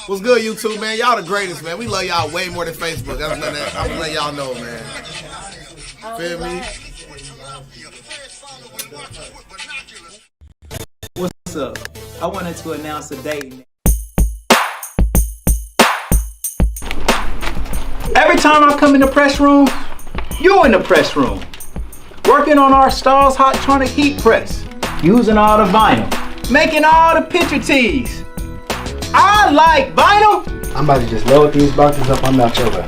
What's good, YouTube, man? Y'all the greatest, man. We love y'all way more than Facebook. I'm gonna let y'all know, man. Feel me? What's up? I wanted to announce a date. Every time I come in the press room, you in the press room. Working on our Stars Hottronic heat press. Using all the vinyl. Making all the picture tees. I like vinyl. I'm about to just load these boxes up. I'm out your way.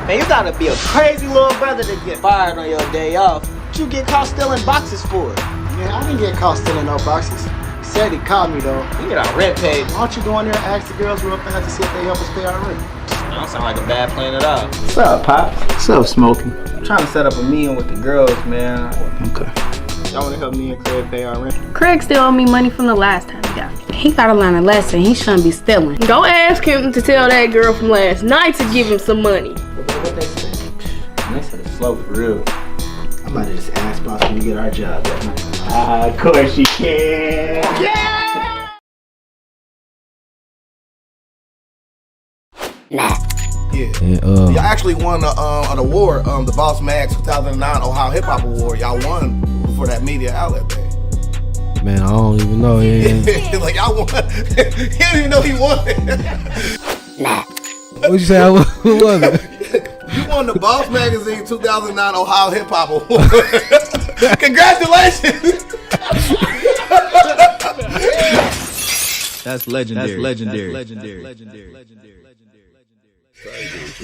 Man, you gotta be a crazy little brother to get fired on your day off. What you get caught stealing boxes for? Man, I didn't get caught stealing no boxes. He said he caught me though. You get our rent paid. Why don't you go in there and ask the girls real fast to see if they help us pay our rent? That don't sound like a bad plan at all. What's up, Pop? What's up, Smokey? I'm trying to set up a meeting with the girls, man. Okay. Y'all wanna help me and Craig pay our rent? Craig still owe me money from the last time he got me. He gotta learn a lesson. He shouldn't be stealing. Go ask him to tell that girl from last night to give him some money. What they said? They said it's slow for real. I'm about to just ask boss when we get our job that night. Of course you can. Yeah! Nah. Yeah. Y'all actually won an award, the Boss Mag 2009 Ohio Hip Hop Award. Y'all won for that media outlet thing. Man, I don't even know. Like y'all won. He didn't even know he won. Nah. What'd you say? Who was it? You won the Boss Magazine 2009 Ohio Hip Hop Award. Congratulations. That's legendary. That's legendary.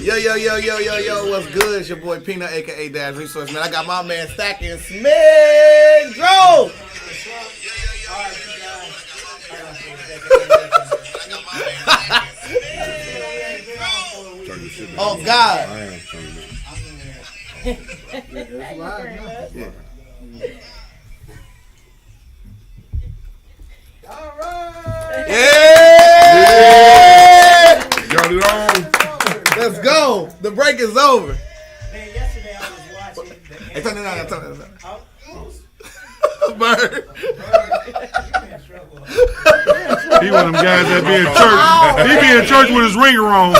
Yo, what's good? It's your boy Peanut, aka Dash Resource, man. I got my man Stacking Smith Grove. Oh God. Yeah! Got it on. Let's go. The break is over. Man, yesterday I was watching the Hey, turn it on. Bird. He one of them guys that be in church. He be in church with his ringer on.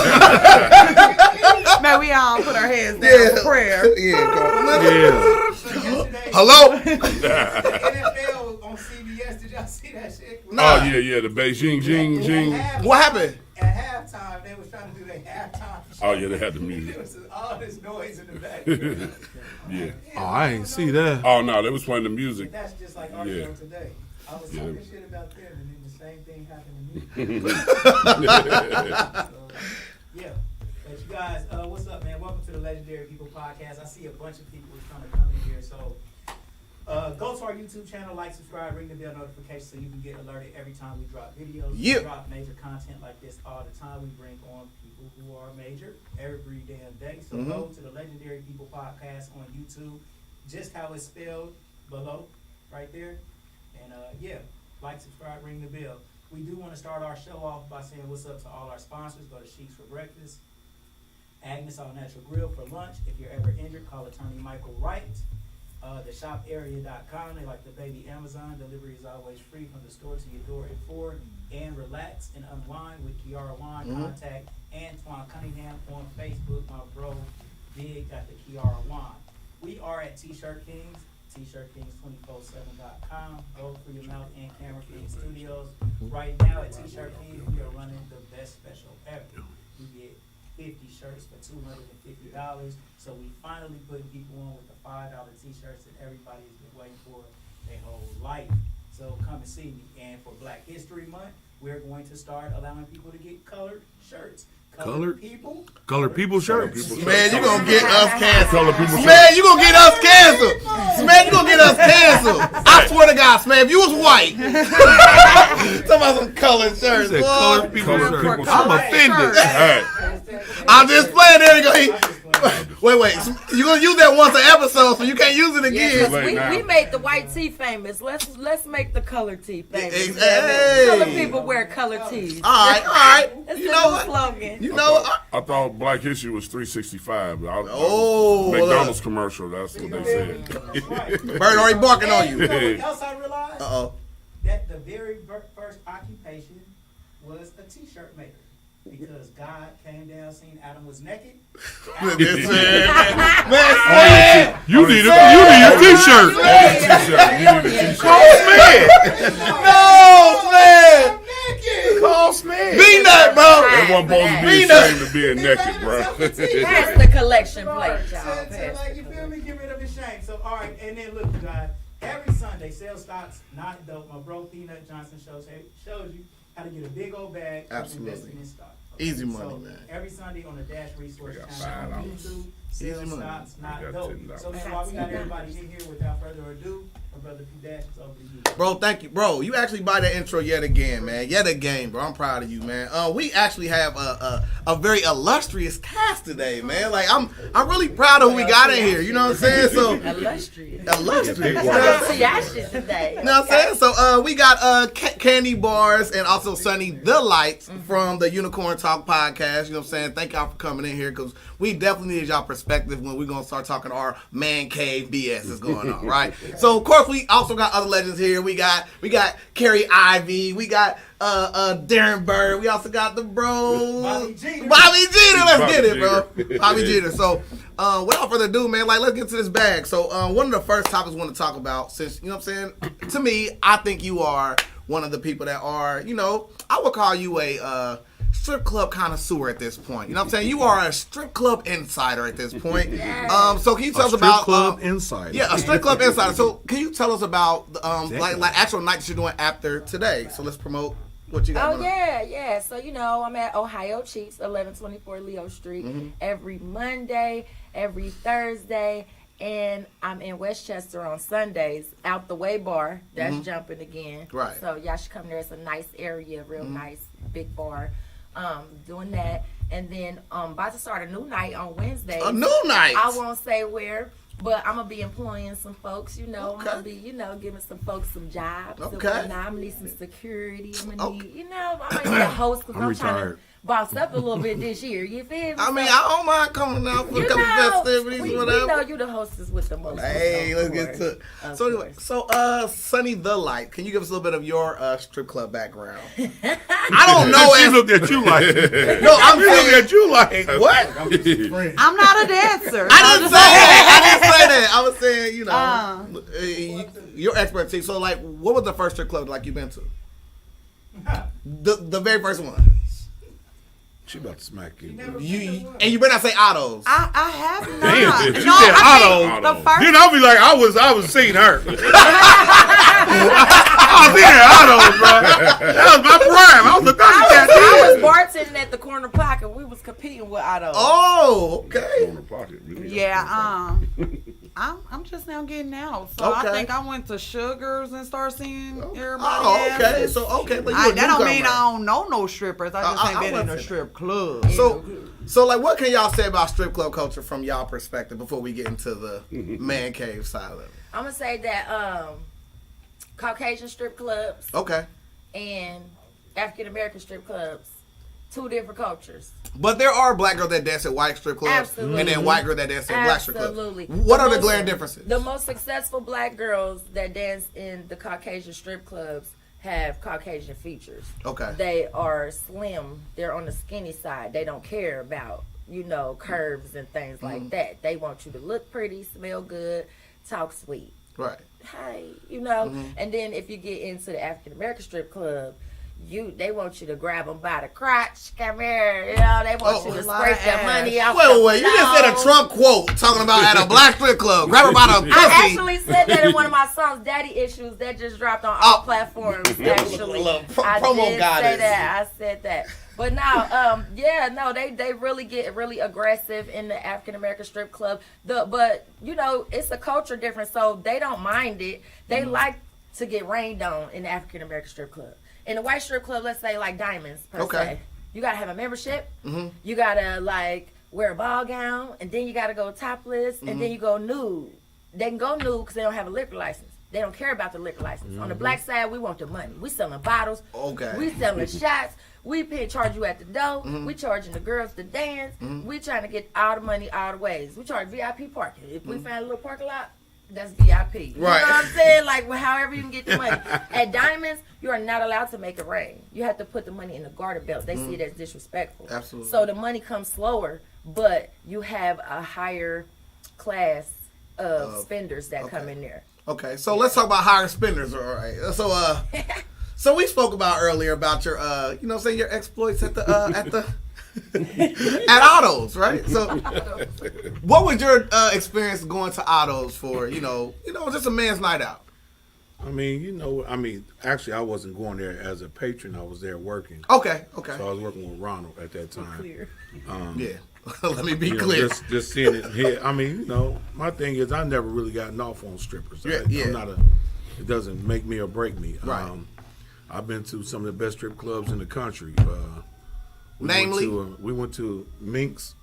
Man, we all put our heads down for prayer. Yeah. Yesterday, Hello? NFL on CBS, did y'all see that shit? Oh yeah, the Beijing jing. What happened? At halftime, they was trying to do their halftime show. Oh yeah, they had the music. There was all this noise in the background. Yeah. Oh, I ain't see that. Oh no, they was playing the music. That's just like our Yeah. show today. I was Yeah. talking shit about them, and then the same thing happened to me. Yeah. But you guys, what's up, man? Welcome to the Legendary People Podcast. I see a bunch of people trying to come in here, so go to our YouTube channel, like, subscribe, ring the bell notification so you can get alerted every time we drop videos. Yeah. We drop major content like this all the time. We bring on people who are major every damn day. So go to the Legendary People Podcast on YouTube, just how it's spelled below, right there. And like, subscribe, ring the bell. We do want to start our show off by saying what's up to all our sponsors. Go to Shiekhs for breakfast, Agnes All Natural Grill for lunch. If you're ever injured, call attorney Michael Wright. TheShopArea.com. They like the baby Amazon. Delivery is always free from the store to your door at 4. And relax and unwind with Kiara Wine. Contact Antoine Cunningham on Facebook. My bro Big got the Kiara Wine. We are at T-Shirt Kings. T-ShirtKings247.com. Go for your mouth and camera King Studios. Right now at T-Shirt Kings, we are running the best special ever. You get 50 shirts for $250. So we finally putting people on with the $5 T-shirts that everybody's been waiting for their whole life. So come and see me. And for Black History Month, we're going to start allowing people to get colored shirts. Colored people? Colored people shirts. Man, you gonna get us canceled. Colored people shirts. Man, you gonna get us canceled. Man, you gonna get us canceled. I swear to God, man, if you was white, talking about some colored shirts, boy. Colored people shirts. I'm offended. All right. I'm just playing. There you go. Wait. You gonna use that once an episode, so you can't use it again. We made the white tee famous. Let's make the color tee famous. Hey. Color people wear color tees. All right. That's You the know new what? slogan. You know what? I thought Black History was 365. Oh, McDonald's commercial. That's what they said. Bird already barking on you. You know what else I realized? Uh-oh. that the very first occupation was a t-shirt maker. Because God came down, seen Adam was naked. You need a t-shirt. Call Smith. No, man. Call Smith. Be that, bro. Everyone supposed to be ashamed of being naked, bro. Pass the collection plate, y'all. So, like, you feel me? Get rid of his shame. So, all right, and then look, you guys. Every Sunday, sales stocks, not dope. My bro Peanut Johnson shows you how to get a big old bag of investing in stock. Easy money, man. Every Sunday on the Dash Resource channel on YouTube, sales stocks, not dope. So that's why we got everybody in here. Without further ado, my brother P Dash is over to you. Bro, thank you. Bro, you actually buy the intro yet again, man. Yet again, bro. I'm proud of you, man. We actually have a very illustrious cast today, man. Like, I'm really proud of who we got in here. You know what I'm saying? So Illustrious. Illustrious. Today. You know what I'm saying? So we got Candy Bars and also Sunny the Lights from the Unicorn Talk podcast. You know what I'm saying? Thank y'all for coming in here because we definitely need y'all perspective when we're going to start talking our man cave BS is going on, right? So, of course, we also got other legends here. We got Carrie Ivy. We got Darren Bird. We also got the bros. Bobby Jeter. Let's get it, bro. Bobby Jeter. So, without further ado, man, like, let's get to this bag. So, one of the first topics I want to talk about, since, you know what I'm saying? To me, I think you are one of the people that are, you know, I would call you a strip club connoisseur at this point. You know what I'm saying? You are a strip club insider at this point. So can you tell us about... strip club insider. Yeah, a strip club insider. So can you tell us about like actual nights you're doing after today? So let's promote what you got. Oh, yeah. So, you know, I'm at Ohio Chiefs, 1124 Leo Street, every Monday, every Thursday, and I'm in Westchester on Sundays, Out the Way Bar. That's jumping again. Right. So y'all should come there. It's a nice area, real nice, big bar. Doing that. And then about to start a new night on Wednesday. A new night? I won't say where, but I'm going to be employing some folks, you know. I'm going to be, you know, giving some folks some jobs. Okay. I'm going to need some security. I'm going to need, you know, I'm going to need a host because I'm trying to boss up a little bit this year. You feel me? I mean, I don't mind coming out for a couple festivities, whatever. We know you the hostess with the most. Hey, let's get to it. So anyway, Sunny the Light, can you give us a little bit of your strip club background? I don't know. She looked at you like... No, I'm saying at you like... What? I'm not a dancer. I didn't say that. I was saying, you know, your expertise. So, like, what was the first strip club like you've been to? The very first one. She about to smack you. And you better not say Otto's. I have not. Damn, if she No, said I Otto's, think the first then I'll be like, I was seeing her. I was seeing Otto's, bro. That was my prime. I was a thundercat. I was bartending at the corner pocket. We was competing with Otto. Oh, okay. Yeah, I'm just now getting out, so Okay. I think I went to Sugars and started seeing everybody. Oh, okay. else. So, okay. But That don't mean I don't know no strippers. I just ain't been in a wasn't- strip club. So, like, what can y'all say about strip club culture from y'all perspective before we get into the man cave side of it? I'm gonna say that Caucasian strip clubs Okay. and African American strip clubs, two different cultures. But there are black girls that dance at white strip clubs, Absolutely. and then white girls that dance at black strip clubs. Absolutely. What are the glaring differences? The most successful black girls that dance in the Caucasian strip clubs have Caucasian features. Okay. They are slim. They're on the skinny side. They don't care about, you know, curves and things like that. They want you to look pretty, smell good, talk sweet. Right. Hey, you know. And then if you get into the African American strip club, they want you to grab them by the crotch. Come here, you know. They want you to scrape their money off. Wait. You just said a Trump quote talking about at a black strip club. Grab her by the pussy. I actually said that in one of my songs, "Daddy Issues," that just dropped on all platforms. Actually, I promo did goddess. say that. I said that. But now, they really get really aggressive in the African American strip club. But you know, it's a culture difference, so they don't mind it. They like to get rained on in the African American strip club. In the white strip club, let's say like Diamonds per se, you gotta have a membership. You gotta like wear a ball gown, and then you gotta go topless, and then you go nude. They can go nude because they don't have a liquor license. They don't care about the liquor license. On the black side, we want the money. We selling bottles. Okay. We selling shots. We charge you at the door. We charging the girls to dance. We trying to get all the money all the ways. We charge VIP parking. If we find a little parking lot, That's VIP. You know Right. what I'm saying? Like, however you can get the money. At Diamonds, you are not allowed to make it rain. You have to put the money in the garter belt. They see it as disrespectful. Absolutely. So the money comes slower, but you have a higher class of spenders that come in there. Okay, so let's talk about higher spenders. All right. So we spoke about earlier about your your exploits at the at Otto's, right? So what was your experience going to Otto's for, just a man's night out? Actually, I wasn't going there as a patron. I was there working. Okay. So I was working with Ronald at that time. Yeah. Let me be clear. Just seeing it here. My thing is I never really gotten off on strippers. Yeah. It doesn't make me or break me. Right. I've been to some of the best strip clubs in the country. Namely? We went to Minx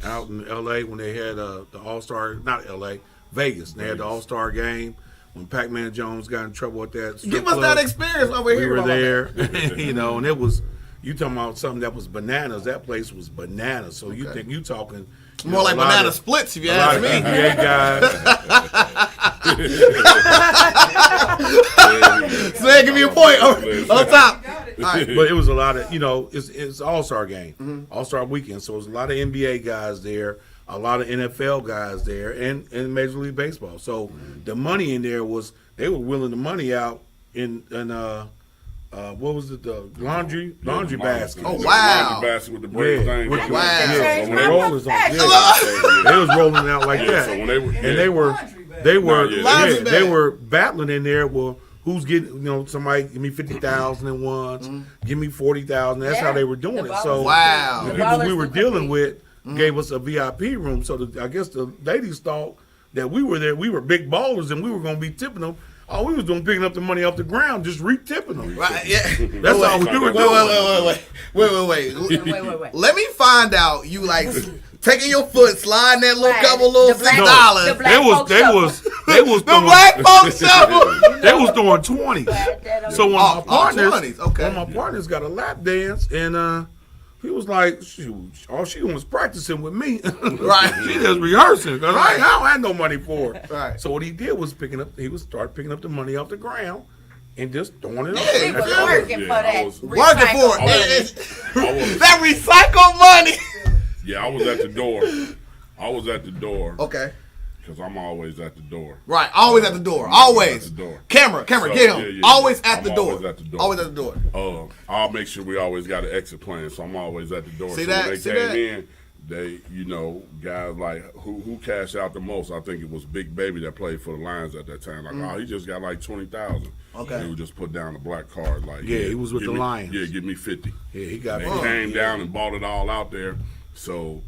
out in L.A. when they had the All-Star, not L.A., Vegas. They had the All-Star game when Pac-Man Jones got in trouble with that strip Give us club. that experience over here. We were there, and it was, you talking about something that was bananas. That place was bananas. So you think you talking. More like banana splits, if you ask me. NBA guys. So give me a point on top. Right. But it was a lot of, it's All-Star game, All-Star weekend. So it was a lot of NBA guys there, a lot of NFL guys there, and Major League Baseball. So the money in there was, they were willing the money out in what was it, the laundry basket. Oh, wow. Laundry basket with the braid thing. Wow. Yeah, when the rollers on, they was rolling out like that. So when they were, they were battling in there. Well, who's getting, somebody give me 50,000 at once, give me 40,000. That's how they were doing it. So wow. The people we were dealing with gave us a VIP room. So I guess the ladies thought that we were there. We were big ballers and we were going to be tipping them. All we was doing, picking up the money off the ground, just re-tipping them. Right, yeah. That's all we were doing. Wait. Let me find out you taking your foot, sliding that little couple little $6. They was the black folks shovel. They was doing 20s. So when my 20s, partners got a lap dance, and he was like, all she was practicing with me. Right. She just rehearsing. Cause I don't have no money for it. Right. So what he did was start picking up the money off the ground and just throwing it He up. was working for that. Working for it. That recycled money. Yeah, I was at the door. Okay. Because I'm always at the door. Right, always at the door. Always. At the door. Camera, So, get him. Always at the door. Always at the door. Always at the door. I'll make sure we always got an exit plan, so I'm always at the door. See so that? when See they came that? in, they, guys like, who cashed out the most? I think it was Big Baby that played for the Lions at that time. Like, he just got like 20,000. Okay. And he would just put down the black card. Like, he was with the Lions. Yeah, give me 50. Yeah, he got They came down and bought it all out there. So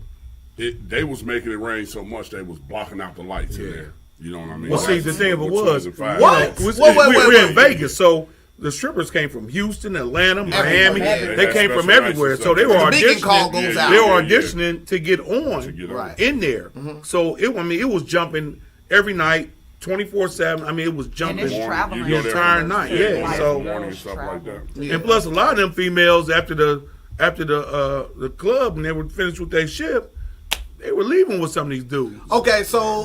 they was making it rain so much they was blocking out the lights in there. You know what I mean? Well, see, the thing of it was, What? We're in Vegas, so the strippers came from Houston, Atlanta, Miami. They came from everywhere, so they were auditioning. They were auditioning to get on in there. So it was jumping every night, 24/7. I mean, it was jumping the entire night. Yeah. So and plus, a lot of them females after the club, when they were finished with their shift, they were leaving with some of these dudes. Okay, so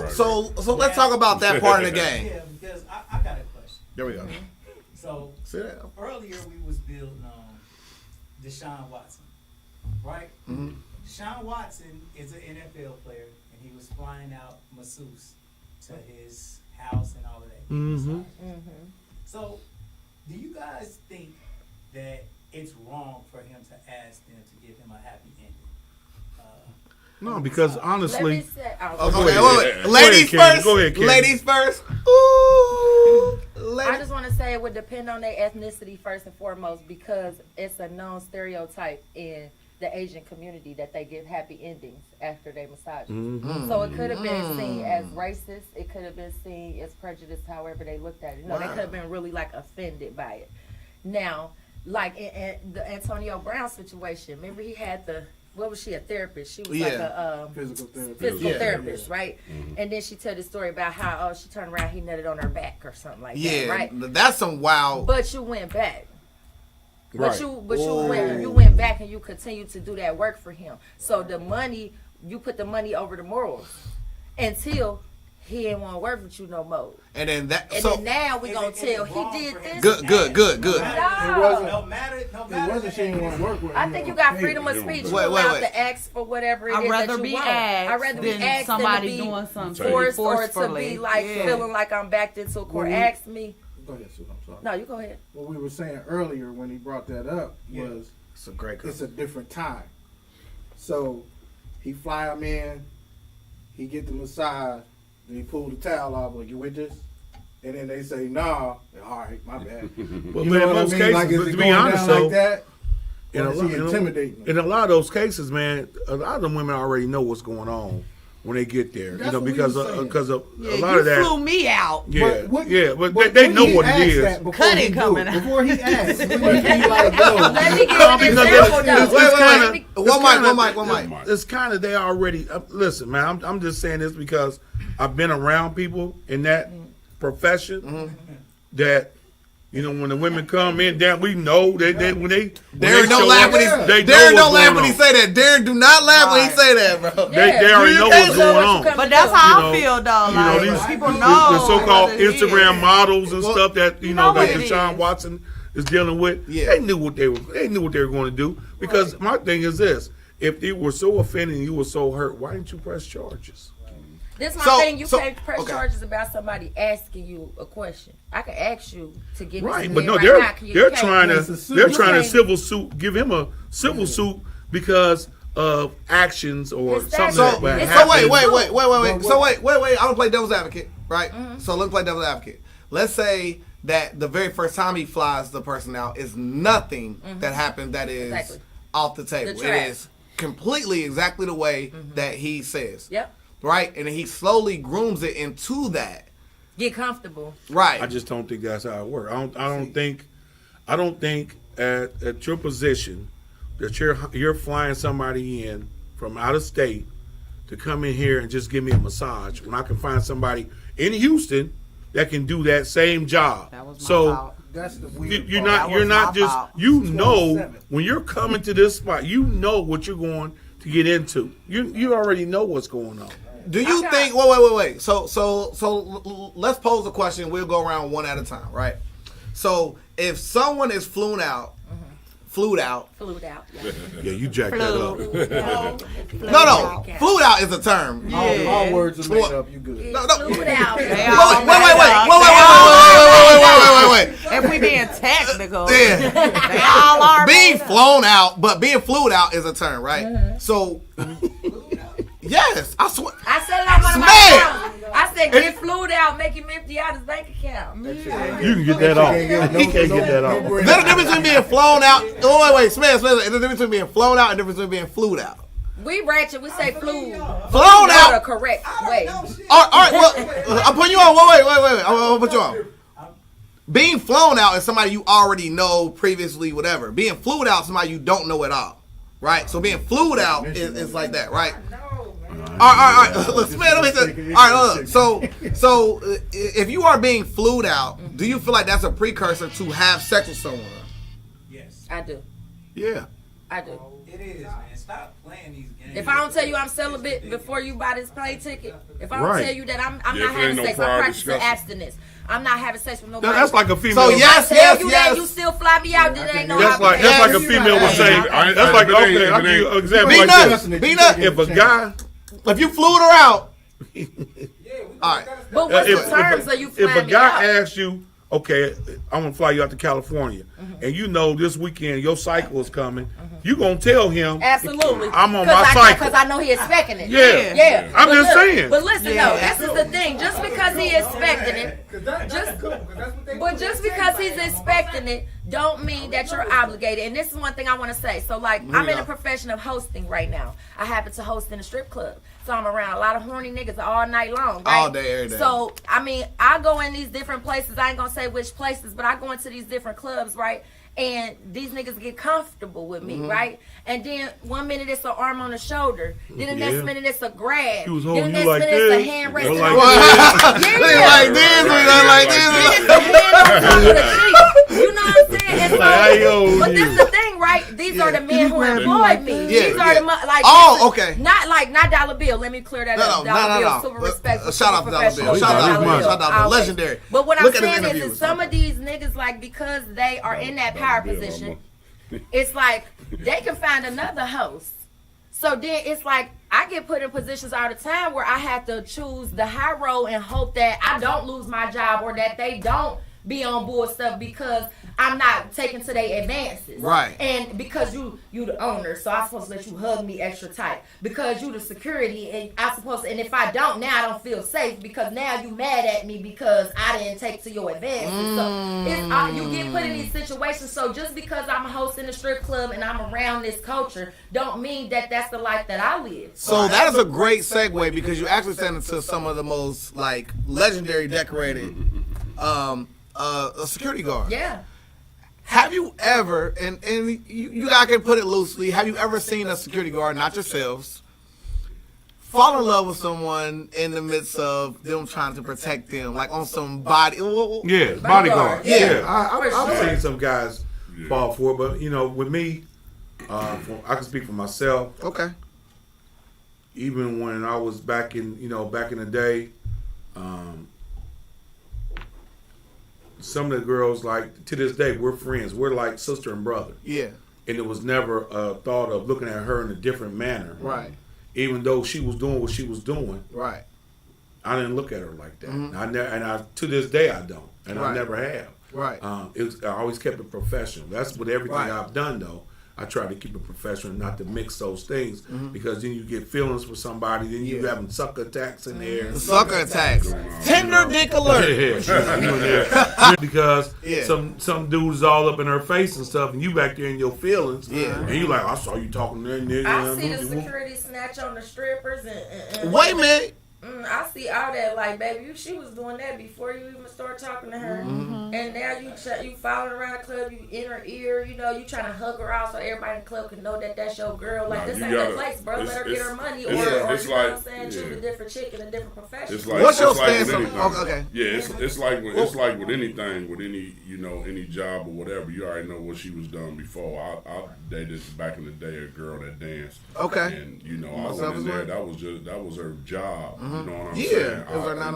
let's talk about that part of the game. Yeah, because I got a question. There we go. So earlier we was building on Deshaun Watson, right? Mm-hmm. Deshaun Watson is an NFL player, and he was flying out masseuse to his house and all of that. Mm-hmm. So, do you guys think that it's wrong for him to ask them to give him a happy ending? No, because honestly, wait. Ladies first. Go ahead, Ken. Ladies first. Ooh. I just want to say it would depend on their ethnicity first and foremost, because it's a known stereotype in the Asian community that they give happy endings after they massage. Mm-hmm. So it could have been seen as racist. It could have been seen as prejudiced, however they looked at it. They could have been really offended by it. Now, like in the Antonio Brown situation, remember he had what was she, a therapist? She was like a physical therapist, right? Mm-hmm. And then she told the story about how she turned around, he nutted on her back or something like that, right? That's some wild. But you went back. Right. But you went back and you continued to do that work for him. So the money, you put the money over the morals until he didn't want to work with you no more. And then that. And then now we gonna tell he did this. Good. No matter. It wasn't she didn't want to work with. I think you got freedom of speech. You're allowed to ask for whatever it is that you want. I'd rather be asked somebody than to be doing something forced or to forcefully. be like feeling like I'm backed into a court. Ask me. Go ahead, Sue. I'm sorry. No, you go ahead. What we were saying earlier when he brought that up was it's a different time. So he fly him in, he get the massage, then he pull the towel off, like, you with this? And then they say, nah. All right, my bad. But in most cases, like, to be honest, though, like that? in a lot of those cases, man, a lot of them women already know what's going on when they get there. That's because of a lot you of that. flew me out. Yeah, but they know what it is. Cut it coming out. Before he asked, when he like, yo. Let me get an example. One mic. It's kind of they already. Listen, man, I'm just saying this because I've been around people in that profession that. You know, when the women come in, Darren, we know that when they Darren don't laugh when he say that. Darren do not laugh when he say that, bro. They already know what's going on. But that's how I feel, though. Like, these people know the so-called Instagram models and stuff that that it Deshaun Watson is dealing with. Yeah. They knew what they were going to do. Because my thing is this: if they were so offended and you were so hurt, why didn't you press charges? This is my thing. You can't press charges about somebody asking you a question. I can ask you to get right, this but no, now. they're trying to civil suit, give him a civil suit because of actions or something. So wait. So wait. I'm gonna play devil's advocate, right? So let me play devil's advocate. Let's say that the very first time he flies the person out is nothing that happened that is off the table. It is completely exactly the way that he says. Yep. Right, and he slowly grooms it into that. Get comfortable. Right. I just don't think that's how it works. I don't think at your position that you're flying somebody in from out of state to come in here and just give me a massage when I can find somebody in Houston that can do that same job. That was my fault. That's the weird you're not just fault. When you're coming to this spot, you know what you're going to get into. You already know what's going on. Do you think? Wait. So let's pose a question. We'll go around one at a time, right? So if someone is flued out. Yeah, you jacked that up. No. Flued out is a term. Yeah. All words are made up. You good? No. Flued out. Wait. If we being technical, they all are. Being flown out, but being flued out is a term, right? So. Yes, I swear. I said it on one of my songs. I said, get flued out, make him empty out his bank account. You can get that off. He can't get that off. There's a difference between being flown out. Wait, Smith. There's a difference between being flown out and a difference between being flued out. We ratchet, we say flew. Flown out. The correct way. All right, well, I'll put you on. Wait. I'll put you on. Being flown out is somebody you already know previously, whatever. Being flued out is somebody you don't know at all. Right? So being flued out is like that, right? All right. Look, So if you are being flued out, do you feel like that's a precursor to have sex with someone? Yes. I do. Yeah. I do. It is, man. Stop playing these games. If I don't tell you I'm celibate before you buy this plane ticket, if I don't tell you that I'm not having sex, I'm practicing abstinence. I'm not having sex with nobody. That's like a female. So yes. That you still fly me out. That ain't no. That's like a female would say. That's like I'll give you an example like this. Be nuts. If a guy. If you flued her out. All right. But what's the terms of you flying If a guy asks you, okay, I'm going to fly you out to California, and you know this weekend your cycle is coming, you going to tell him, absolutely, I'm on my cycle. Because I know he expecting it. Yeah. I'm just saying. But listen, though, this is the thing. Just because he expecting it, just because he's expecting it, don't mean that you're obligated. And this is one thing I want to say. So, like, I'm in the profession of hosting right now. I happen to host in a strip club. So I'm around a lot of horny niggas all night long, right? All day, every day. So, I mean, I go in these different places. I ain't going to say which places, but I go into these different clubs, right? And these niggas get comfortable with me, right? And then 1 minute it's an arm on the shoulder. Then the next minute it's a grab. He was then holding the you next like minute this. it's a hand rest. Like this. Like this. You know what I'm saying? And so, but that's the thing, right? right? These are the men who employed me. These are the like. Okay. Not Dollar Bill. Let me clear that up. Dollar Bill, super respectful. Shout out to Dollar Bill. Shout out to Dollar Bill. Legendary. But what I'm saying is some of these niggas, like, because they are in that power position, it's like they can find another host. So then it's like I get put in positions all the time where I have to choose the high road and hope that I don't lose my job or that they don't be on board stuff because I'm not taking to their advances. Right. And because you the owner, so I'm supposed to let you hug me extra tight. Because you the security, and and if I don't, now I don't feel safe because now you mad at me because I didn't take to your advances. So it's you get put in these situations. So just because I'm hosting a strip club and I'm around this culture, don't mean that that's the life that I live. So that is a great segue because you actually sent it to some of the most like legendary decorated a security guard. Yeah. Have you ever, and you guys can put it loosely, have you ever seen a security guard, not yourselves, fall in love with someone in the midst of them trying to protect them, like on some bodyguard? Yeah, I've seen some guys fall for it, but you know, with me, I can speak for myself. Okay. Even when I was back in the day, some of the girls, like, to this day, we're friends. We're like sister and brother. Yeah. And it was never a thought of looking at her in a different manner. Right. Even though she was doing what she was doing. Right. I didn't look at her like that. I to this day, I don't. And I never have. Right. I always kept it professional. That's with everything I've done, though. I try to keep it professional, not to mix those things, because then you get feelings for somebody, then you having sucker attacks in there. Sucker attacks. Tender dick alert. Because some dude's all up in her face and stuff, and you back there in your feelings, and you like, I saw you talking to that nigga. I see the security snatch on the strippers and wait a minute. I see all that, like, baby, she was doing that before you even start talking to her, and now you following around the club, you in her ear, you trying to hug her out so everybody in the club can know that that's your girl. Like, this ain't the place, bro. Let her get her money, or you know what I'm saying, choose a different chick in a different profession. It's like, what's your stance? Okay. Yeah, it's like with anything, with any job or whatever. You already know what she was done before. I dated back in the day a girl that danced. Okay. And I went in there. That was her job. You know what I'm saying?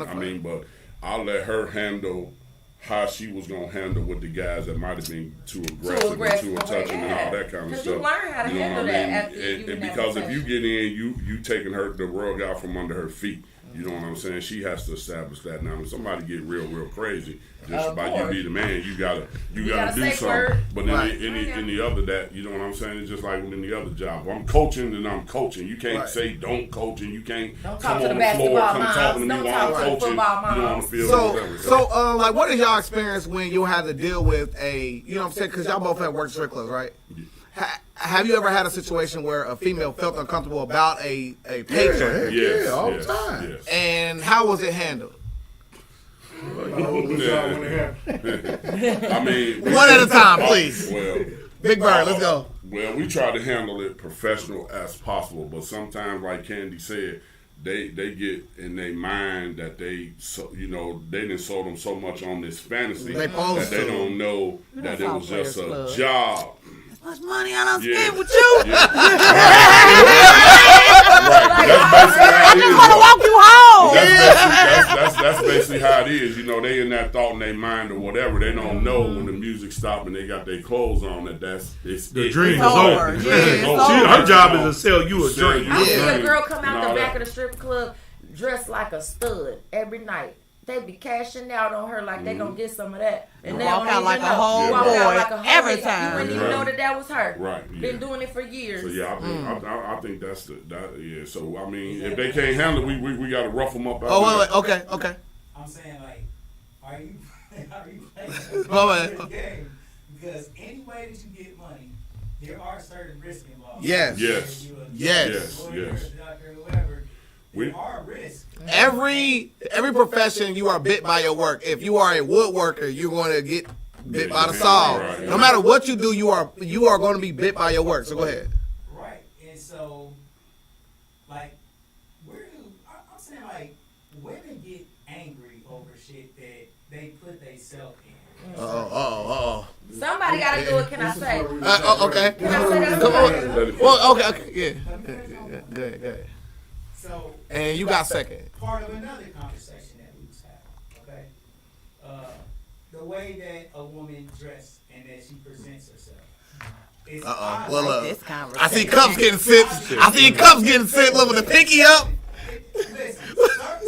I mean, but I'll let her handle how she was gonna handle with the guys that might have been too aggressive and too touching and all that kind of stuff. You learn how to handle that after and because if you get in, you taking the rug out from under her feet. You know what I'm saying? She has to establish that. Now, when somebody get real crazy, just by you be the man, you gotta do something. Word. But in the other that, you know what I'm saying? It's just like in the other job. If I'm coaching, then I'm coaching. You can't say don't coach, and you can't come on the floor, come talking to me while I'm coaching. You know, on the field. So, like, what is y'all experience when you had to deal with you know what I'm saying? Because y'all both have worked strip clubs, right? Yeah. Have you ever had a situation where a female felt uncomfortable about a patron? Yeah, all the time. Yes. And how was it handled? I mean, one at a time, please. Well, Big Bird, let's go. Well, we try to handle it professional as possible, but sometimes, like Candy said, they get in their mind that they didn't sold them so much on this fantasy that they don't know that it was just a job. Much money I done spent with you. I just want to walk you home. That's basically how it is. You know, they in that thought in their mind or whatever. They don't know when the music stops and they got their clothes on that the dream is over. Her job is to sell you a dream. I see a girl come out the back of the strip club dressed like a stud every night. They be cashing out on her like they gonna get some of that, and they walk out like a whole boy every time. You wouldn't even know that was her. Right. Yeah. Been doing it for years. So yeah, I think that's yeah. So I mean, if they can't handle it, we got to rough them up. Wait. Okay. I'm saying, like, are you playing the game? Because any way that you get money, there are certain risks involved. Yes. There are risks. Every profession, you are bit by your work. If you are a woodworker, you're going to get bit by the saw. Right. No matter what you do, you are going to be bit by your work. So go ahead. Right, and so, like, I'm saying, like, women get angry over shit that they put themselves in. Somebody got to do it. Can I say? Okay. Can I say that? Come on. Well, okay. Yeah. Go ahead. So, and you got second. Part of another conversation that we was having, okay? The way that a woman dressed and that she presents herself. Well, I see cups getting sipped. I see cups getting sipped. Look with the pinky up. Listen,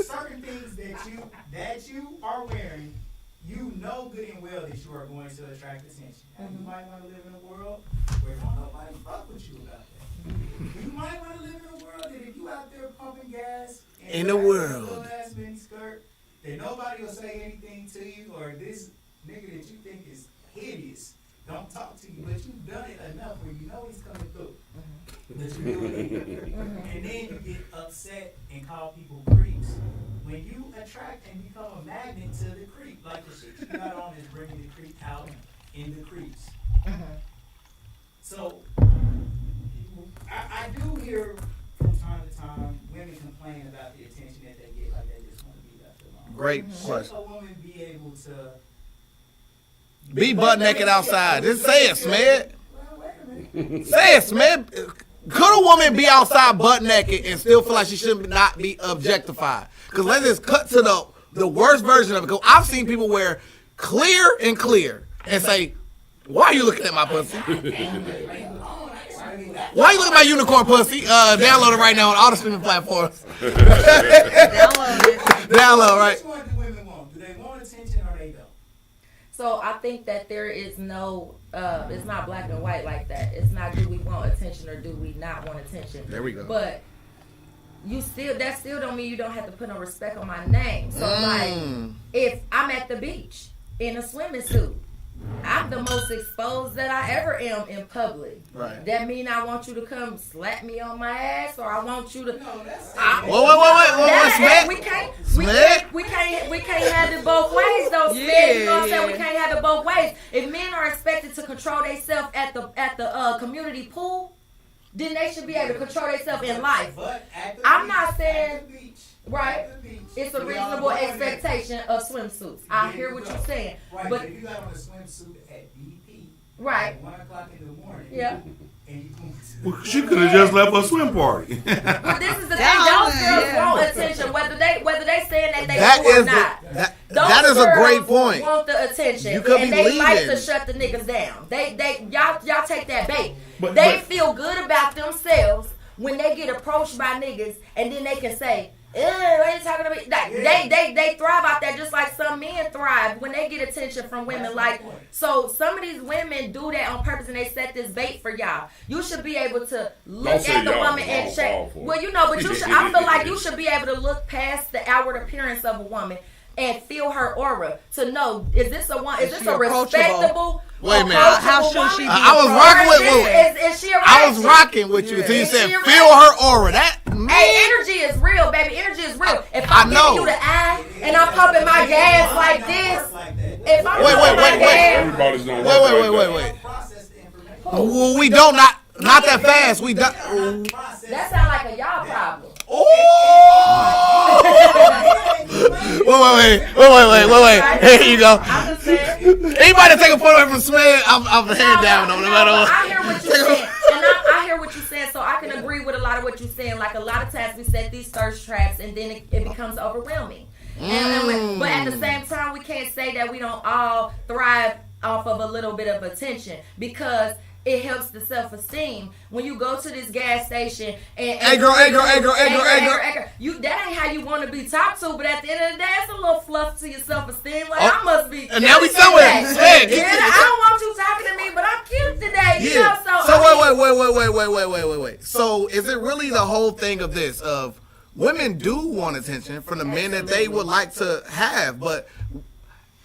certain things that you are wearing, you know good and well that you are going to attract attention. And you might want to live in a world where nobody fuck with you about that. You might want to live in a world that if you out there pumping gas in the world, little ass mini skirt, that nobody will say anything to you, or this nigga that you think is hideous don't talk to you, but you've done it enough where you know he's coming through. But you do it. And then you get upset and call people creeps. When you attract and become a magnet to the creep, like the shit you got on is bringing the creep out in the creeps. So I do hear from time to time women complain about the attention that they get, like they just want to be left alone. Great Should question. a woman be able to be butt naked outside? Just say it, Smith. Say it, Smith. Could a woman be outside butt naked and still feel like she should not be objectified? Because let's just cut to the worst version of it. Because I've seen people wear clear and say, "Why are you looking at my pussy? Why are you looking at my unicorn pussy?" Download it right now on all the streaming platforms. Download, right? Which one do women want? Do they want attention or they don't? So I think that there is no, it's not black and white like that. It's not do we want attention or do we not want attention. There we go. But that still don't mean you don't have to put no respect on my name. So like, if I'm at the beach in a swimming suit, I'm the most exposed that I ever am in public. Right. That mean I want you to come slap me on my ass, or I want you to. Wait. We can't have it both ways though. Yeah, you know what I'm saying? We can't have it both ways. If men are expected to control themselves at the community pool, then they should be able to control themselves in life. I'm not saying. Right, it's a reasonable expectation of swimsuits. I hear what you're saying, right, but if you got on a swimsuit at BP, right, at 1 o'clock in the morning, yeah, well, she could have just left a swim party. But this is the thing; those girls want attention, whether they saying that they do or not. That is a great point. Want the attention, you could and be they leading. like to shut the niggas down. Y'all take that bait. They feel good about themselves when they get approached by niggas, and then they can say. Why you talking to me? They thrive out there just like some men thrive when they get attention from women. Like, so some of these women do that on purpose and they set this bait for y'all. You should be able to look at the woman and check. Well, you know, but you should. I feel like you should be able to look past the outward appearance of a woman and feel her aura to know, is this a respectable? Wait a minute. How should she be? I was rocking with is she a I was rocking with you until you said feel her aura. Hey, energy is real, baby. Energy is real. If I'm giving you the eye and I'm pumping my gas like this, if I'm pumping my gas, wait. We don't not that fast. We don't. That sounds like a y'all problem. Wait. Here you go. Anybody take a photo from Smith? I'm head down no matter what. I hear what you're saying. And I hear what you're saying, so I can agree with a lot of what you're saying. Like, a lot of times we set these thirst traps and then it becomes overwhelming. But at the same time, we can't say that we don't all thrive off of a little bit of attention, because it helps the self-esteem. When you go to this gas station and hey girl. You, that ain't how you want to be talked to, but at the end of the day, it's a little fluff to your self-esteem. Like, I must be. And now we somewhere. I don't want you talking to me, but I'm cute today. You know, So wait. So is it really the whole thing of this, of women do want attention from the men that they would like to have, but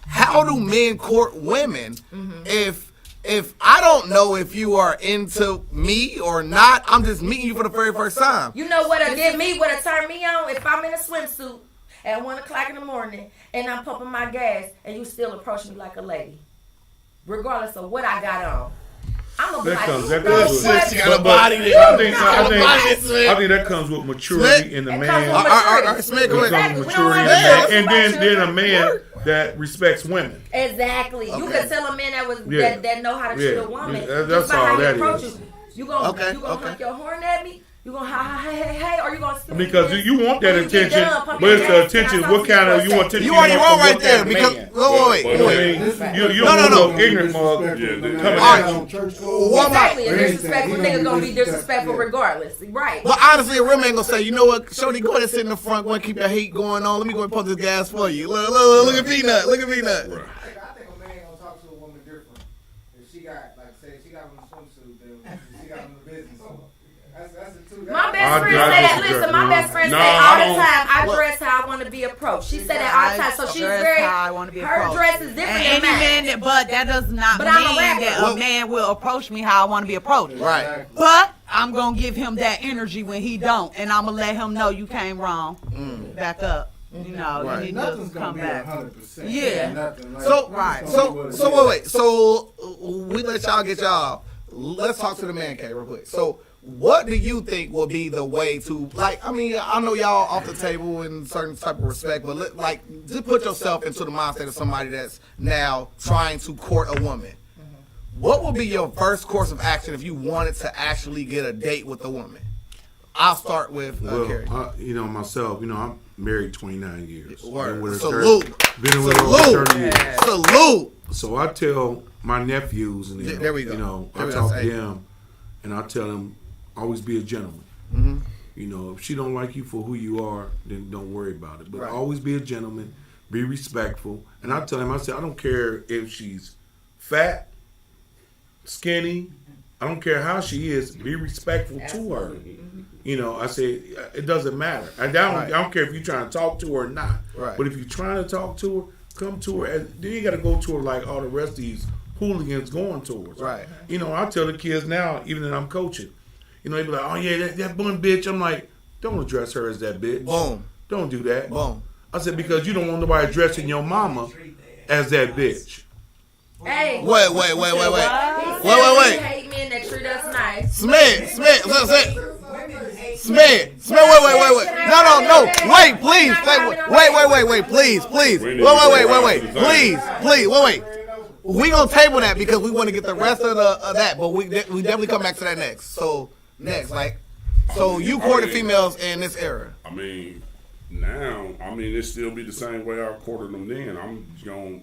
how do men court women if I don't know if you are into me or not? I'm just meeting you for the very first time. You know what'll get me, what'll turn me on? If I'm in a swimsuit at 1 o'clock in the morning and I'm pumping my gas and you still approach me like a lady, regardless of what I got on. I'm gonna be like, I think that comes with maturity in the man. Smith, go ahead. Maturity, and then a man that respects women. Exactly. You Okay. can tell a man that Yeah. that know how to treat Yeah. a woman. That's just by all how that you approach is. you. You gonna honk your horn at me? You gonna hey, or you gonna sit Because you want that when you get attention, done, pump but your it's the gas, attention. and I What talk kind to of you want attention? You already want wrong from right what there kind of because man? wait. You No, don't no. want no ignorant mug coming at you. Exactly. A disrespectful nigga gonna be disrespectful regardless. Right. But honestly, a real man gonna say, you know what, Shorty, go ahead and sit in the front, go ahead and keep your heat going on. Let me go and pump this gas for you. Look at Peanut. Look at Peanut. I think a man gonna talk to a woman different. If she got, like, say, she got on a swimsuit, then she got on the business. That's the two. My best friend say that. Listen, my best friend say all the time, I dress how I want to be approached. She said that all the time. So she's very. How I want to be her approached. dress is different And than any mine. man, but that does not But mean I'm a rapper. that a man will approach me how I want to be approached. Right. But I'm gonna give him that energy when he don't, and I'm gonna let him know you came wrong. Back up. You know, Right. you need Nothing's to gonna come be back. 100%. Yeah. Nothing like So, Right. so wait. So we let y'all get y'all. Let's talk to the man cave real quick. So, what do you think will be the way to, like? I mean, I know y'all off the table in certain type of respect, but like, just put yourself into the mindset of somebody that's now trying to court a woman. What would be your first course of action if you wanted to actually get a date with a woman? I'll start with Carrie. You know, myself, you know, I'm married 29 years. Word. Been with her Salute. 30 years. Salute. So I tell my nephews and them, There we go. you know, There I we talk go. to them and I tell them, always be a gentleman. Mm-hmm. You know, if she don't like you for who you are, then don't worry about it. But Right. always be a gentleman, be respectful. And I tell him, I say, I don't care if she's fat, skinny, I don't care how she is, be respectful to her. You know, I say, it doesn't matter. I don't care if you're trying to talk to her or not. Right. But if you're trying to talk to her, come to her. And then you got to go to her like all the rest of these hooligans going towards her. Right. You know, I tell the kids now, even that I'm coaching, you know, they be like, oh yeah, that one bitch. I'm like, don't address her as that bitch. Boom. Don't do that. Boom. I said, because you don't want nobody addressing your mama as that bitch. Hey. Wait. He hate men that treat us nice. Smith, wait. No. Wait, please. Wait, please. Wait. We gonna table that because we want to get the rest of that, but we definitely come back to that next. So you courted females in this era. I mean, now, it still be the same way I courted them then. I'm gonna,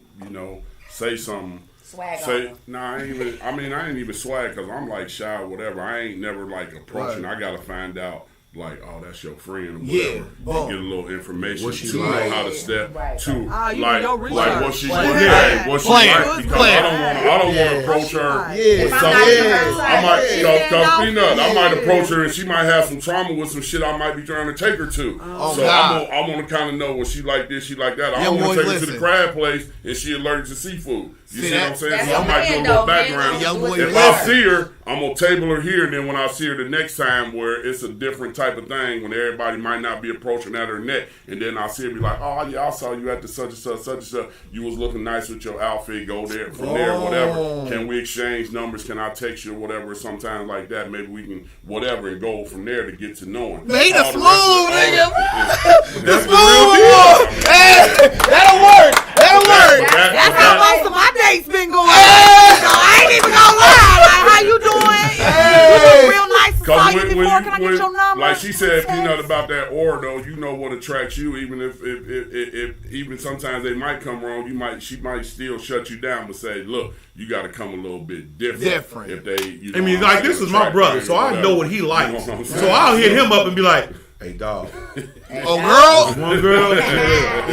say something. Swag Say, on. nah, I ain't even swag because I'm like shy or whatever. I ain't never like approaching. Right. I gotta find out like, oh, that's your friend or Yeah, whatever. boom. Get a little information What she to like. know how to step to you like know what research. she What like, what she Plan. like because Plan. I don't want to approach her Yeah. with If I'm something. not I might Yeah. Peanut, I might approach her and she might have some trauma with some shit I might be trying to take her to. So God. I want to kind of know what she like this, she like that. I Young don't want to boys, take her to the listen. crab place and she allergic to seafood. You see what I'm saying? That's So I a might do a man, little though, man. background. Young boy, If I see her, I'm gonna table her here, and then when I see her the next time, where it's a different type of thing, when everybody might not be approaching at her neck, and then I see her be like, "Oh yeah, I saw you at the such and such. You was looking nice with your outfit. Go there from there, whatever. Can we exchange numbers? Can I text you or whatever? Sometimes like that. Maybe we can whatever and go from there to get to knowing." Man, he the All the smooth rest nigga. of The smooth boy. Hey, that'll work. That's how most of my dates been going. So I ain't even gonna lie. Like, how you doing? You look real nice. I saw you before. Can I get your number? Like she said, Peanut, about that aura though, you know what attracts you. Even if even sometimes they might come wrong, she might still shut you down, but say, look, you got to come a little bit different. If they, like this is my brother, so I know what he likes. So I'll hit him up and be like, "Hey, dog." Oh, girl. One girl. Yeah.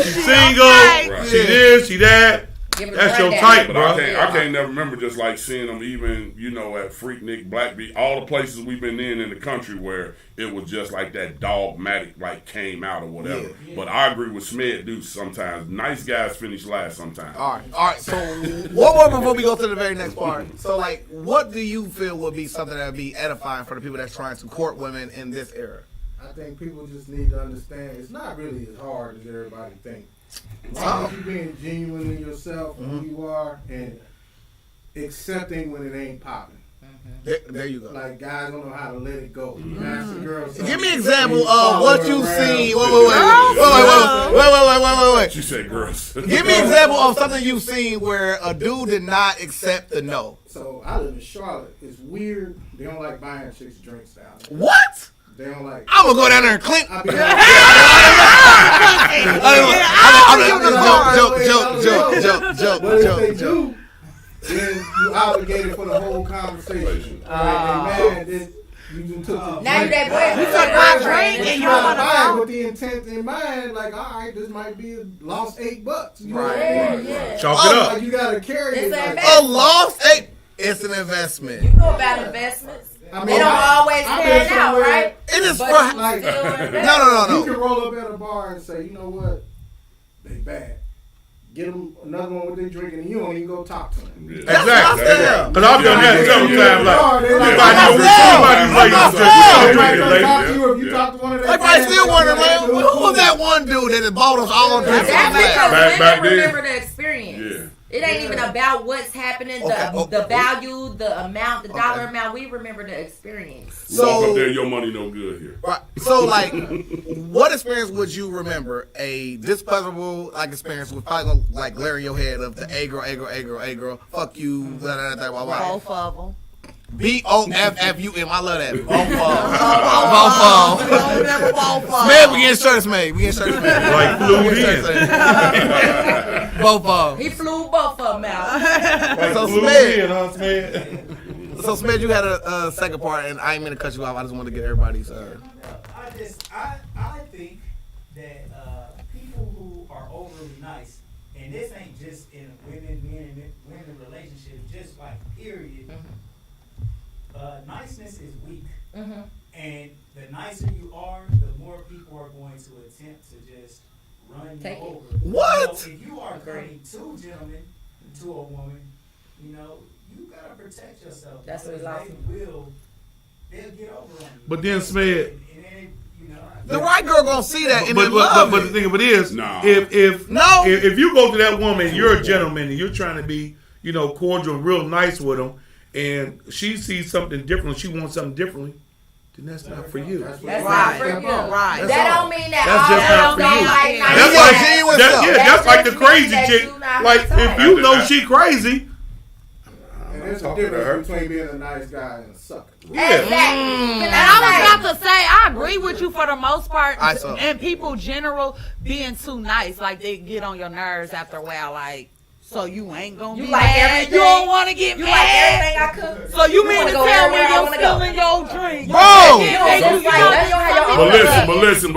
She's single. She this, she that. That's your type, But bro. I can't never remember just like seeing them even, at Freaknik, Black Beat, all the places we've been in the country where it was just like that dogmatic like came out or whatever. Yeah. But I agree with Smith, dude, sometimes. Nice guys finish last sometimes. All right. So one more before we go to the very next part. So like, what do you feel would be something that would be edifying for the people that's trying to court women in this era? I think people just need to understand it's not really as hard as everybody thinks. As long as you being genuine in yourself, who you are, and accepting when it ain't popping. There you go. Like guys don't know how to let it go. You ask a girl something, Give me an example of what you've seen. Wait. She said girls. Give me an example of something you've seen where a dude did not accept the no. So I live in Charlotte. It's weird. They don't like buying chicks drinks down there. What? They don't like. I'm gonna go down there and clink. Joke. But if they do, then you obligated for the whole conversation. Man, you took the Now you that boy. You took my drink and you want to buy go. with the intent in mind, like, all right, this might be a lost $8. You know what I mean? Yeah. Chalk it up. Like you gotta carry It's it. an Like, A lost $8. It's an investment. You know about investments. I mean, They don't always I've pan been out, somewhere- right? It is But for you like- still invest. No. You can roll up at a bar and say, you know what, they bad. Get them another one with their drinking, and you don't even go talk to them. Yeah. Exactly. Yeah. Because I've done that several times. Like, Somebody gonna talk to you if you talk to one of them. Everybody still wondering, man, who was that one dude that bought us all drinks? That's because Back women then. remember the experience. Yeah. It ain't even about what's happening, the value, the amount, the dollar amount. We remember the experience. Walk up there, your money no good here. Right. So, like, what experience would you remember? A displeasurable experience with probably gonna glare in your head of the a girl, fuck you, blah, blah, blah, blah, blah. Both of them. BOFFUM. I love that. Both. Both. Man, we getting shirts made. Like flew in. Both of He flew both of them out. So Flew Smith, in, huh, Smith? so Smith, you had a second part, and I ain't mean to cut you off. I just wanted to get everybody's. I think that people who are overly nice, and this ain't just in women relationships, just like period. Niceness is weak, and the nicer you are, the more people are going to attempt to just run you over. What? So if you are coming two gentlemen to a woman, you gotta protect yourself. That's what because they'll get over on you. But then Smith. The right girl gonna see that and But the thing of it is, if you go to that woman, you're a gentleman and you're trying to be, cordial and real nice with them, and she sees something different, she wants something differently, then that's not for you. That's not for you. Right. That don't mean that That's all just that not don't for mean you. like That's like the just crazy mean chick. that you not Like her if type. you know she crazy, And there's a difference between being a nice guy and a sucker. Exactly. And I was about to say, I agree with you for the most part. I saw. And people general being too nice, like they get on your nerves after a while, like. So you ain't gonna You be like mad. everything. You don't want to get You mad. like everything I cook. So you mean to wanna go tell me everywhere I you're wanna spilling your drink? Bro!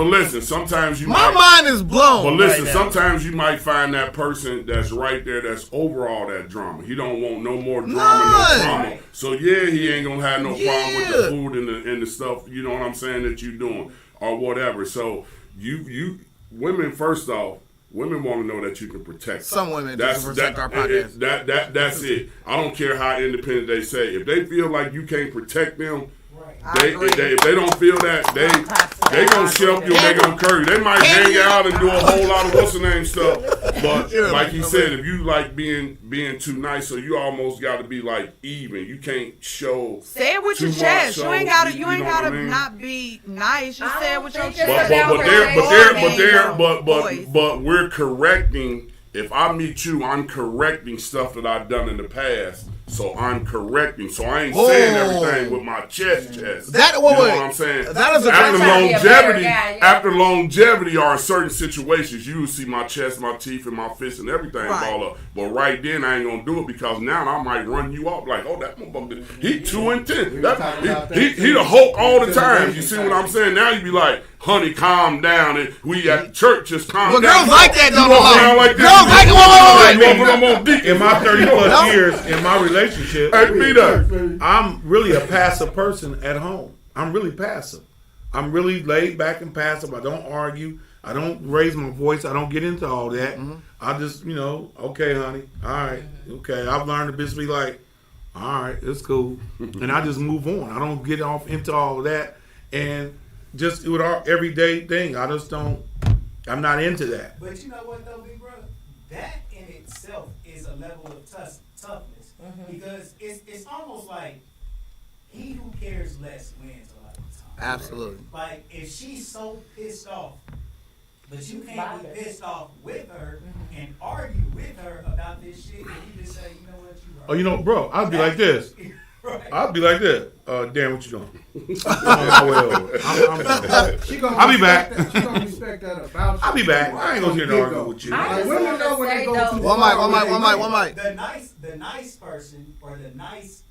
But listen. Sometimes you My mind is blown. But listen, right now. sometimes you might find that person that's right there that's over all that drama. He don't want no more drama, no drama. So he ain't gonna have no problem with the food and the stuff. You know what I'm saying that you doing or whatever. So you women, first off. Women want to know that you can protect them. Some women just protect our podcast. That's it. I don't care how independent they say. If they feel like you can't protect them, if they don't feel that, they gonna shelf you. They gonna curry. They might hang out and do a whole lot of what's the name stuff. But like he said, if you like being too nice, so you almost got to be like even. You can't show. Say it with your chest. You ain't gotta. You ain't gotta not be nice. You say it with your chest. But we're correcting. If I meet you, I'm correcting stuff that I've done in the past. So I'm correcting. So I ain't saying everything with my chest. You know what I'm saying? That is after longevity are certain situations. You will see my chest, my teeth, and my fists and everything ball up. But right then I ain't gonna do it because now I might run you off like, oh, that motherfucker, he 210. He the Hulk all the time. You see what I'm saying? Now you be like, honey, calm down. And we at church, just calm down. But girls like that though. Girls like it. In my 30+ years, in my relationship, I'm really a passive person at home. I'm really passive. I'm really laid back and passive. I don't argue. I don't raise my voice. I don't get into all that. I just, okay, honey. All right. Okay. I've learned to just be like, all right, it's cool. And I just move on. I don't get off into all of that. And just with our everyday thing, I just don't, I'm not into that. But you know what though, big brother? That in itself is a level of toughness. Because it's almost like he who cares less wins a lot of the time. Absolutely. Like, if she's so pissed off, but you can't be pissed off with her and argue with her about this shit, and you just say, you know what, you right. Oh, you know, bro, I'd be like this. Right. I'll be like this. Dan, what you doing? I'll be back. She gonna respect that about you. I'll be back. I ain't gonna sit there arguing with you. I just women want know when to they say go though, too One mic. The nice person or the nice,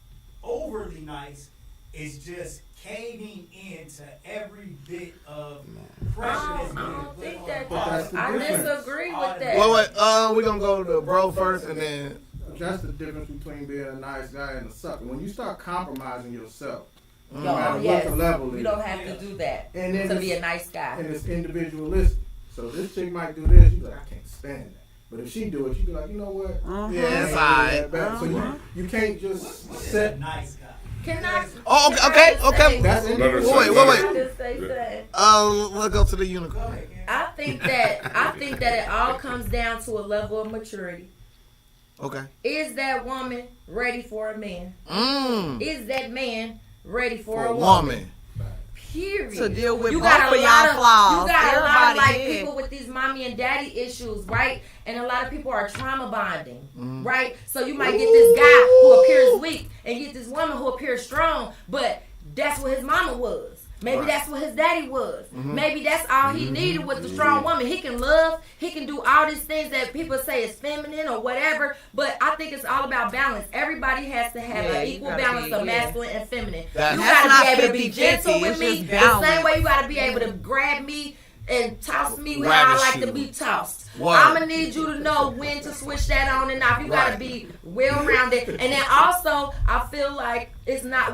overly nice, is just caving into every bit of pressure that's being I don't put think on that. the that's the I difference. disagree with that. Wait. We're gonna go to bro first, and then. That's the difference between being a nice guy and a sucker. When you start compromising yourself, no No, matter yes. what the level is, You don't have to do that And then to it's- be a nice guy. and it's individualistic. So this chick might do this, you be like, I can't stand that. But if she do it, you be like, you know what? Yeah, it's I ain't alright. that bad. So you can't just set. nice guy. Can I? Oh, okay. That's Let her Wait. say Just say that. Let's go to the unicorn. I think that it all comes down to a level of maturity. Okay. Is that woman ready for a man? Is that man ready for a woman. woman? Period. To deal with you both got of a y'all lot of flaws. You got a lot of Everybody like in. people with these mommy and daddy issues, right? And a lot of people are trauma bonding, right? So you might get this guy who appears weak and get this woman who appears strong, but that's what his mama was. Maybe that's what his daddy was. Maybe that's all he needed with the strong woman. He can love, he can do all these things that people say is feminine or whatever, but I think it's all about balance. Everybody has to have an equal balance of masculine and feminine. You gotta be able to be gentle with me. The same way you gotta be able to grab me and toss me how I like to be tossed. I'm gonna need you to know when to switch that on and off. You gotta be well-rounded. And then also, I feel like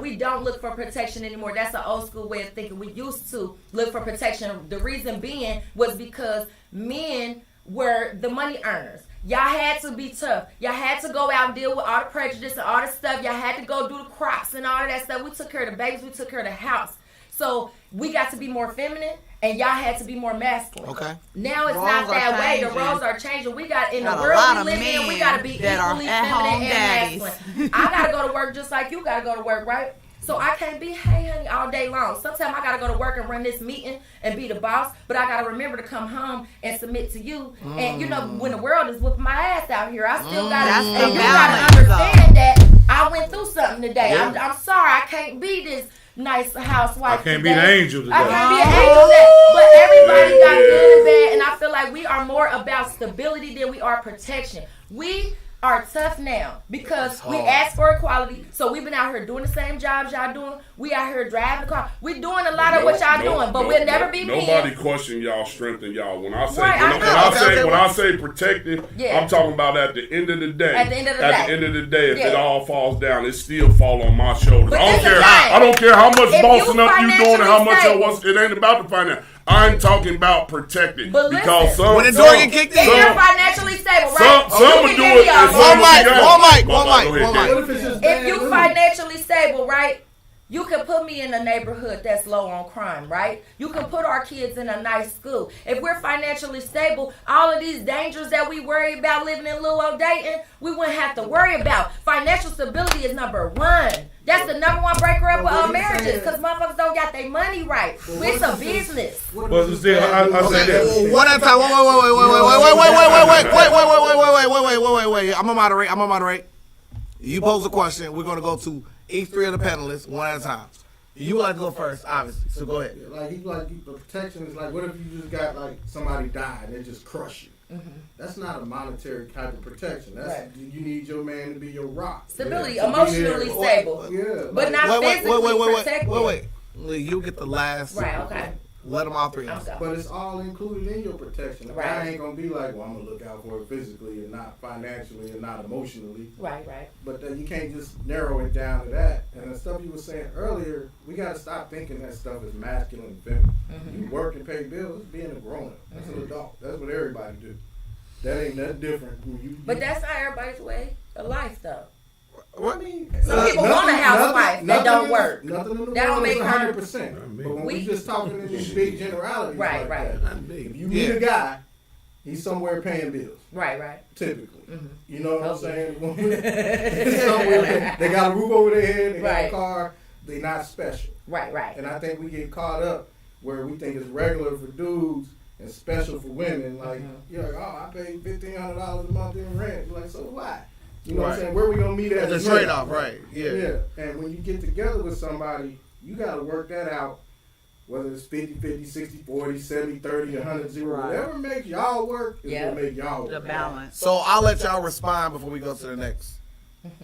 we don't look for protection anymore. That's an old school way of thinking. We used to look for protection. The reason being was because men were the money earners. Y'all had to be tough. Y'all had to go out and deal with all the prejudice and all the stuff. Y'all had to go do the crops and all of that stuff. We took care of the babies. We took care of the house. So we got to be more feminine, and y'all had to be more masculine. Okay. Now it's Roles not are that way. The changing. roles are changing. We got in the Got a world lot we of live in. We men got to be that are equally at-home feminine and daddies. masculine. I gotta go to work just like you gotta go to work, right? So I can't be hey honey all day long. Sometimes I gotta go to work and run this meeting and be the boss, but I gotta remember to come home and submit to you. And you know, when the world is whooping my ass out here, I still gotta. That's the And you balance, gotta understand that I went through something today. I'm sorry, I can't be this nice housewife. I can't be today. the angel today. I can't be an angel today. But everybody got good and bad, and I feel like we are more about stability than we are protection. We are tough now because we asked for equality. So we've been out here doing the same jobs y'all doing. We out here driving the car. We're doing a lot of what y'all doing, but we'll never be men. Nobody question y'all strength and y'all. When I say Right, when I say protected, I'm talking about at the end of the day. At the end of the day. If it all falls down, it still fall on my shoulders. But I don't care how much If bossing you up you doing and how much financially I was. It ain't about the finance. I'm talking about protected. But Because listen, when the door get kicked in, if you're financially stable, right? Some would do it. If you financially stable, right? You can put me in a neighborhood that's low on crime, right? You can put our kids in a nice school. If we're financially stable, all of these dangers that we worry about living in little old Dayton, we wouldn't have to worry about. Financial stability is number one. That's the number one breaker up with marriages because motherfuckers don't got their money right. It's a business. Well, still, I say this. One at a time. Wait. I'm gonna moderate. You pose a question. We're gonna go to each three of the panelists one at a time. You would like to go first, obviously. So go ahead. Like the protection is like, what if you just got like somebody died and they just crush you? That's not a monetary type of protection. That's you need your man to be your rock. Stability, emotionally stable. Yeah, but not physically protected. Wait. You get the last. Right. Okay. Let them all three. But it's all included in your protection. The guy ain't gonna be like, well, I'm gonna look out for it physically and not financially and not emotionally. Right. But then you can't just narrow it down to that. And the stuff you were saying earlier, we gotta stop thinking that stuff is masculine and feminine. You work and pay bills, it's being a grown up. That's an adult. That's what everybody do. That ain't nothing different. But that's not everybody's way of life, though. What? I mean, some people want a housewife that don't work. Nothing in the that don't world make is her 100%. But when we just talking in these big generalities, right. If you meet a guy, he's somewhere paying bills. Right. Typically, you know what I'm saying? Somewhere they got a roof over their head, they got a car, they're not special. Right. And I think we get caught up where we think it's regular for dudes and special for women. Like, you're like, oh, I paid $1,500 a month in rent. You're like, so why? You know what I'm saying? Where we gonna meet at? The trade-off, right? Yeah. And when you get together with somebody, you got to work that out. Whether it's 50-50, 60-40, 70-30, 100-0, whatever makes y'all work is gonna make y'all work. The balance. So I'll let y'all respond before we go to the next. I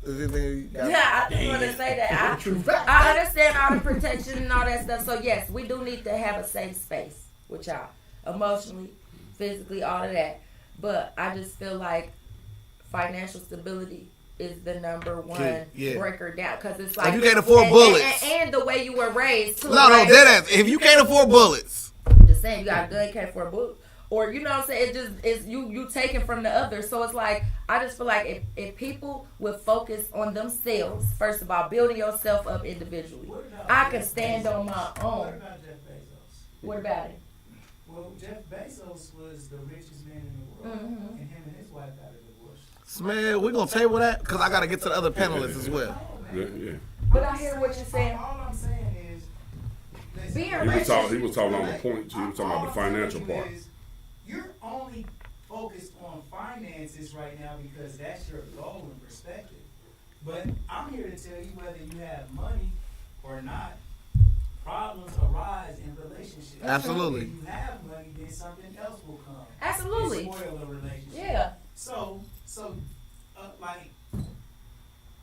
just want to say that I understand all the protection and all that stuff. So yes, we do need to have a safe space with y'all, emotionally, physically, all of that. But I just feel like financial stability is the number one breaker down, because it's like if you can't afford bullets and the way you were raised too. No, dead ass. If you can't afford bullets, I'm just saying you got a gun, you can't afford bullets. Or, you know what I'm saying, it's you taking from the other. So it's like, I just feel like if people would focus on themselves, first of all, building yourself up individually. I can stand on my own. What about Jeff Bezos? What about it? Well, Jeff Bezos was the richest man in the world, and him and his wife got a divorce. Man, we're going to table that because I got to get to the other panelists as well. Yeah. But I hear what you're saying. All I'm saying is, being rich. He was talking on the point, he was talking about the financial part. You're only focused on finances right now because that's your goal and perspective. But I'm here to tell you, whether you have money or not, problems arise in relationships. Absolutely. If you have money, then something else will come. Absolutely. And spoil a relationship. Yeah. So, like,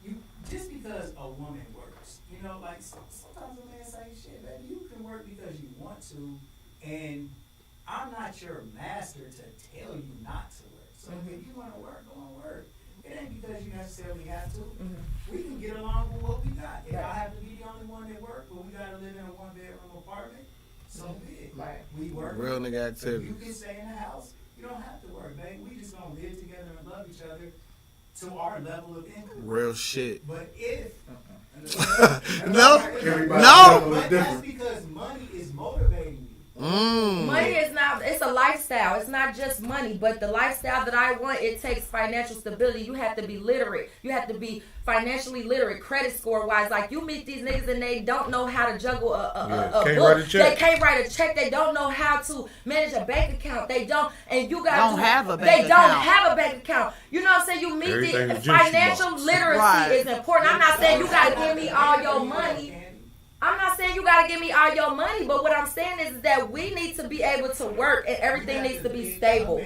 you just because a woman works, you know, like sometimes a man say, "Shit, baby, you can work because you want to," and I'm not your master to tell you not to work. So if you want to work, go and work. It ain't because you necessarily have to. We can get along with what we got. If I have to be the only one that work, but we got to live in a one-bedroom apartment, so be it. Right. We work. Real nigga activity. You can stay in the house. You don't have to work, babe. We just gonna live together and love each other to our level of income. Real shit. But if No. But that's because money is motivating you. Money is not, it's a lifestyle. It's not just money, but the lifestyle that I want, it takes financial stability. You have to be literate. You have to be financially literate, credit score wise. Like, you meet these niggas and they don't know how to juggle a book. They can't write a check. They don't know how to manage a bank account. They don't, and you guys don't have a bank account. They don't have a bank account. You know what I'm saying? You meet the financial literacy is important. I'm not saying you gotta give me all your money. I'm not saying you gotta give me all your money, but what I'm saying is that we need to be able to work and everything needs to be stable.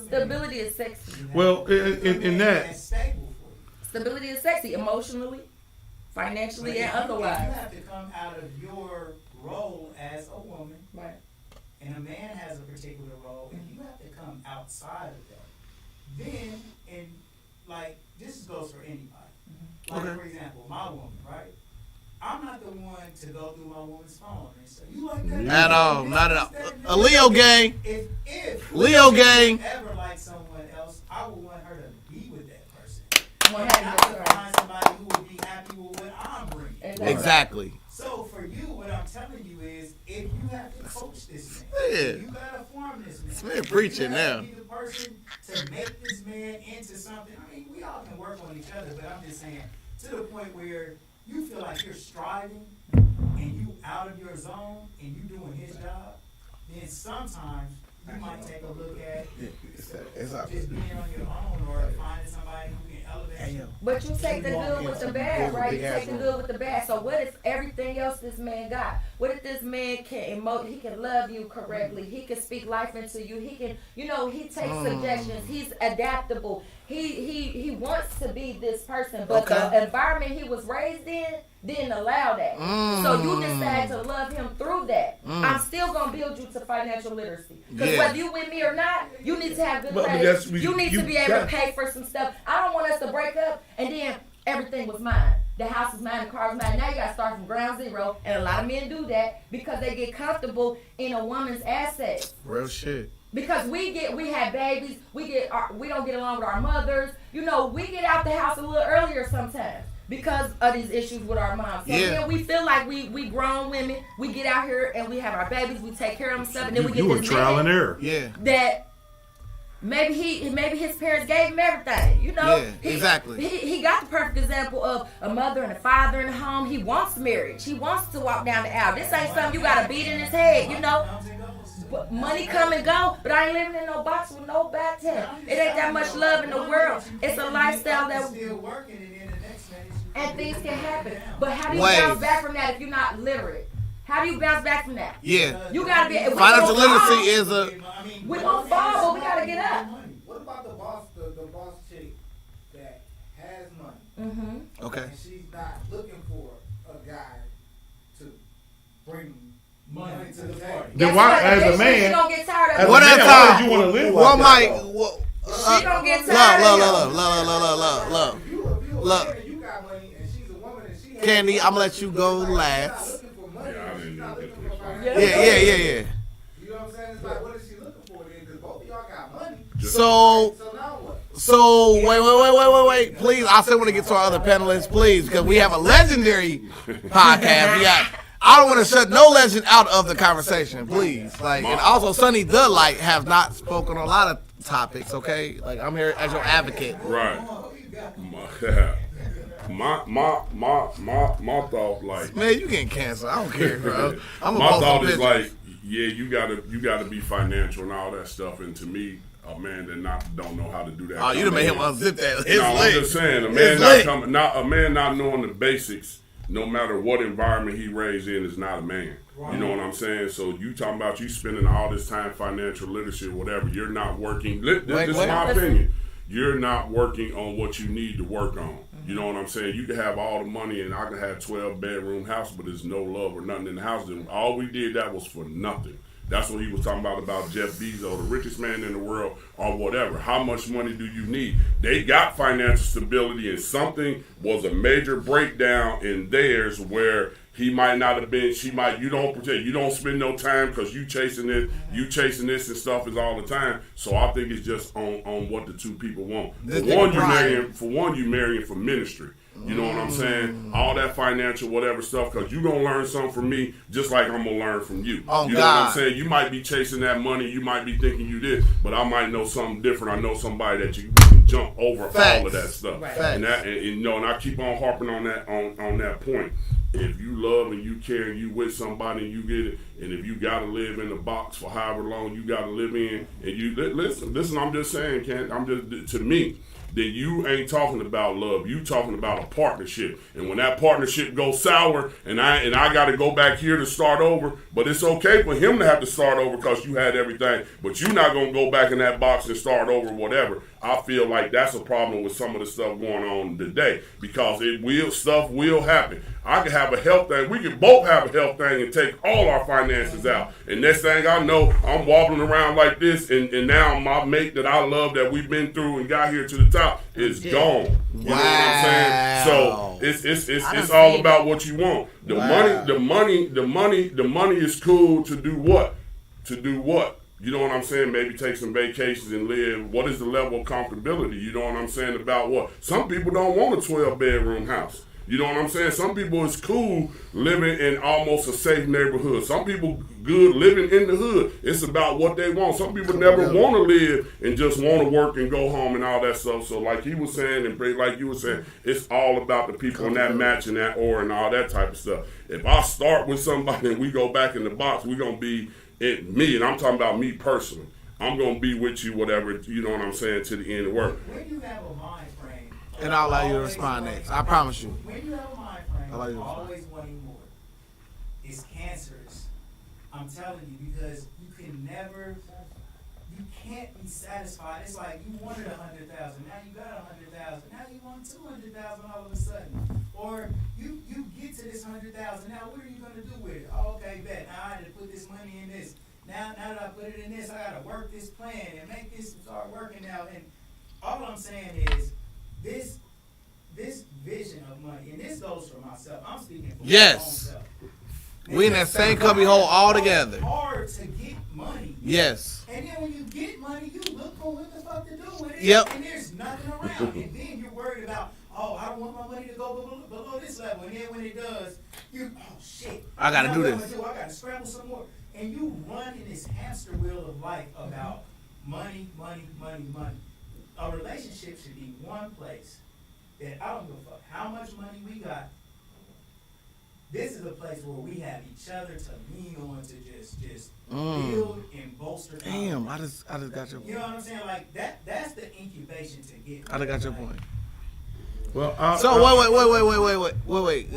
Stability is sexy. Well, in that, stability is sexy, emotionally, financially, and otherwise. You have to come out of your role as a woman, right? And a man has a particular role, and you have to come outside of that. Then, and like this goes for anybody. Like for example, my woman, right? I'm not the one to go through my woman's phone and say, "You like that?" At all, not at all. A Leo gang. If Leo gang ever like someone else, I would want her to be with that person. And I would find somebody who would be happy with what I'm bringing. Exactly. So for you, what I'm telling you is, if you have to coach this man, if you gotta form this man. This man preaching now. Be the person to make this man into something. I mean, we all can work on each other, but I'm just saying, to the point where you feel like you're striving and you out of your zone and you doing his job, then sometimes you might take a look at just being on your own or finding somebody who can elevate you. But you take the good with the bad, right? You take the good with the bad. So what if everything else this man got? What if this man can emote? He can love you correctly. He can speak life into you. He can, you know, he takes suggestions. He's adaptable. He wants to be this person, but the environment he was raised in didn't allow that. So you decide to love him through that. I'm still gonna build you to financial literacy. Because whether you with me or not, you need to have good credit. You need to be able to pay for some stuff. I don't want us to break up and then everything was mine. The house is mine, the car is mine. Now you gotta start from ground zero. And a lot of men do that because they get comfortable in a woman's assets. Real shit. Because we have babies, we don't get along with our mothers. You know, we get out the house a little earlier sometimes because of these issues with our moms. So then we feel like we grown women, we get out here and we have our babies, we take care of them stuff, and then we get this trial and error. Yeah. That Maybe his parents gave him everything, you know. Yeah, exactly. He got the perfect example of a mother and a father in the home. He wants marriage. He wants to walk down the aisle. This ain't something you gotta beat in his head, you know. But money come and go, but I ain't living in no box with no back tap. It ain't that much love in the world. It's a lifestyle that and things can happen. But how do you bounce back from that if you're not literate? How do you bounce back from that? Yeah. You gotta be financial literacy is a. We gonna fall, but we gotta get up. What about the boss chick that has money? Mm-hmm. Okay. And she's not looking for a guy to bring money to the party. Then why, as a man, gonna get tired of as a what man, that why time? would you want to live What like might? that? She gonna get tired of Look. You got money and she's a woman and she has Candy, I'm gonna let you go last. Yeah. You know what I'm saying? It's like, what is she looking for then? Because both of y'all got money. So now what? So wait. Please, I still want to get to our other panelists, please, because we have a legendary podcast. I don't want to shut no legend out of the conversation, please. Like, and also Sonny the Light have not spoken on a lot of topics. Okay, like I'm here as your advocate. Right. My thought, like, man, you getting canceled. I don't care, bro. My thought is like, yeah, you gotta be financial and all that stuff. And to me, a man that don't know how to do that. Oh, you done made him unzip that. No, I'm just saying, a man not knowing the basics, no matter what environment he raised in, is not a man. Right. You know what I'm saying? So you talking about you spending all this time financial literacy or whatever, you're not working. This is my opinion. You're not working on what you need to work on. You know what I'm saying? You can have all the money and I can have 12-bedroom house, but there's no love or nothing in the house. And all we did, that was for nothing. That's what he was talking about Jeff Bezos, the richest man in the world, or whatever. How much money do you need? They got financial stability, and something was a major breakdown in theirs where he might not have been, you don't spend no time because you chasing this and stuff is all the time. So I think it's just on what the two people want. For one, you marrying for ministry. You know what I'm saying? All that financial whatever stuff, because you're going to learn something from me just like I'm going to learn from you. Oh, you know what I'm saying? You might be chasing that money. You might be thinking you did, but I might know something different. I know somebody that you can jump over all of that stuff. Right. And I keep on harping on that point. If you love and you care and you with somebody and you get it, and if you got to live in the box for however long you got to live in, and you listen, I'm just saying, to me, then you ain't talking about love. You talking about a partnership. And when that partnership goes sour, and I got to go back here to start over, but it's okay for him to have to start over because you had everything, but you're not going to go back in that box and start over, whatever. I feel like that's a problem with some of the stuff going on today, because stuff will happen. I could have a health thing. We could both have a health thing and take all our finances out. And next thing I know, I'm wobbling around like this, and now my mate that I love that we've been through and got here to the top is gone. You know what I'm saying? So it's all about what you want. The money is cool to do what? You know what I'm saying? Maybe take some vacations and live. What is the level of comfortability? You know what I'm saying? About what? Some people don't want a 12-bedroom house. You know what I'm saying? Some people it's cool living in almost a safe neighborhood. Some people good living in the hood. It's about what they want. Some people never want to live and just want to work and go home and all that stuff. So like he was saying and like you were saying, it's all about the people in that match and that aura and all that type of stuff. If I start with somebody and we go back in the box, we're going to be me, and I'm talking about me personally. I'm going to be with you, whatever, you know what I'm saying, to the end of work. When you have a mind frame, and I'll allow you to respond next. I promise you. When you have a mind frame, you're always wanting more. It's cancerous. I'm telling you, because you can't be satisfied. It's like you wanted 100,000, now you got 100,000, now you want 200,000 all of a sudden. Or you get to this 100,000, now what are you going to do with it? Oh, okay, bet. Now I had to put this money in this. Now that I put it in this, I got to work this plan and make this start working now. And all I'm saying is this vision of money, and this goes for myself. I'm speaking for my own self. We in that same cubby hole all together. It's hard to get money. Yes. And then when you get money, you look for what the fuck to do with it. Yep. And there's nothing around. And then you're worried about, oh, I don't want my money to go below this level. And then when it does, oh shit. I gotta do this. I gotta scramble some more. And you run in this hamster wheel of life about money. A relationship should be one place that I don't give a fuck how much money we got. This is a place where we have each other to lean on to just build and bolster. Damn, I just got your point. You know what I'm saying? Like that's the incubation to get. I got your point. Well, wait.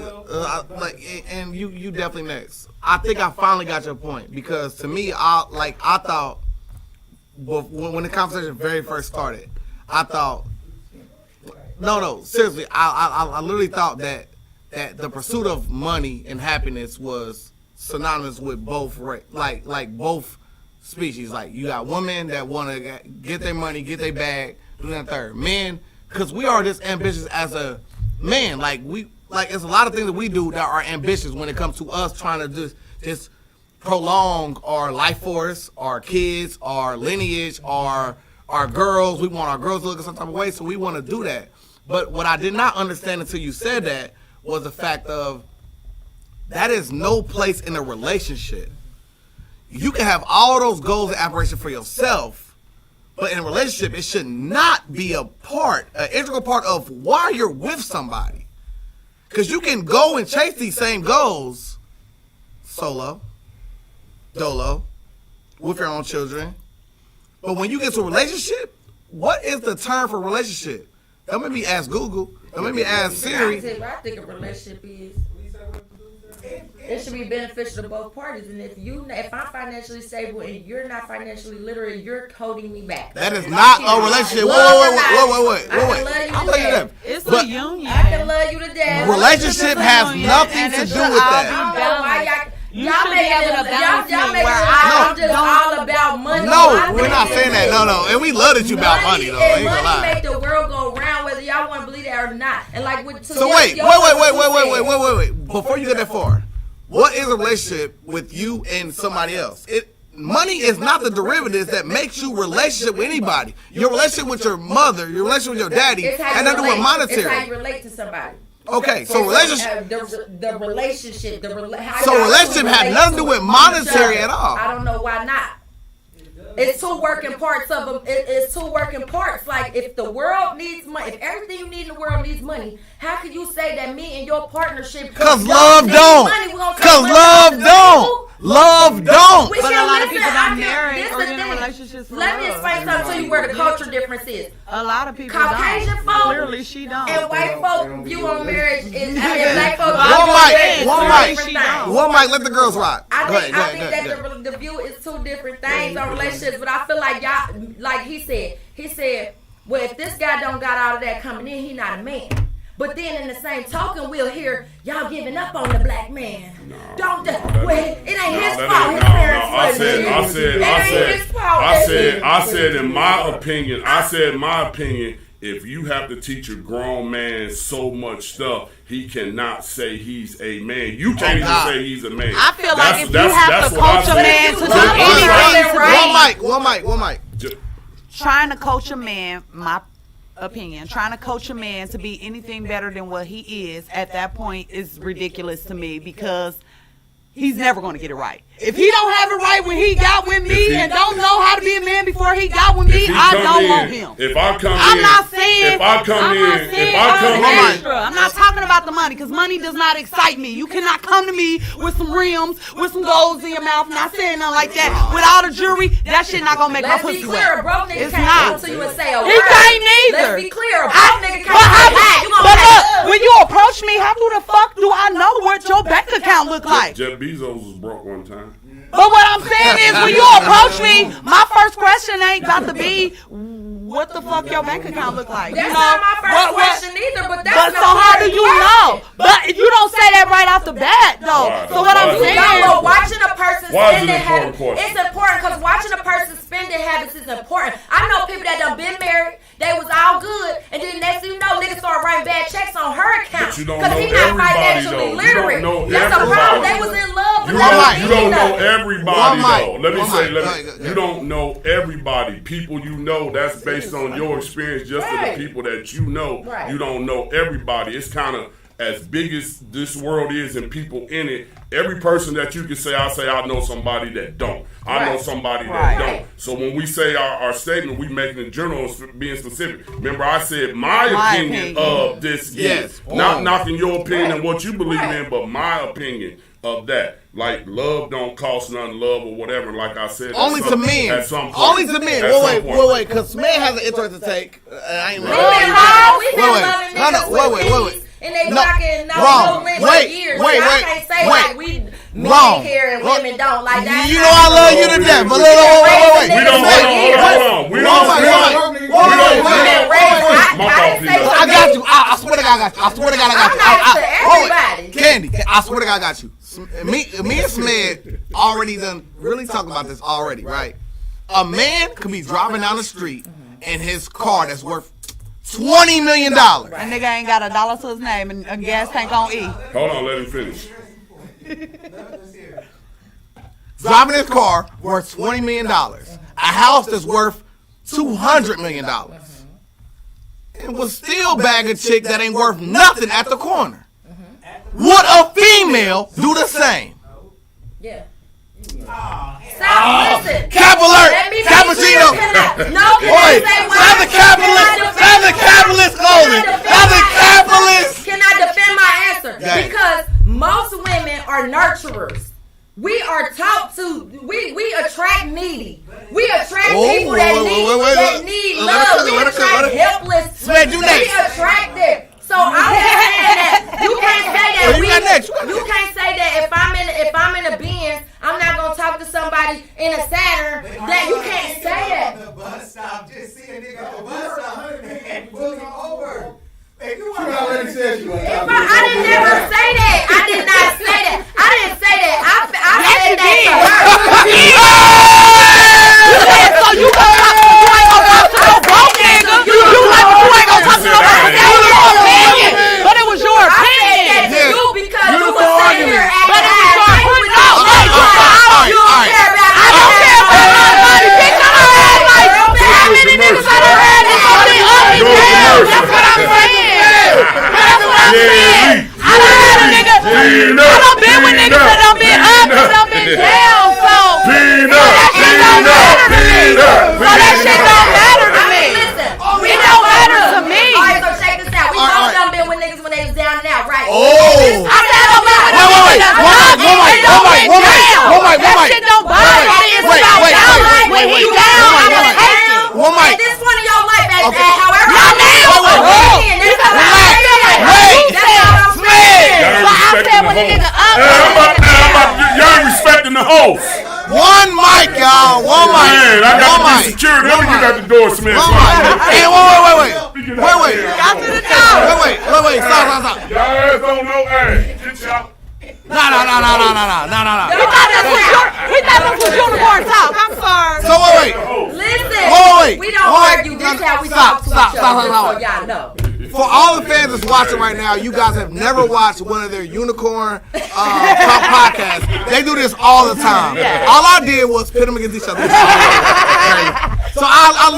And you definitely next. I think I finally got your point because to me, I thought when the conversation very first started, I thought no, seriously, I literally thought that the pursuit of money and happiness was synonymous with both like both species. Like you got women that want to get their money, get their bag, do that third. Men, because we are just ambitious as a man. Like it's a lot of things that we do that are ambitious when it comes to us trying to just prolong our life force, our kids, our lineage, our girls. We want our girls to look at some type of way, so we want to do that. But what I did not understand until you said that was the fact of that is no place in a relationship. You can have all those goals and aspirations for yourself, but in a relationship, it should not be an integral part of why you're with somebody. Because you can go and chase these same goals solo, dolo, with your own children. But when you get to a relationship, what is the term for relationship? Don't make me ask Google. Don't make me ask Siri. I think a relationship is, it should be beneficial to both parties. And if I'm financially stable and you're not financially literate, you're holding me back. That is not a relationship. Wait. I'll tell you that. It's a union. I can love you to death. Relationship has nothing to do with that. Y'all make it I'm just all about money. No, we're not saying that. No. And we love that you about money, though. I ain't gonna lie. Money make the world go round, whether y'all want to believe that or not. And like with so wait. Before you get that far, what is a relationship with you and somebody else? Money is not the derivative that makes you relationship with anybody. Your relationship with your mother, your relationship with your daddy, has nothing to do with monetary. It's how you relate to somebody. Okay, so relationship. The relationship. So relationship had nothing to do with monetary at all. I don't know why not. It's two working parts of them. It's two working parts. Like if the world needs money, if everything you need in the world needs money, how can you say that me and your partnership? Cause love don't. Cause love don't. Love don't. But a lot of people don't marry or in relationships for Let me explain something to you where the culture difference is. A lot of people Caucasian don't. folk, Clearly she don't. And white folk view on marriage is, black folk One mic, let the girls rock. I think that the view is two different things on relationships, but I feel like y'all, like he said, well, if this guy don't got all of that coming in, he not a man. But then in the same token, we'll hear y'all giving up on the black man. It ain't his fault. His parents I said in my opinion, if you have to teach a grown man so much stuff, he cannot say he's a man. You can't even say he's a man. I feel like if you have to coach a man to do anything, One mic. Trying to coach a man, my opinion, trying to coach a man to be anything better than what he is at that point is ridiculous to me because he's never going to get it right. If he don't have it right when he got with me and don't know how to be a man before he got with me, I don't want him. I'm not saying extra. I'm not talking about the money because money does not excite me. You cannot come to me with some rims, with some golds in your mouth, not saying nothing like that. With all the jewelry, that shit not going to make my pussy wet. It's not. He can't neither. Let's be clear. A broke nigga can't But look, when you approach me, how the fuck do I know what your bank account look like? Jeff Bezos was broke one time. But what I'm saying is, when you approach me, my first question ain't got to be, what the fuck your bank account look like? That's not my first question either, but that's so how do you know? But you don't say that right off the bat, though. So what I'm saying is, watching a person spending habits, it's important because watching a person's spending habits is important. I know people that done been married, they was all good, and then next thing you know, niggas start writing bad checks on her account because he not financially literate. That's a problem. They was in love. You don't know everybody though. Let me say, you don't know everybody. People you know, that's based on your experience, just to the people that you know. You don't know everybody. It's kind of as big as this world is and people in it, every person that you can say, I know somebody that don't. I know somebody that don't. So when we say our statement, we make it in general, being specific. Remember, I said my opinion of this is not knocking your opinion and what you believe in, but my opinion of that. Like, love don't cost nothing, love or whatever. Like I said, only to men. At some point. Only to men. Wait, because man has an interesting take. I ain't wait. And they blocking for years. I can't say like we men care and women don't. Like that. You know I love you to death, but wait. We don't. I got you. I swear to God, I got you. Candy, I swear to God, I got you. Me and Smed already done really talking about this already, right? A man could be driving down the street in his car that's worth $20 million. A nigga ain't got $1 to his name and a gas tank on E. Hold on, let him finish. Driving his car worth $20 million. A house that's worth $200 million. And will still bag a chick that ain't worth nothing at the corner. Would a female do the same? Yeah. Stop, listen. Cap alert! Cappuccino! Have the capitalist clothing! Have the capitalist! Can I defend my answer? Because most women are nurturers. We are taught to, we attract needy. We attract people that need love. We attract helpless. We attract them. So I'm just saying that you can't say that you can't say that if I'm in a Benz, I'm not gonna talk to somebody in a Saturn. That you can't say that. The bus stop, just see a nigga at the bus stop and pull him over. Hey, you already said you. I didn't never say that. I did not say that. I didn't say that. I said that to her. So you gonna talk to you ain't gonna talk to no broke nigga. You ain't gonna talk to no broke nigga. But it was your opinion. I said that to you because you was sitting here acting but it was your opinion. you don't care about I don't care about nobody. Bitch, I done had like how many niggas I done had that's gonna be up and down. That's what I'm saying. I done had a nigga. I done been with niggas that done been up and done been down. So that shit don't matter to me. So that shit don't matter to me. It don't matter to me. Alright, so check this out. We both done been with niggas when they was down and out, right? Oh! I said I don't been with niggas when they was up and down. That shit don't bother me. It's about down. When he down, I'm gonna hate him. At this point in your life, however Not now. Y'all ain't respecting the host. One mic, y'all. One mic. Man, I got to be security. Let me get out the door, Smith. Hey, wait. Stop. Y'all ass don't know. Hey, get y'all. No. We thought this was unicorn talk. I'm sorry. So wait. Listen. We don't argue. This is how we talk to each other. So y'all know. For all the fans that's watching right now, you guys have never watched one of their unicorn talk podcasts. They do this all the time. All I did was pit them against each other. So I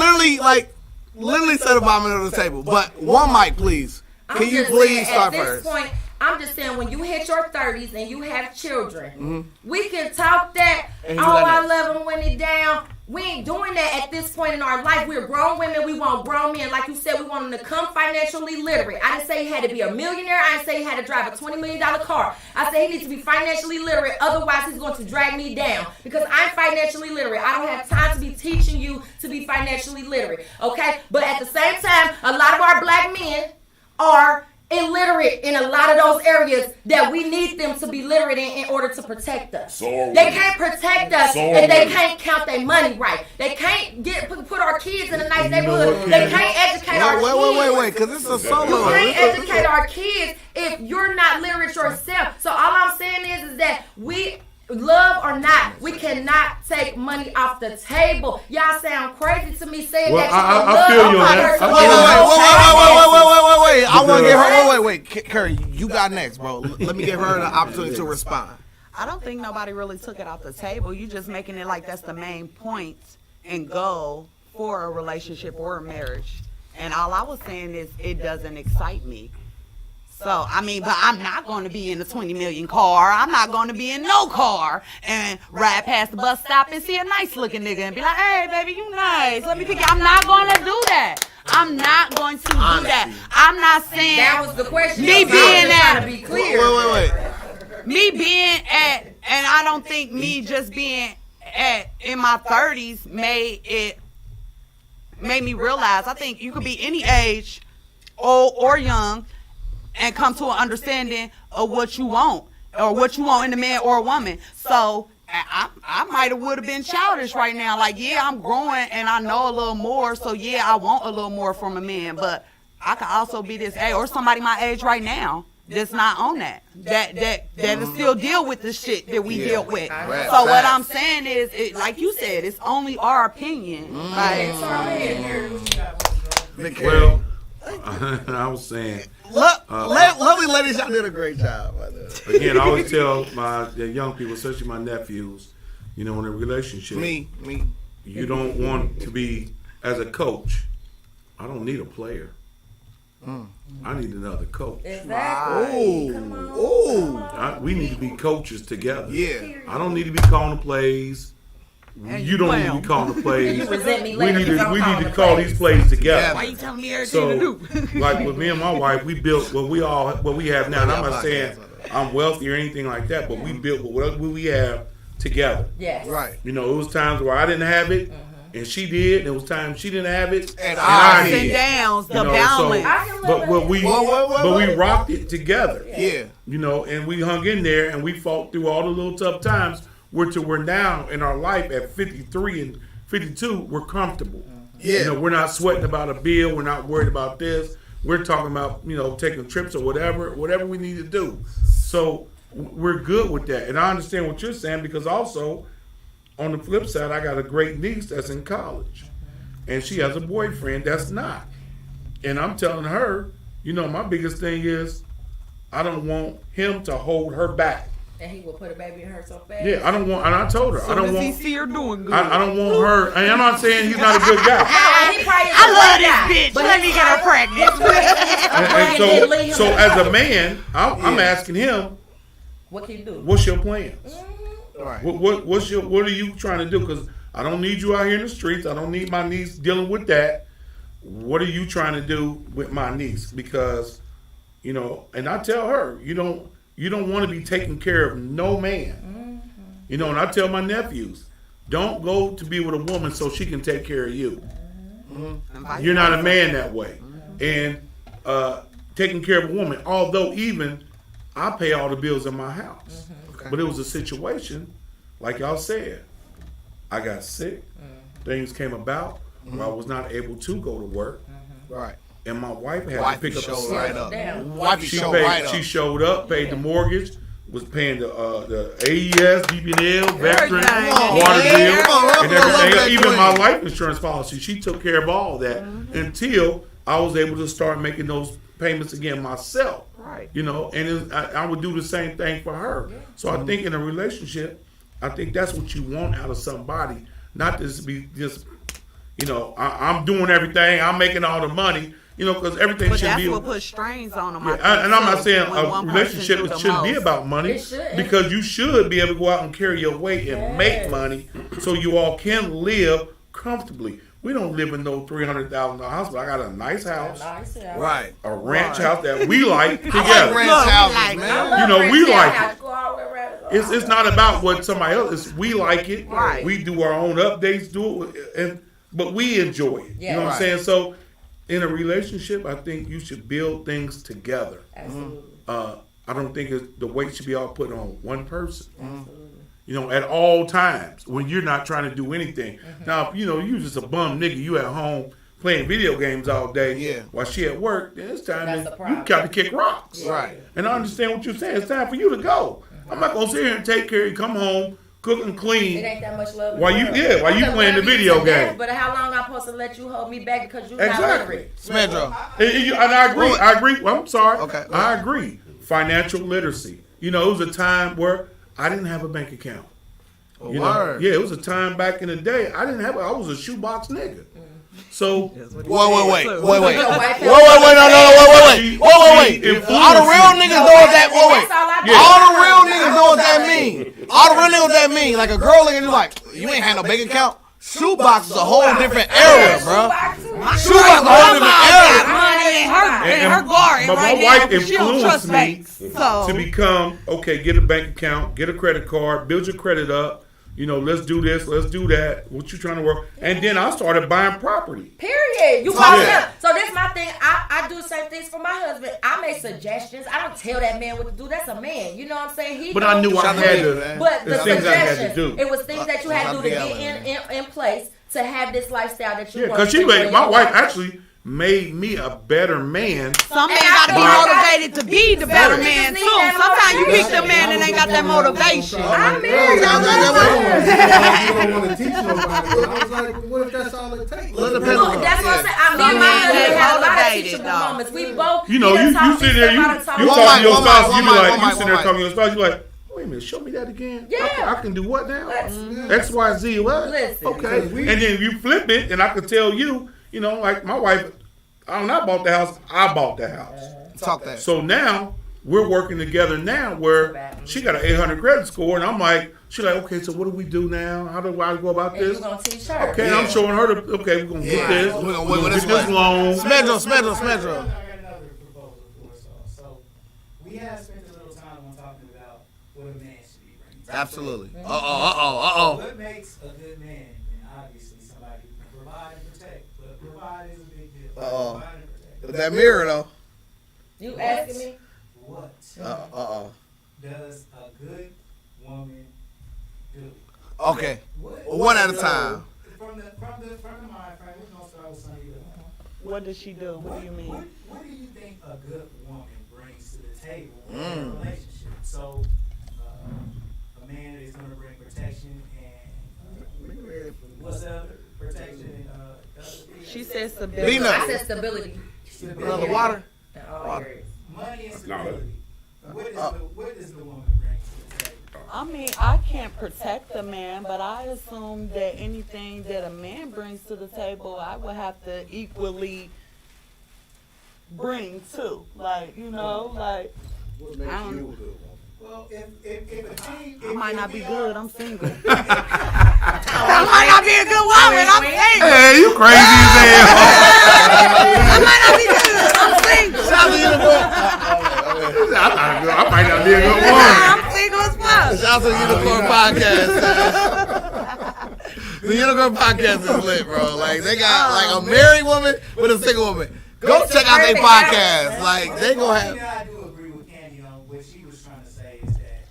literally set a vomit on the table. But one mic, please. Can you please start first? At this point, I'm just saying, when you hit your 30s and you have children, we can talk that. I love him when he down. We ain't doing that at this point in our life. We're grown women. We want grown men. Like you said, we want them to come financially literate. I didn't say he had to be a millionaire. I didn't say he had to drive a $20 million car. I said he needs to be financially literate. Otherwise, he's going to drag me down because I'm financially literate. I don't have time to be teaching you to be financially literate. Okay? But at the same time, a lot of our black men are illiterate in a lot of those areas that we need them to be literate in order to protect us. They can't protect us and they can't count their money right. They can't put our kids in a nice neighborhood. They can't educate our kids. Wait, because this is a solo. You can't educate our kids if you're not literate yourself. So all I'm saying is that we, love or not, we cannot take money off the table. Y'all sound crazy to me saying that you feel you on that. Wait. I want to get her. Wait. Curry, you got next, bro. Let me give her the opportunity to respond. I don't think nobody really took it off the table. You just making it like that's the main point and goal for a relationship or a marriage. And all I was saying is it doesn't excite me. So, I mean, but I'm not going to be in a 20 million car. I'm not going to be in no car and ride past the bus stop and see a nice looking nigga and be like, hey, baby, you nice. Let me pick you. I'm not going to do that. I'm not going to do that. I'm not saying. That was the question. Me being at. To be clear. Wait. Me being at, and I don't think me just being at in my 30s made me realize. I think you could be any age, old or young, and come to an understanding of what you want or what you want in a man or a woman. So I might have would have been childish right now. Like, yeah, I'm growing and I know a little more. So yeah, I want a little more from a man. But I could also be this age or somebody my age right now that's not on that still deal with the shit that we deal with. So what I'm saying is, like you said, it's only our opinion. Well, I was saying. Lovely ladies, y'all did a great job. Again, I always tell the young people, especially my nephews, you know, in a relationship. Me. You don't want to be, as a coach, I don't need a player. I need another coach. Exactly. We need to be coaches together. Yeah. I don't need to be calling the plays. You don't need to be calling the plays. We need to call these plays together. Why you telling me everything to do? Like with me and my wife, we built what we have now. And I'm not saying I'm wealthy or anything like that, but we built what we have together. Yes. Right. You know, it was times where I didn't have it, and she did. And it was times she didn't have it, and I ups did. And downs, the balance. But we rocked it together. Yeah. You know, and we hung in there, and we fought through all the little tough times. We're now in our life at 53 and 52, we're comfortable. Yeah. You know, we're not sweating about a bill. We're not worried about this. We're talking about, you know, taking trips or whatever we need to do. So we're good with that. And I understand what you're saying, because also on the flip side, I got a great niece that's in college and she has a boyfriend that's not. And I'm telling her, you know, my biggest thing is I don't want him to hold her back. And he will put a baby in her so fast. Yeah, I don't want, and I told her, I don't want. He see her doing good. I don't want her, and I'm not saying he's not a good guy. I love this bitch. But let me get her pregnant. And so as a man, I'm asking him, what can you do? What's your plans? Right. What are you trying to do? Because I don't need you out here in the streets. I don't need my niece dealing with that. What are you trying to do with my niece? Because, you know, and I tell her, you don't want to be taking care of no man. You know, and I tell my nephews, don't go to be with a woman so she can take care of you. You're not a man that way. And taking care of a woman, although even I pay all the bills in my house. Okay. But it was a situation, like y'all said, I got sick. Things came about where I was not able to go to work. Right. And my wife had to pick up the slack. She showed up, paid the mortgage, was paying the AES, DPL, veteran, water bill, and everything. Even my life insurance policy, she took care of all that until I was able to start making those payments again myself. Right. You know, and I would do the same thing for her. So I think in a relationship, I think that's what you want out of somebody, not to be just, you know, I'm doing everything, I'm making all the money. You know, because everything should be. But that's what puts strains on them. Yeah, and I'm not saying a relationship shouldn't be about money, because you should be able to go out and carry your weight and make money, so you all can live comfortably. We don't live in no $300,000 house, but I got a nice house, right? A ranch house that we like together. I like ranch houses, man. You know, we like it. It's not about what somebody else. It's we like it. Right. We do our own updates, but we enjoy it. You know what I'm saying? So. In a relationship, I think you should build things together. Absolutely. I don't think the weight should be all put on one person. You know, at all times when you're not trying to do anything. Now, you know, you just a bum nigga. You at home playing video games all day while she at work. Then it's time you got to kick rocks. Right. And I understand what you're saying. It's time for you to go. I'm not gonna sit here and take care of you. Come home. Cook and clean. It ain't that much love. While you playing the video game. But how long I'm supposed to let you hold me back because you exactly. Smedro. And I agree. I agree. Well, I'm sorry. Okay. I agree. Financial literacy. You know, it was a time where I didn't have a bank account. You know? Yeah, it was a time back in the day I didn't have. I was a shoebox nigga. So wait. All the real niggas know what that. All the real niggas know what that mean. All the real niggas know what that mean. Like a girl looking, you like, you ain't had no bank account. Shoebox is a whole different era, bro. Shoebox is a whole different era. And her garden. But my wife influenced me so. to become, okay, get a bank account, get a credit card, build your credit up. You know, let's do this, let's do that. What you trying to work? And then I started buying property. Period. You bought him. So that's my thing. I do the same things for my husband. I make suggestions. I don't tell that man what to do. That's a man. You know what I'm saying? But I knew I had to. But the things I had to suggestions, do. it was things that you had to do to get in place to have this lifestyle that you want. Because she made my wife actually made me a better man. Some men got to be motivated to be the better man too. Sometimes you pick the man and ain't got that motivation. I mean, you don't want to teach nobody. I was like, what if that's all it takes? That's what I'm saying. I mean, my husband had a lot of teachable moments. We both, you know, you sit there, you talk to your spouse, you be like, you sit there talking to your spouse, you like, wait a minute, show me that again. Yeah. I can do what now? X, Y, Z, what? Listen. Okay. And then you flip it, and I can tell you, you know, like my wife, I bought the house, I bought the house. Talk that. So now, we're working together now where she got an 800 credit score, and I'm like, she's like, okay, so what do we do now? How do I go about this? You're going to teach her. Okay, I'm showing her, okay, we're going to get this. We're going to get this loan. Smedro. I got another proposal for us all. So, we have spent a little time on talking about what a man should be bringing. Absolutely. What makes a good man? And obviously, somebody who can provide and protect. But provide is a big deal. Provide and protect. With that mirror, though. You asking me? What does a good woman do? Okay. One at a time. From the mind frame, we're gonna start with Sonny. What does she do? What do you mean? What do you think a good woman brings to the table in a relationship? So, a man is gonna bring protection and what's the other protection and she says stability. I said stability. The water. Money and stability. What does the woman bring to the table? I mean, I can't protect the man, but I assume that anything that a man brings to the table, I would have to equally bring too. Like, you know, like, I don't know. Well, if a team, I might not be good. I'm single. I might not be a good woman. I'm single. Hey, you crazy as hell. I might not be good. I'm single. I might not be a good woman. I'm single as fuck. Shout out to the Unicorn Podcast. The Unicorn Podcast is lit, bro. Like, they got like a married woman with a single woman. Go check out their podcast. Like, they gonna have. I do agree with Candy on what she was trying to say is that,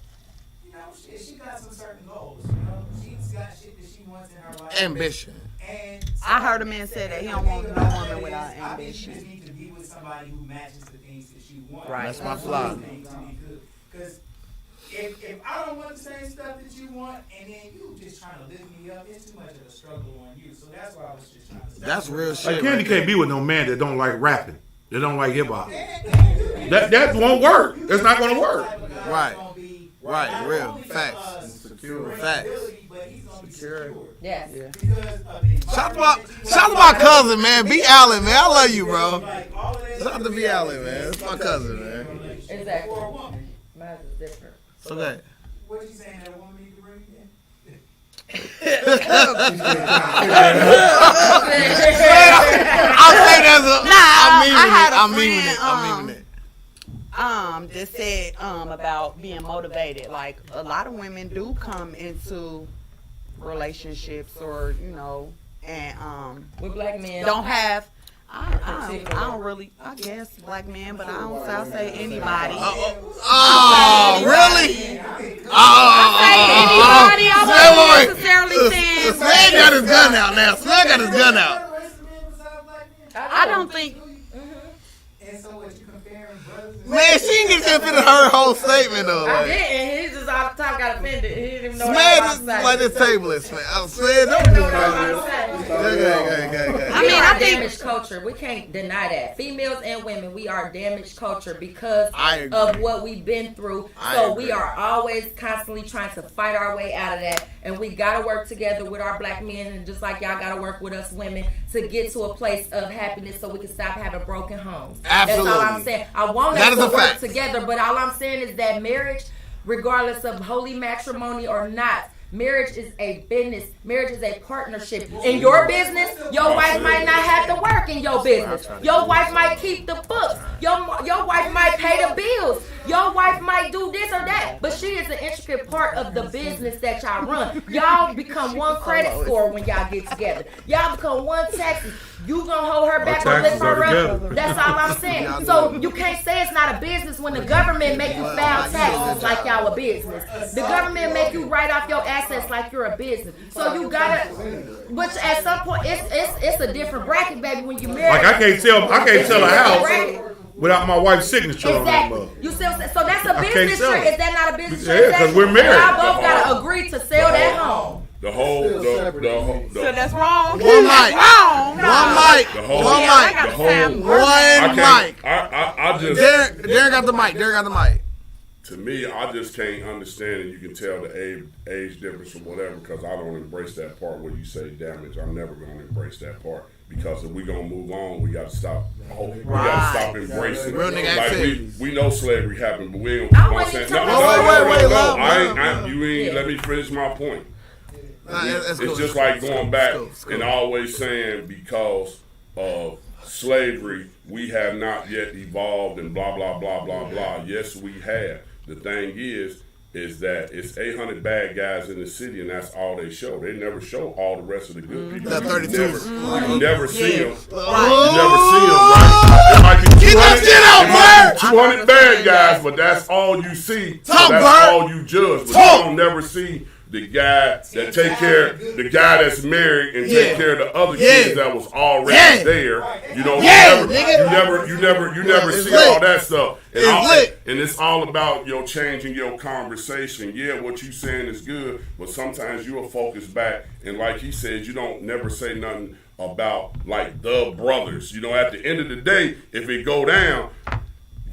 you know, she got some certain goals. You know, she's got shit that she wants in her life. Ambition. And I heard a man say that he don't want no woman without ambition. I think you just need to be with somebody who matches the things that she wants. Right. That's my flaw. Because if I don't want the same stuff that you want, and then you just trying to lift me up, it's too much of a struggle on you. So that's why I was just trying to say. That's real shit. Like, Candy can't be with no man that don't like rapping. That don't like hip hop. That won't work. It's not gonna work. Right. Real. Facts. Secure. Facts. Secure. Yes. Shout out to my cousin, man. B. Allen, man. I love you, bro. Shout out to B. Allen, man. It's my cousin, man. Exactly. Mine is different. So that. What you saying that a woman need to bring in? I'll say that's a. I mean it. That said about being motivated. Like, a lot of women do come into relationships or, you know, and with black men don't have. I don't really. I guess black men, but I'll say anybody. Really? Anybody. I wouldn't necessarily say. Smed got his gun out now. Smed got his gun out. I don't think. Man, she didn't get to finish her whole statement though. I Like, didn't. He just all the time got offended. He didn't even know Smed what I is was saying. like this table is, man. I said, don't do that. We are damaged culture. We can't deny that. Females and women, we are damaged culture because of what we've been through. So we are always constantly trying to fight our way out of that. And we got to work together with our black men, and just like y'all got to work with us women to get to a place of happiness so we can stop having broken homes. Absolutely. That's all I'm saying. I want us to work together, but all I'm saying is that marriage, regardless of holy matrimony or not, marriage is a business. Marriage is a partnership. In your business, your wife might not have to work in your business. Your wife might keep the books. Your wife might pay the bills. Your wife might do this or that. But she is an intricate part of the business that y'all run. Y'all become one credit score when y'all get together. Y'all become one taxes. You gonna hold her back or lift her up. That's all I'm saying. So you can't say it's not a business when the government make you file taxes like y'all a business. The government make you write off your assets like you're a business. So you gotta, which at some point it's a different bracket, baby. When you marry, like I can't sell a house without my wife's signature on exactly. You sell, so that's a business trick. Is that not a business trick? Yeah, because we're married. Y'all both gotta agree to sell that home. The whole so that's wrong. One mic. Wrong. One mic. I just Darren got the mic. Darren got the mic. To me, I just can't understand, and you can tell the age difference or whatever, because I don't embrace that part where you say damage. I'm never going to embrace that part, because if we're going to move on, we got to stop. We got to stop embracing. Real nigga activities. We know slavery happened, but we ain't going to say no. You ain't let me finish my point. It's just like going back and always saying because of slavery, we have not yet evolved and blah, blah, blah, blah, blah. Yes, we have. The thing is that it's 800 bad guys in the city, and that's all they show. They never show all the rest of the good people. That 32. You never see them. You never see them, right? It might be 200 bad guys, but that's all you see. That's all you judge. But you don't never see the guy that take care, the guy that's married and take care of the other kids that was already there. You know, you never see all that stuff. And it's all about your changing your conversation. Yeah, what you saying is good, but sometimes you will focus back, and like he said, you don't never say nothing about like the brothers. You know, at the end of the day, if it go down,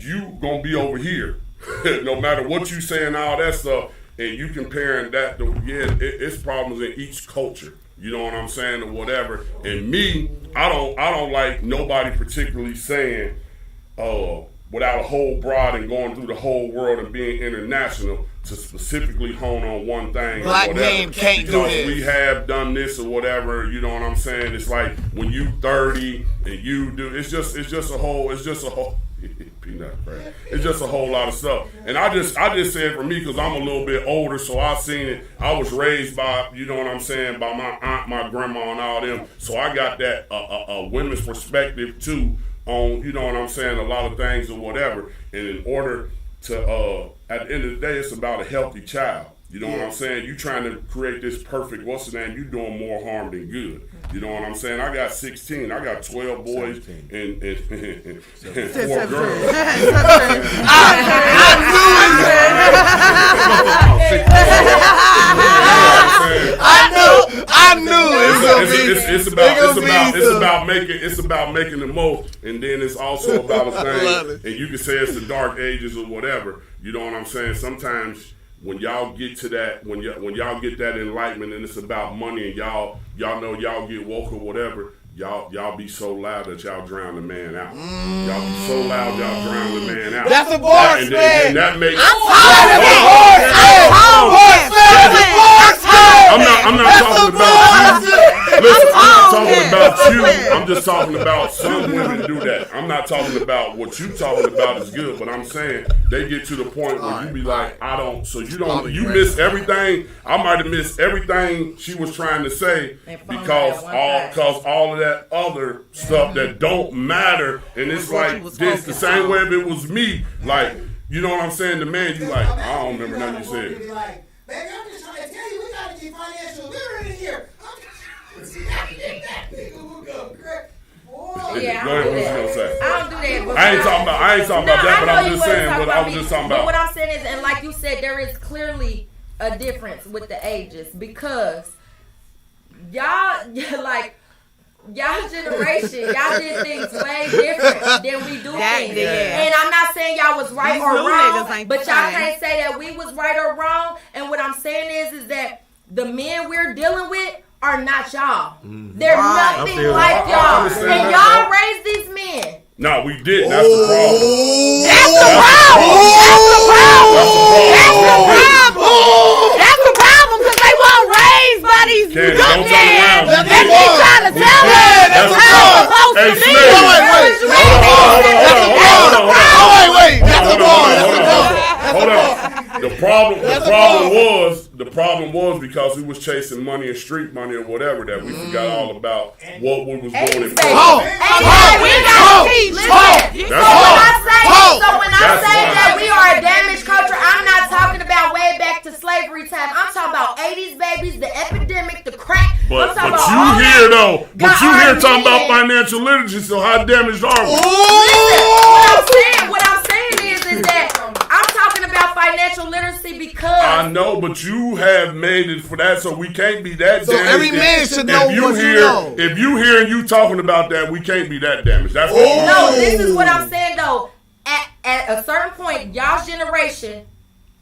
you gonna be over here, no matter what you say and all that stuff. And you comparing that to, it's problems in each culture. You know what I'm saying, or whatever. And me, I don't like nobody particularly saying, without a whole broad and going through the whole world and being international to specifically hone on one thing. Black men can't do this. We have done this or whatever. You know what I'm saying? It's like when you 30 and you do. It's just a whole. Peanut crack. It's just a whole lot of stuff. And I just said for me, because I'm a little bit older, so I've seen it. I was raised by, you know what I'm saying, by my aunt, my grandma, and all them. So I got that a women's perspective too on, you know what I'm saying, a lot of things or whatever. And in order to, at the end of the day, it's about a healthy child. You know what I'm saying? You trying to create this perfect, what's the name? You doing more harm than good. You know what I'm saying? I got 16. I got 12 boys and 4 girls. I knew. It's about making the most, and then it's also about a thing. And you can say it's the dark ages or whatever. You know what I'm saying? Sometimes when y'all get to that, when y'all get that enlightenment, and it's about money, and y'all know y'all get woke or whatever, y'all be so loud that y'all drown the man out. Y'all be so loud y'all drown the man out. That's a bars, man. And that makes. I'm not talking about you. Listen, I'm not talking about you. I'm just talking about some women do that. I'm not talking about what you talking about is good, but I'm saying they get to the point where you be like, I don't. So you miss everything. I might have missed everything she was trying to say because all of that other stuff that don't matter. And it's like this the same way if it was me. Like, you know what I'm saying? The man, you like, I don't remember nothing you said. Baby, I'm just trying to tell you, we gotta get financial literacy here. Yeah, I don't do that. I ain't talking about that, but I'm just saying what I was just talking about. But what I'm saying is, and like you said, there is clearly a difference with the ages because y'all, like, y'all generation, y'all did things way different than we do things. And I'm not saying y'all was right or wrong, but y'all can't say that we was right or wrong. And what I'm saying is that the men we're dealing with are not y'all. They're nothing like y'all. And y'all raised these men. No, we didn't. That's the problem. That's the problem. That's the problem because they weren't raised by these good men. And they trying to tell us how it's supposed to be. Hold on. The problem was because we was chasing money and street money or whatever that we forgot all about what we was going in. So when I say that we are a damaged culture, I'm not talking about way back to slavery time. I'm talking about 80s babies, the epidemic, the crack. But you here though. But you here talking about financial literacy, so how damaged are we? Listen, what I'm saying is that I'm talking about financial literacy because I know, but you have made it for that, so we can't be that damaged. So every man should know what you know. If you hear and you talking about that, we can't be that damaged. That's what No, this is what I'm saying though. At a certain point, y'all's generation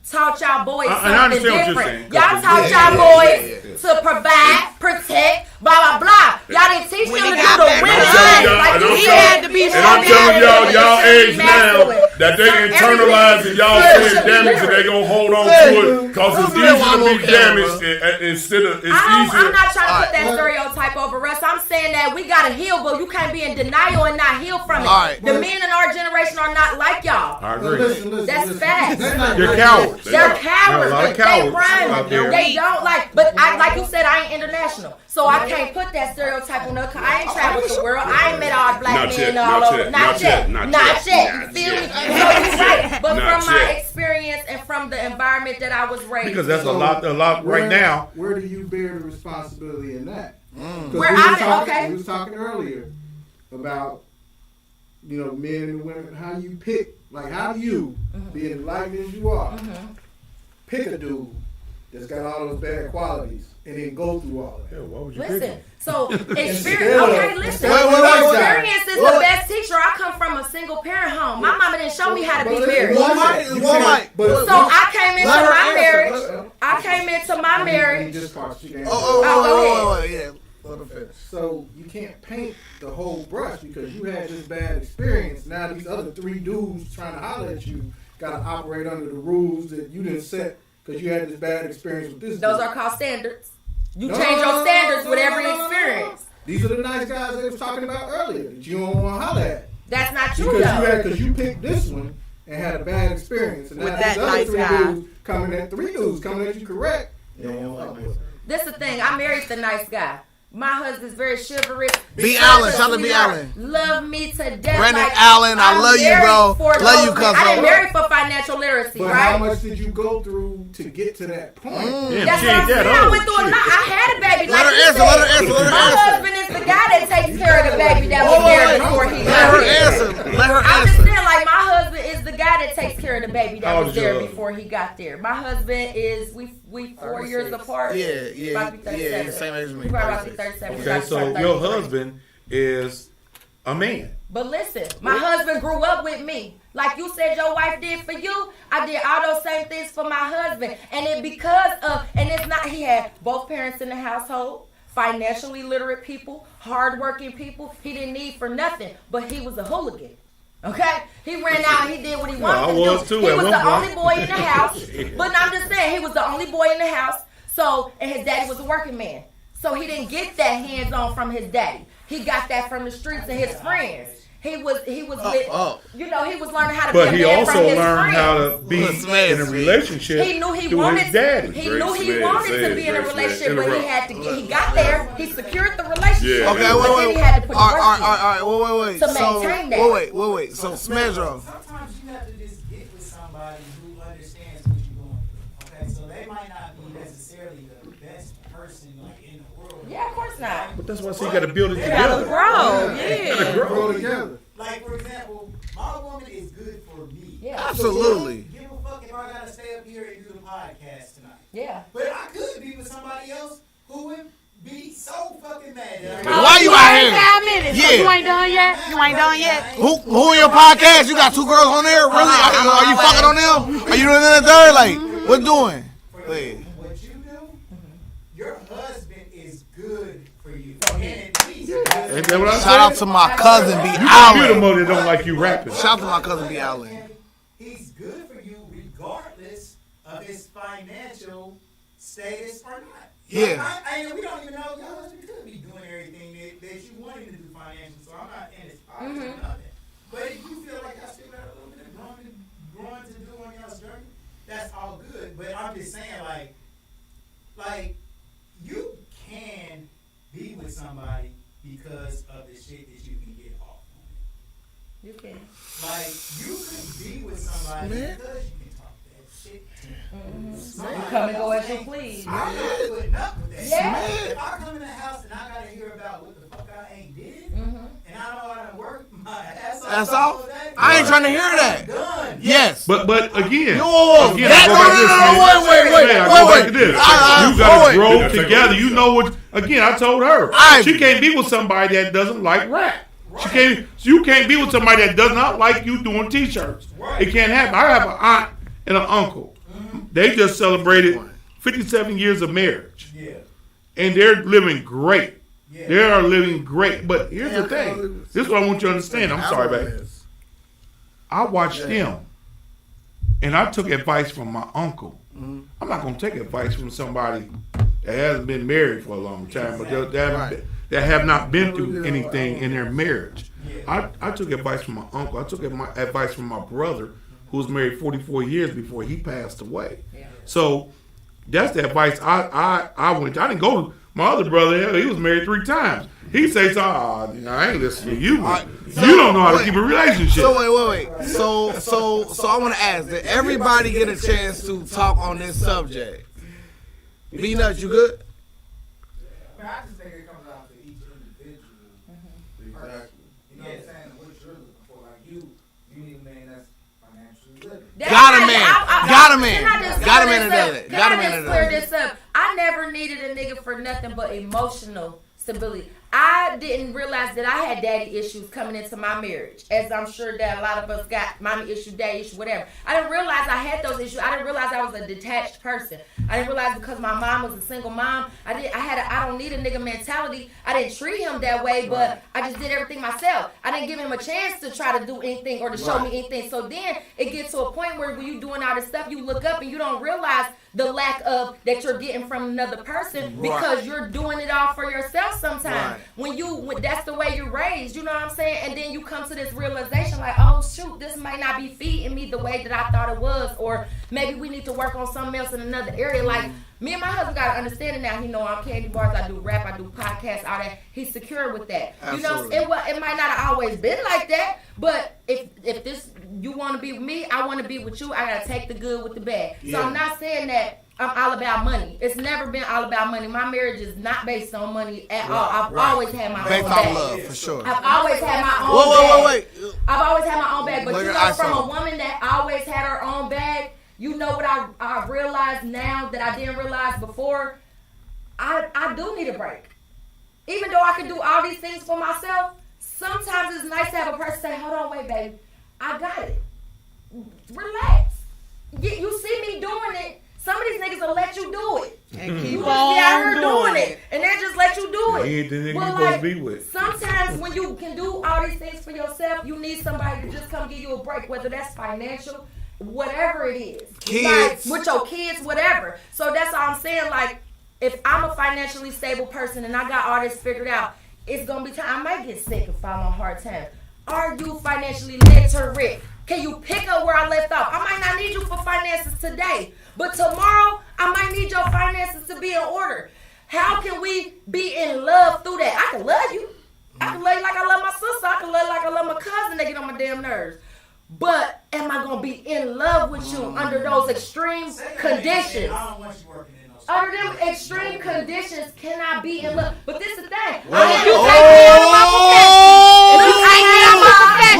taught y'all boys something different. Y'all taught y'all boys to provide, protect, blah, blah, blah. Y'all didn't teach them to do the women thing. Like he had to be and I'm telling y'all age now that they internalize and y'all saying damage and they gonna hold on to it because it's easier to be damaged instead of it's easier. I'm not trying to put that stereotype over us. I'm saying that we gotta heal, but you can't be in denial and not heal from it. The men in our generation are not like y'all. I agree. That's facts. They're cowards. They're cowards. They run. They don't like. But like you said, I ain't international, so I can't put that stereotype on them. I ain't traveled the world. I ain't met all black men all over. Not yet. You feel me? So you're right. But from my experience and from the environment that I was raised, because that's a lot right now. Where do you bear the responsibility in that? Where we was talking earlier about men and women. How you pick? Like how do you, being enlightened as you are, pick a dude that's got all those bad qualities and then go through all of that? Yeah, why would you listen, so experience. Okay, listen. Experience is the best teacher. I come from a single parent home. My mama didn't show me how to be married. So I came into my marriage. So you can't paint the whole brush because you had this bad experience. Now these other three dudes trying to holler at you got to operate under the rules that you didn't set because you had this bad experience with this. Those are called standards. You change your standards with every experience. These are the nice guys they was talking about earlier that you don't want to holler at. That's not true because you picked this one and had a bad experience. And with now that these nice other guy. three dudes coming at you correct. You don't want to fuck with them. This the thing. I married the nice guy. My husband's very chivalrous. B. Allen, shout out to B. Allen. Love me to death. Brandon Allen, I love you, bro. Love you, cuz. I didn't marry for financial literacy, but right? How much did you go through to get to that point? That's what I'm saying. I went through a lot. I had a baby. Let her answer. My husband is the guy that takes care of the baby that was there before he got here. Let her I'm answer. just saying, like, my husband is the guy that takes care of the baby that was there before he got there. My husband is, we 4 years apart. Yeah. Same age as me. Probably about to be 37. Okay, so your husband is a man. But listen, my husband grew up with me. Like you said your wife did for you, I did all those same things for my husband. And it's not, he had both parents in the household, financially literate people, hardworking people. He didn't need for nothing, but he was a hooligan. Okay? He ran out, he did what he wanted to do. He was the only boy in the house. But I'm just saying, he was the only boy in the house. So, and his daddy was a working man. So he didn't get that hands-on from his daddy. He got that from the streets and his friends. He was with, he was learning how to be a man from his friends. But he also learned how to be in a relationship. He knew he through wanted his daddy. He knew he wanted to be in a relationship, but he got there. He secured the relationship. Yeah. Okay, but then he had to put all right, wait. To maintain that. Wait. So Smedro. Sometimes you have to just get with somebody who understands what you're going through. Okay, so they might not be necessarily the best person in the world. Yeah, of course not. But that's why you got to build it together. You gotta grow. Grow together. Like, for example, my woman is good for me. Yeah. Absolutely. Give a fuck if I gotta stay up here and do the podcast tonight. Yeah. But I could be with somebody else who would be so fucking mad. Why you out here? 5 minutes. Yeah. So you ain't done yet? You ain't done yet? Who in your podcast? You got 2 girls on there? Really? Are you fucking on them? Are you doing that third? Like, what doing? Wait. What you do, your husband is good for you. Ain't that what I Shout said? out to my cousin B. You the Allen. mo that don't like you rapping. Shout out to my cousin B. Allen. He's good for you regardless of his financial status or not. Yeah. We don't even know your husband could be doing everything that you want him to do financially, so I'm not in his pocket or nothing. But if you feel like I still got a little bit of growing to do on y'all's journey, that's all good. But I'm just saying, like you can be with somebody because of the shit that you can get off on it. You can. Like, you could be with somebody because you can talk that shit to them. You come and go as you please. I'm not putting up with that Yeah. shit. If I come in the house and I gotta hear about what the fuck I ain't did, and I know I done worked my ass off. That's all. I ain't trying to hear that. Done. Yes. But again, Yo, again, that, I go back to this. wait. You gotta grow together. You know what? Again, I told her she can't be with somebody that doesn't like rap. You can't be with somebody that does not like you doing t-shirts. It can't happen. I have an aunt and an uncle. They just celebrated 57 years of marriage. Yeah. And they're living great. They are living great. But here's the thing. This is what I want you to understand. I'm sorry, baby. I watched them, and I took advice from my uncle. I'm not going to take advice from somebody that hasn't been married for a long time, but that have not been through anything in their marriage. I took advice from my uncle. I took advice from my brother, who was married 44 years before he passed away. So that's the advice I went to. I didn't go to my other brother. He was married 3 times. He says, I ain't listening to you. You don't know how to keep a relationship. So wait. So I want to ask, did everybody get a chance to talk on this subject? B-Nuts, you good? I just think it comes down to each individual. Exactly. You know what I'm saying? What you're looking for. Like you need a man that's financially living. Got a man that does it. Clear this up. I never needed a nigga for nothing but emotional stability. I didn't realize that I had daddy issues coming into my marriage, as I'm sure that a lot of us got mommy issue, daddy issue, whatever. I didn't realize I had those issues. I didn't realize I was a detached person. I didn't realize because my mom was a single mom, I don't need a nigga mentality. I didn't treat him that way, but I just did everything myself. I didn't give him a chance to try to do anything or to show me anything. So then it gets to a point where when you doing all this stuff, you look up and you don't realize the lack of that you're getting from another person because you're doing it all for yourself sometimes. When that's the way you're raised, you know what I'm saying? And then you come to this realization like, oh shoot, this might not be feeding me the way that I thought it was, or maybe we need to work on something else in another area. Like me and my husband got to understand it now. He know I'm candy bars, I do rap, I do podcasts, all that. He's secure with that. Absolutely. You know, it might not have always been like that, but if this you want to be with me, I want to be with you. I gotta take the good with the bad. So I'm not saying that I'm all about money. It's never been all about money. My marriage is not based on money at all. I've always had my own bag. Based on love, for sure. I've always had my own bag. Wait. I've always had my own bag. But you know, from a woman that always had her own bag, you know what I realized now that I didn't realize before? I do need a break. Even though I can do all these things for myself, sometimes it's nice to have a person say, hold on, wait, baby. I got it. Relax. You see me doing it. Some of these niggas will let you do it. And keep You just be out here doing it. And they just let you do it. He ain't the nigga you But supposed to be with. sometimes when you can do all these things for yourself, you need somebody to just come give you a break, whether that's financial, whatever it is. Kids. Like, with your kids, whatever. So that's all I'm saying. Like, if I'm a financially stable person and I got all this figured out, it's going to be time. I might get sick and fall on hard times. Are you financially literate? Can you pick up where I left off? I might not need you for finances today, but tomorrow I might need your finances to be in order. How can we be in love through that? I can love you. I can love you like I love my sister. I can love you like I love my cousin. They get on my damn nerves. But am I going to be in love with you under those extreme conditions? I don't want you working in those. Under them extreme conditions, can I be in love? But this is the thing. If you Whoa. take me out of my profession, if you take me out of my profession,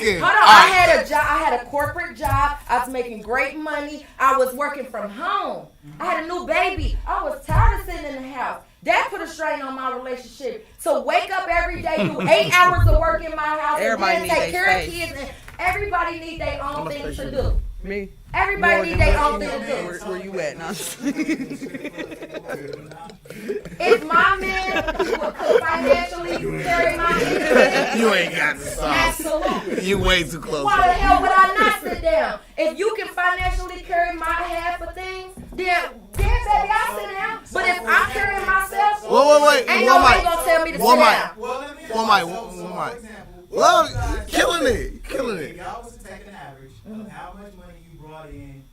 Wait, I had a job. I had a corporate corporate job. I was making great money. I was working from home. I had a new baby. I was tired of sitting in the house. That put a strain on my relationship. So wake up every day, do 8 hours of work in my house, Everybody and then take care of kids. And everybody need their own thing to do. Me. Everybody need their own thing to do. Where you at now? If my man could financially carry my kids, You ain't got the sauce. absolutely. You way too close. Why the hell would I not sit down? If you can financially carry my half of things, then baby, I'll sit down. But if I'm carrying myself, Wait. ain't nobody gonna tell me to sit down. One mic. Well, killing it. If y'all was to take an average of how much money you brought in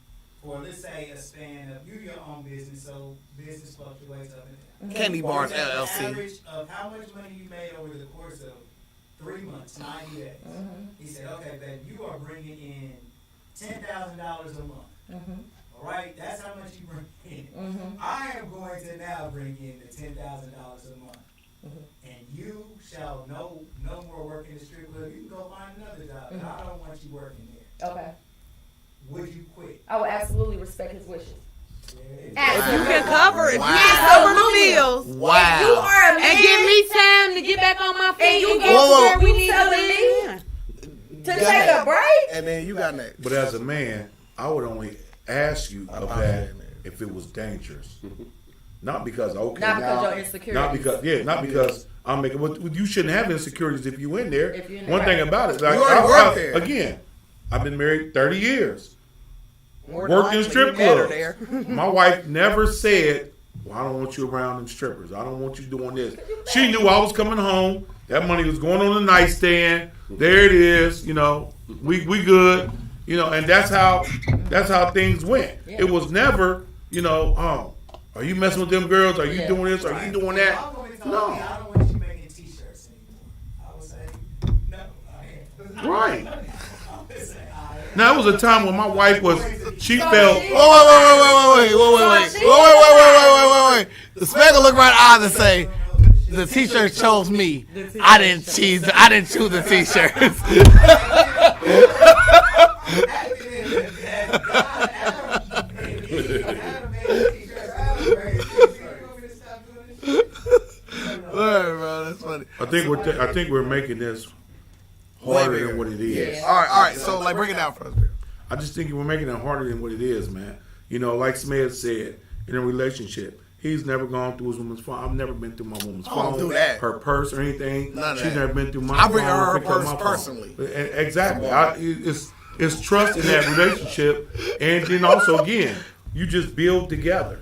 for, let's say, a span of your own business, so business fluctuates up and down. Candy Bars An LLC. average of how much money you made over the course of 3 months, 90 days. He said, okay, babe, you are bringing in $10,000 a month. All right, that's how much you bring in. I am going to now bring in the $10,000 a month. And you shall no more work in the strip club. You can go find another job. But I don't want you working there. Okay. Would you quit? I would absolutely respect his wishes. If you can cover it, Wow. you can cover the bills. Wow. If you are a man, And give me time to get back on my feet. and you and go get to to where where we we need need to to be to take a break. And then you got next. But as a man, I would only ask you of that if it was dangerous. Not because Not because you're insecure. Not because I'm making. Well, you shouldn't have insecurities if you in there. If you in One there. thing about it, like, You already worked there. Again, I've been married 30 years. More than Worked in likely, strip you better clubs. there. My wife never said, "Well, I don't want you around them strippers. I don't want you doing this." She knew I was coming home. That money was going on the nightstand. There it is. You know, we good. You know, and that's how things went. Yeah. It was never, you know, oh, are you messing with them girls? Are you doing this? Are you doing that? Y'all gonna tell No. me I don't want you making t-shirts anymore. I would say, no. Right. Now, it was a time when my wife was, she felt. Wait. The speaker look right at eyes and say, "The T-shirt chose me. I didn't choose the T-shirts." Alright, bro, that's funny. I think we're making this harder than what it is. Yeah. All right. So, like, break it down for us, bro. I just think we're making it harder than what it is, man. You know, like Smith said, in a relationship, he's never gone through his woman's phone. I've never been through my woman's phone, do that. her purse, or anything. None of She's that. never been through my I phone. bring her picked up purse my phone. personally. Exactly. It's trust in that relationship, and then also again, you just build together.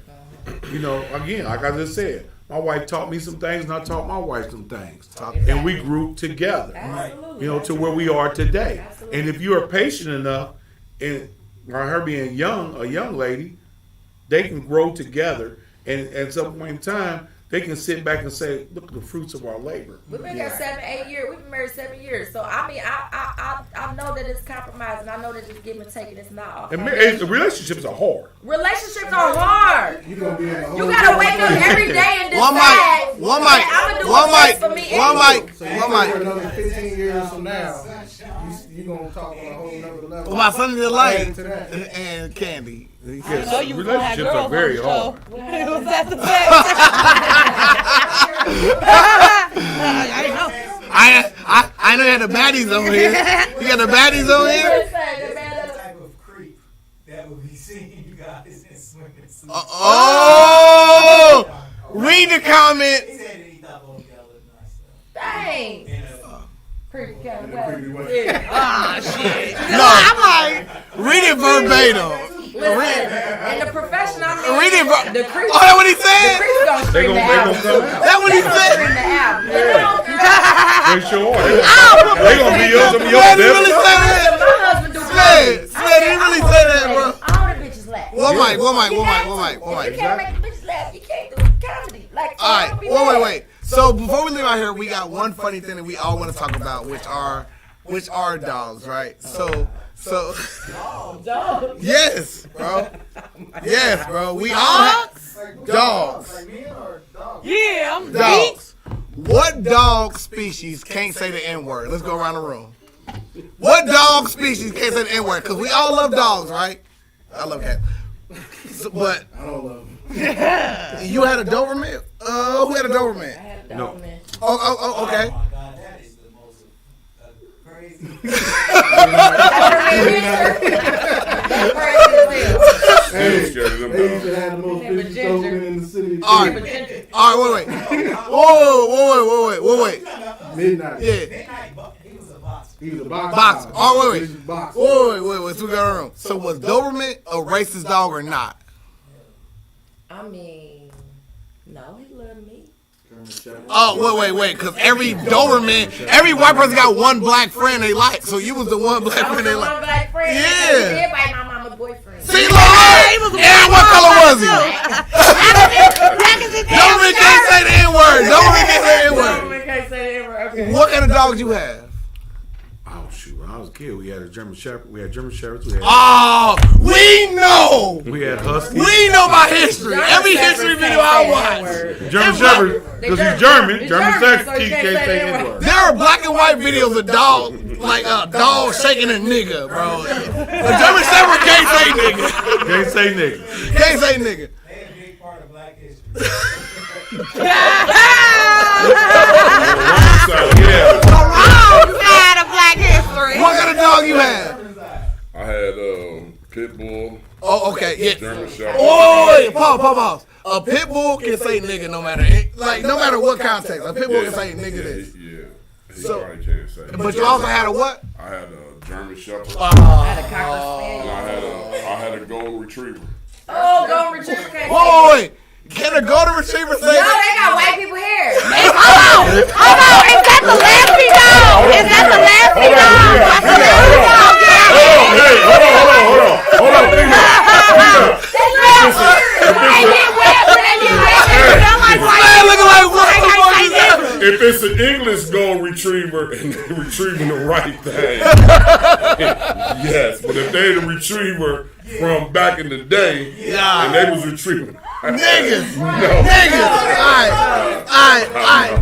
You know, again, like I just said, my wife taught me some things, and I taught my wife some things, and we grew together. Absolutely. You know, to where we are today. Absolutely. And if you are patient enough, and by her being young, a young lady, they can grow together, and at some point in time, they can sit back and say, "Look at the fruits of our labor." We've been here 7, 8 years. We've been married 7 years. So I mean, I know that it's compromise, and I know that it's give and take, and it's not all. And the relationships are hard. Relationships are hard. You gonna be in a whole You gotta wake up every day and One decide. mic. One mic. I'ma do One what's best mic. for me One anyway. mic. So One mic. another 15 years from now, you gonna talk on a whole nother level. Well, my son is light Add to that. and Candy. Yes, know you was gonna have relationships are girls very on the hard. show. Was that the fact? I know you had the baddies over here. You got the baddies over here. The type of creep that would be seeing you guys in swimming suits. Oh! Read the comment. He said that he thought both of y'all looked nice. Dang. And, Creepy kind of way. No, I'm like, read it verbatim. Listen, in the profession I'm in, Read it. the creeps. Oh, that what he The said? creeps gonna They scream the gonna album. come out. That what he They gonna scream said? the album. You know? They sure are. They gonna be your some of your Man, he really best. said that? My husband do Sled, he really said that, bro. All the bitches laugh. One mic. You can't make the bitches laugh. You can't do comedy. Like, All right, wait. So before we leave out here, we got one funny thing that we all want to talk about, which are dogs, right? So Dogs. yes, bro. Yes, bro. We all have dogs. Like men or dogs? Yeah, I'm Dogs. What dog species can't say the N-word? Let's go around the room. What dog species can't say the N-word? Because we all love dogs, right? I love cats. But I don't love them. You had a Doberman? Who had a Doberman? I had a No. Doberman. Oh, okay. Oh my God, that is the most crazy. Still scared of them They used to have the most vicious Doberman in the city. All right, wait. Whoa. Midnight. Yeah. He was a boxer. He was a boxer. Boxer. Oh, wait. Vicious boxer. Wait. So we got a room. So was Doberman a racist dog or not? I mean, no, he loved me. Oh, wait. Because every Doberman, every white person got one black friend they like. So you was the one black friend they One like. black friend. Yeah. Everybody, my mama's boyfriend. See, Lord? And what color was he? Doberman can't say the N-word. Doberman can't say the N-word. Doberman can't say the N-word. Okay. What kind of dogs you have? Oh shoot! When I was a kid, we had a German Shepherd. We had German Shepherds. We We know. had Huskies. We know my history. Every history video I watch. German Shepherd, because he's German. German Shepherd can't say N-word. There are black and white videos of dogs, like a dog shaking a nigga, bro. A German Shepherd can't say nigga. Can't say nigga. Can't say nigga. They a big part of black history. Side of black history. What kind of dog you have? I had pit bull. Oh, okay, yeah. German Shepherd. Oh, wait, pause. A pit bull can say nigga no matter what context. A pit bull can say nigga this. Yeah. He So- probably can't say. But you also had a what? I had a German Shepherd. I had a Cocker Spaniel. And I had a golden retriever. Oh, golden retriever can't say Wait. Can a golden retriever say No, they got white people hair. Hold on. Is that the lassie dog? Is that the lassie dog? That's the lassie dog. Hold on. If it's an English golden retriever and they're retrieving the right thing, yes. But if they're the retriever from back in the day, and they was retrieving niggas? No. Niggas. All right.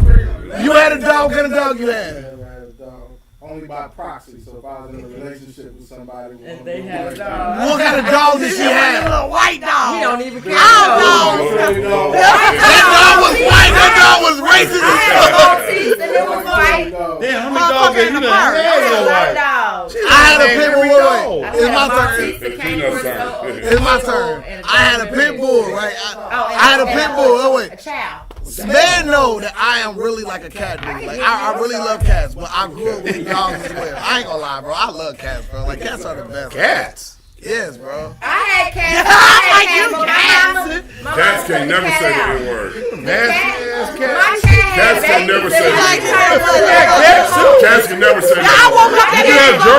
You had a dog. What kind of dog you had? I had a dog. Only by proxy. So if I was in a relationship with somebody, And they had a dog. What kind of dog did she have? A little white dog. He don't even care. That dog was white. That dog was racist. I had teeth and it was white. Damn, how many dogs did you have? I had a pit bull. It's my turn. It's my turn. I had a pit bull, right? I had a pit bull. Oh, wait. A chow. Man know that I am really like a cat dude. Like I really love cats, but I grew up with dogs as well. I ain't gonna lie, bro. I love cats, bro. Like cats are the best. Cats. Yes, bro. I had cats. Cats can't never say the N-word. Cats can never say the N-word. Cats Cats can never say the I woke up N-word. that You had German.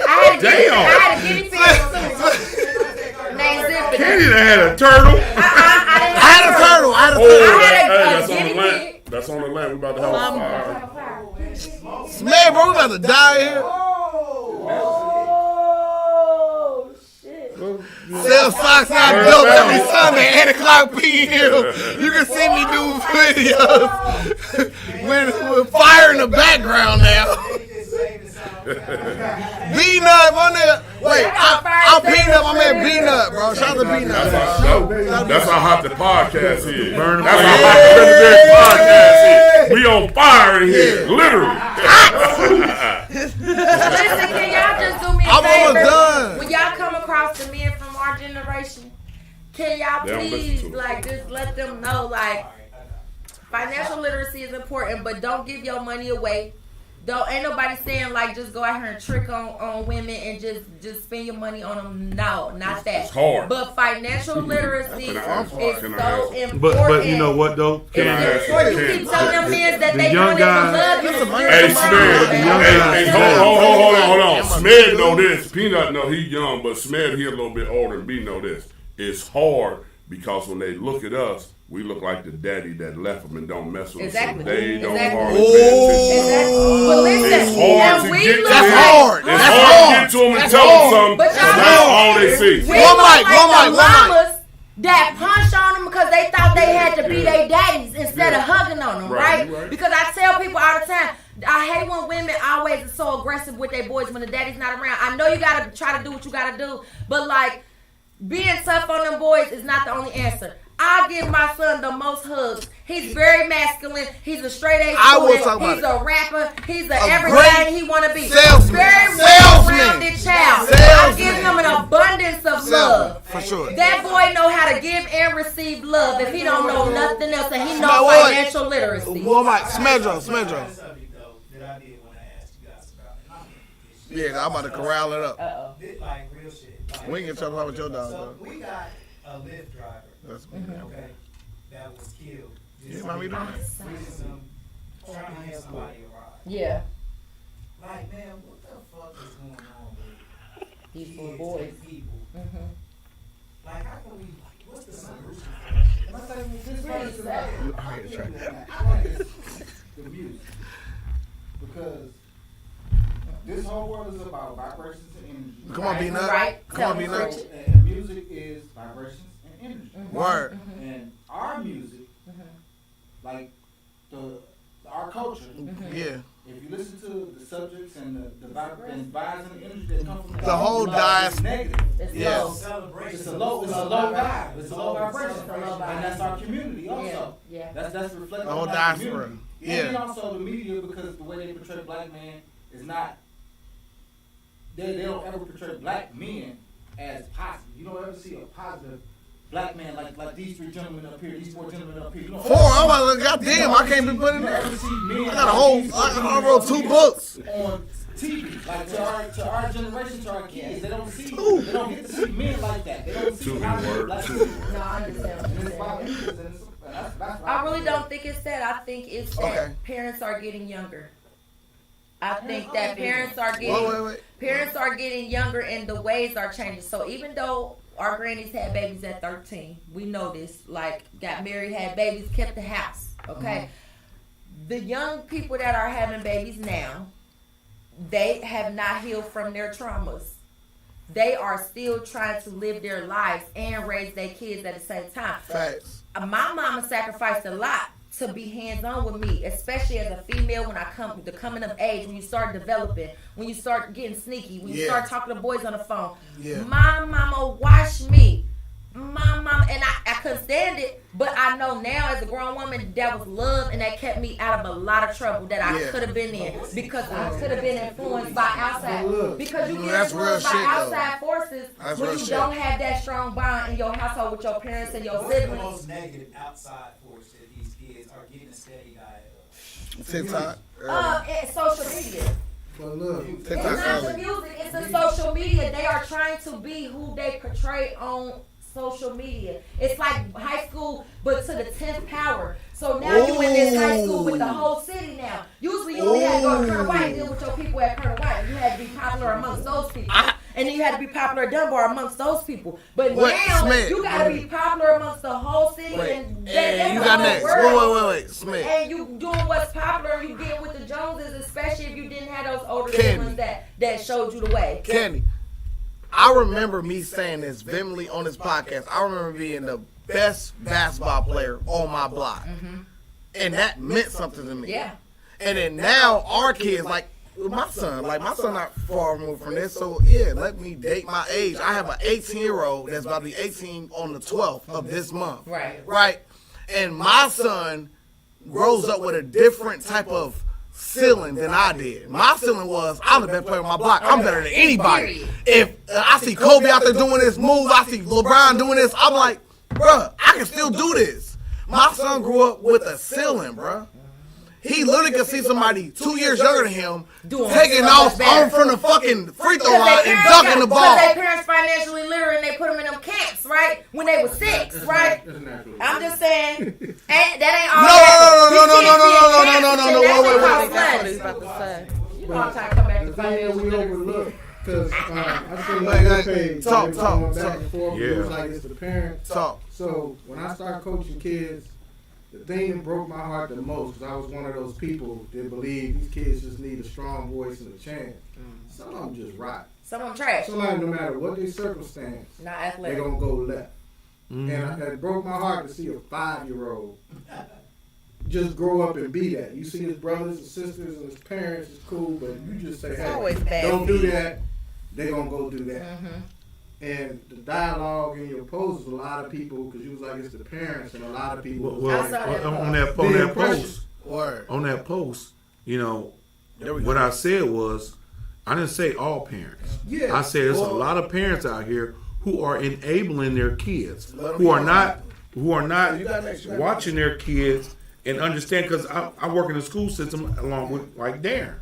I had a guinea pig named Zippy. Candy done had a turtle. I had a turtle. That's on the land. We about to have a fire. Man, bro, we about to die here. Oh, shit. Sell socks out dope every Sunday, 8 o'clock p.m. You can see me do videos with fire in the background now. B-Nut, my nigga. Wait, I'm Peanut, my man B-Nut, bro. Shout out to B-Nut. That's how hot the podcast is. That's how hot the legendary podcast is. We on fire in here, literally. Listen, can y'all just do me a I'm favor? almost done. When y'all come across the men from our generation, can y'all They don't please, listen to like, just let them know, like, financial literacy is important, but don't give your money away. Ain't nobody saying like just go out here and trick on women and just spend your money on them. No, not that. It's hard. But financial literacy is Can I so ask? important. But you know what though? Can I ask you? You keep telling them men that The they young don't even guys- love you. Hey, Smed. Hey, hold on. Smed know this. Peanut know he young, but Smed he a little bit older than me know this. It's hard because when they look at us, we look like the daddy that left them and don't mess with Exactly. them. So they don't Exactly. hardly pay attention. Exactly. But listen, It's hard and to we get to look them. That's like- hard. It's That's hard to hard. get to them and That's tell them hard. something. But y'all That's all they see. We One look mic, like one the mic, one mic. mamas that punch on them because they thought they had to be their daddies instead of hugging on them, Right, right? Because I tell people all the time, I hate when women always are so aggressive with their boys when the daddy's not around. I know you gotta try to do what you gotta do, but like being tough on them boys is not the only answer. I give my son the most hugs. He's very masculine. He's a straight A student. He's a rapper. He's everything he want to be. Very well-rounded child. I give him an abundance of love. For sure. That boy know how to give and receive love if he don't know nothing else and he know financial literacy. Smedro. Yeah, I'm about to corral it up. Like real shit. Like, We can talk about with your dog, so though. we got a Lyft driver. Okay. That was killed. You mind me doing that? Trying to get somebody a ride. Yeah. Like, man, what the fuck is going on with these little boys? People. Like, how can we? What's the solution? My thing is this really sad. I like the music because this whole world is about vibrations and energy. Come on, B-Nut. Right. Come on, B-Nut. And music is vibrations and energy. Word. And our music, like our culture, yeah. If you listen to the subjects and the vibes and the energy that come from the whole dice, negative. It's low. It's a low vibe. It's a low vibration, and that's our community also. Yeah. That's reflected The whole on our diaspora. community. Yeah. And also the media, because the way they portray black men is not. They don't ever portray black men as positive. You don't ever see a positive black man like these three gentlemen up here, these four gentlemen up here. You don't I'm about to goddamn, I can't be putting there. I got a whole, I wrote 2 books. On TV, like to our generation, to our kids, they don't get to see men like that. They don't see how black people. No, I understand. I really don't think it's that. I think it's that parents are getting younger. I think that parents are getting younger and the ways are changing. So even though our grannies had babies at 13, we know this. Like, got married, had babies, kept the house. Okay, the young people that are having babies now, they have not healed from their traumas. They are still trying to live their lives and raise their kids at the same time. Facts. My mama sacrificed a lot to be hands-on with me, especially as a female when I come the coming of age, when you start developing, when you start getting sneaky, when you start talking to boys on the phone. Yeah. My mama watched me. My mama, and I couldn't stand it, but I know now as a grown woman that was love and that kept me out of a lot of trouble that I could have been in because I could have been influenced by outside. Because you get influenced by outside forces when you don't have that strong bond in your household with your parents and your siblings. What's the most negative outside force that these kids are getting a steady diet of? TikTok. It's social media. But look, It's not the music, it's the social media. They are trying to be who they portray on social media. It's like high school, but to the 10th power. So now you in this high school with the whole city now. Usually you only had to go to Colonel White and deal with your people at Colonel White. You had to be popular amongst those people. And then you had to be popular at Dunbar amongst those people. But now you got to be popular amongst the whole city. And you got next. Wait. Smith. And you doing what's popular and you getting with the Joneses, especially if you didn't have those older siblings that showed you the way. Candy. I remember me saying this vividly on this podcast. I remember being the best basketball player on my block. And that meant something to me. Yeah. And then now our kids, like my son not far removed from this. So yeah, let me date my age. I have an 18-year-old that's about to be 18 on the 12th of this month. Right. And my son grows up with a different type of ceiling than I did. My ceiling was, I'm the best player on my block. I'm better than anybody. If I see Kobe out there doing this move, I see LeBron doing this, I'm like, bruh, I can still do this. My son grew up with a ceiling, bruh. He literally could see somebody 2 years younger than him taking off on from the fucking free throw line and dunking the ball. Because their parents financially literate and they put them in them camps, right? When they were 6, right? I'm just saying, that ain't all No, wait. That's what he's about to say. You know I'm trying to come back to financial literacy. Because I think talk. Back and forth. It was like it's the parents. Talk. So when I started coaching kids, the thing that broke my heart the most, because I was one of those people that believe these kids just need a strong voice and a chance. Some of them just rot. Some of them trash. Some of them, no matter what their circumstance, not athletic, they're going to go left. And it broke my heart to see a 5-year-old just grow up and be that. You see his brothers and sisters and his parents is cool, but you just say, hey, don't do that. They're going to go do that. And the dialogue in your post was a lot of people, because you was like, it's the parents, and a lot of people. On that post, you know, what I said was, I didn't say all parents. Yeah. I said there's a lot of parents out here who are enabling their kids, who are not watching their kids and understand, because I work in the school system along with like Darren.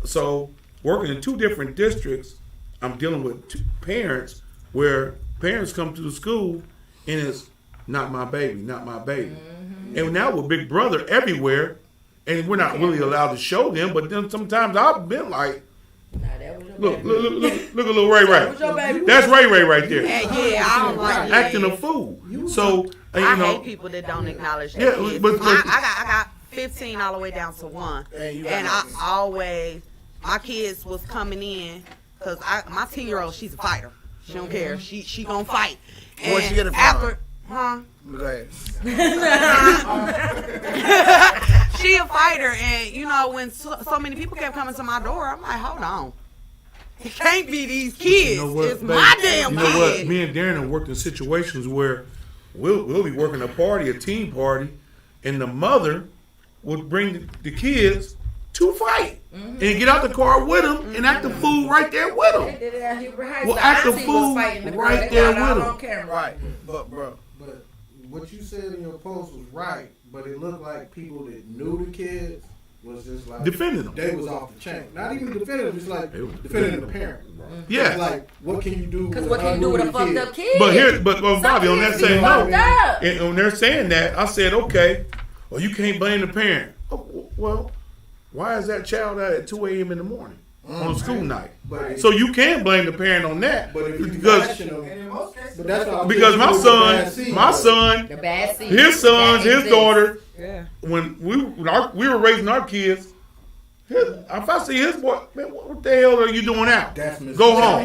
So working in 2 different districts, I'm dealing with 2 parents where parents come to the school and it's not my baby, not my baby. And now with Big Brother everywhere, and we're not really allowed to show them, but then sometimes I've been like, look at little Ray Ray. That's Ray Ray right there. Yeah, I don't like acting a fool. So I hate people that don't acknowledge that. Yeah, but I got 15 all the way down to 1, and I always my kids was coming in because my 10-year-old, she's a fighter. She don't care. She gonna fight. Where'd she get it from? Go ahead. She a fighter, and you know when so many people kept coming to my door, I'm like, hold on. It can't be these kids. You know what, it's my damn You know kid. what? Me and Darren have worked in situations where we'll be working a team party, and the mother would bring the kids to fight and get out the car with them and act the fool right there with them. Well, act the fool right there with them. Right, but bro. But what you said in your post was right, but it looked like people that knew the kids was just like defending them. They was off the chain. Not even defending them, just like defending the parent. Yeah. It's like, what can you do? Because what can you do with a fucked up kid? But Bobby, on that same note, and when they're saying that, I said, okay, well, you can't blame the parent. Oh, well, why is that child out at 2 a.m. in the morning on school night? So you can blame the parent on that because my son, his sons, his daughter, when we were raising our kids, if I see his boy, man, what the hell are you doing out? Go home.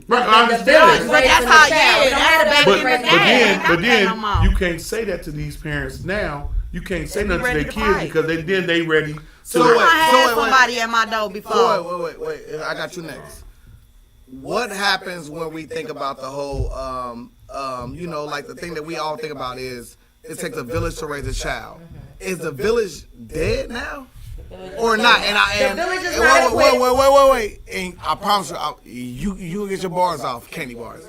Right, I understand that. But then you can't say that to these parents now. You can't say nothing to their kids because they ready. So I had somebody at my door before. Wait. I got you next. What happens when we think about the whole, you know, like the thing that we all think about is it takes a village to raise a child. Is the village dead now? Or not? And the village is not equipped. Wait. And I promise you, you get your bars off, candy bars.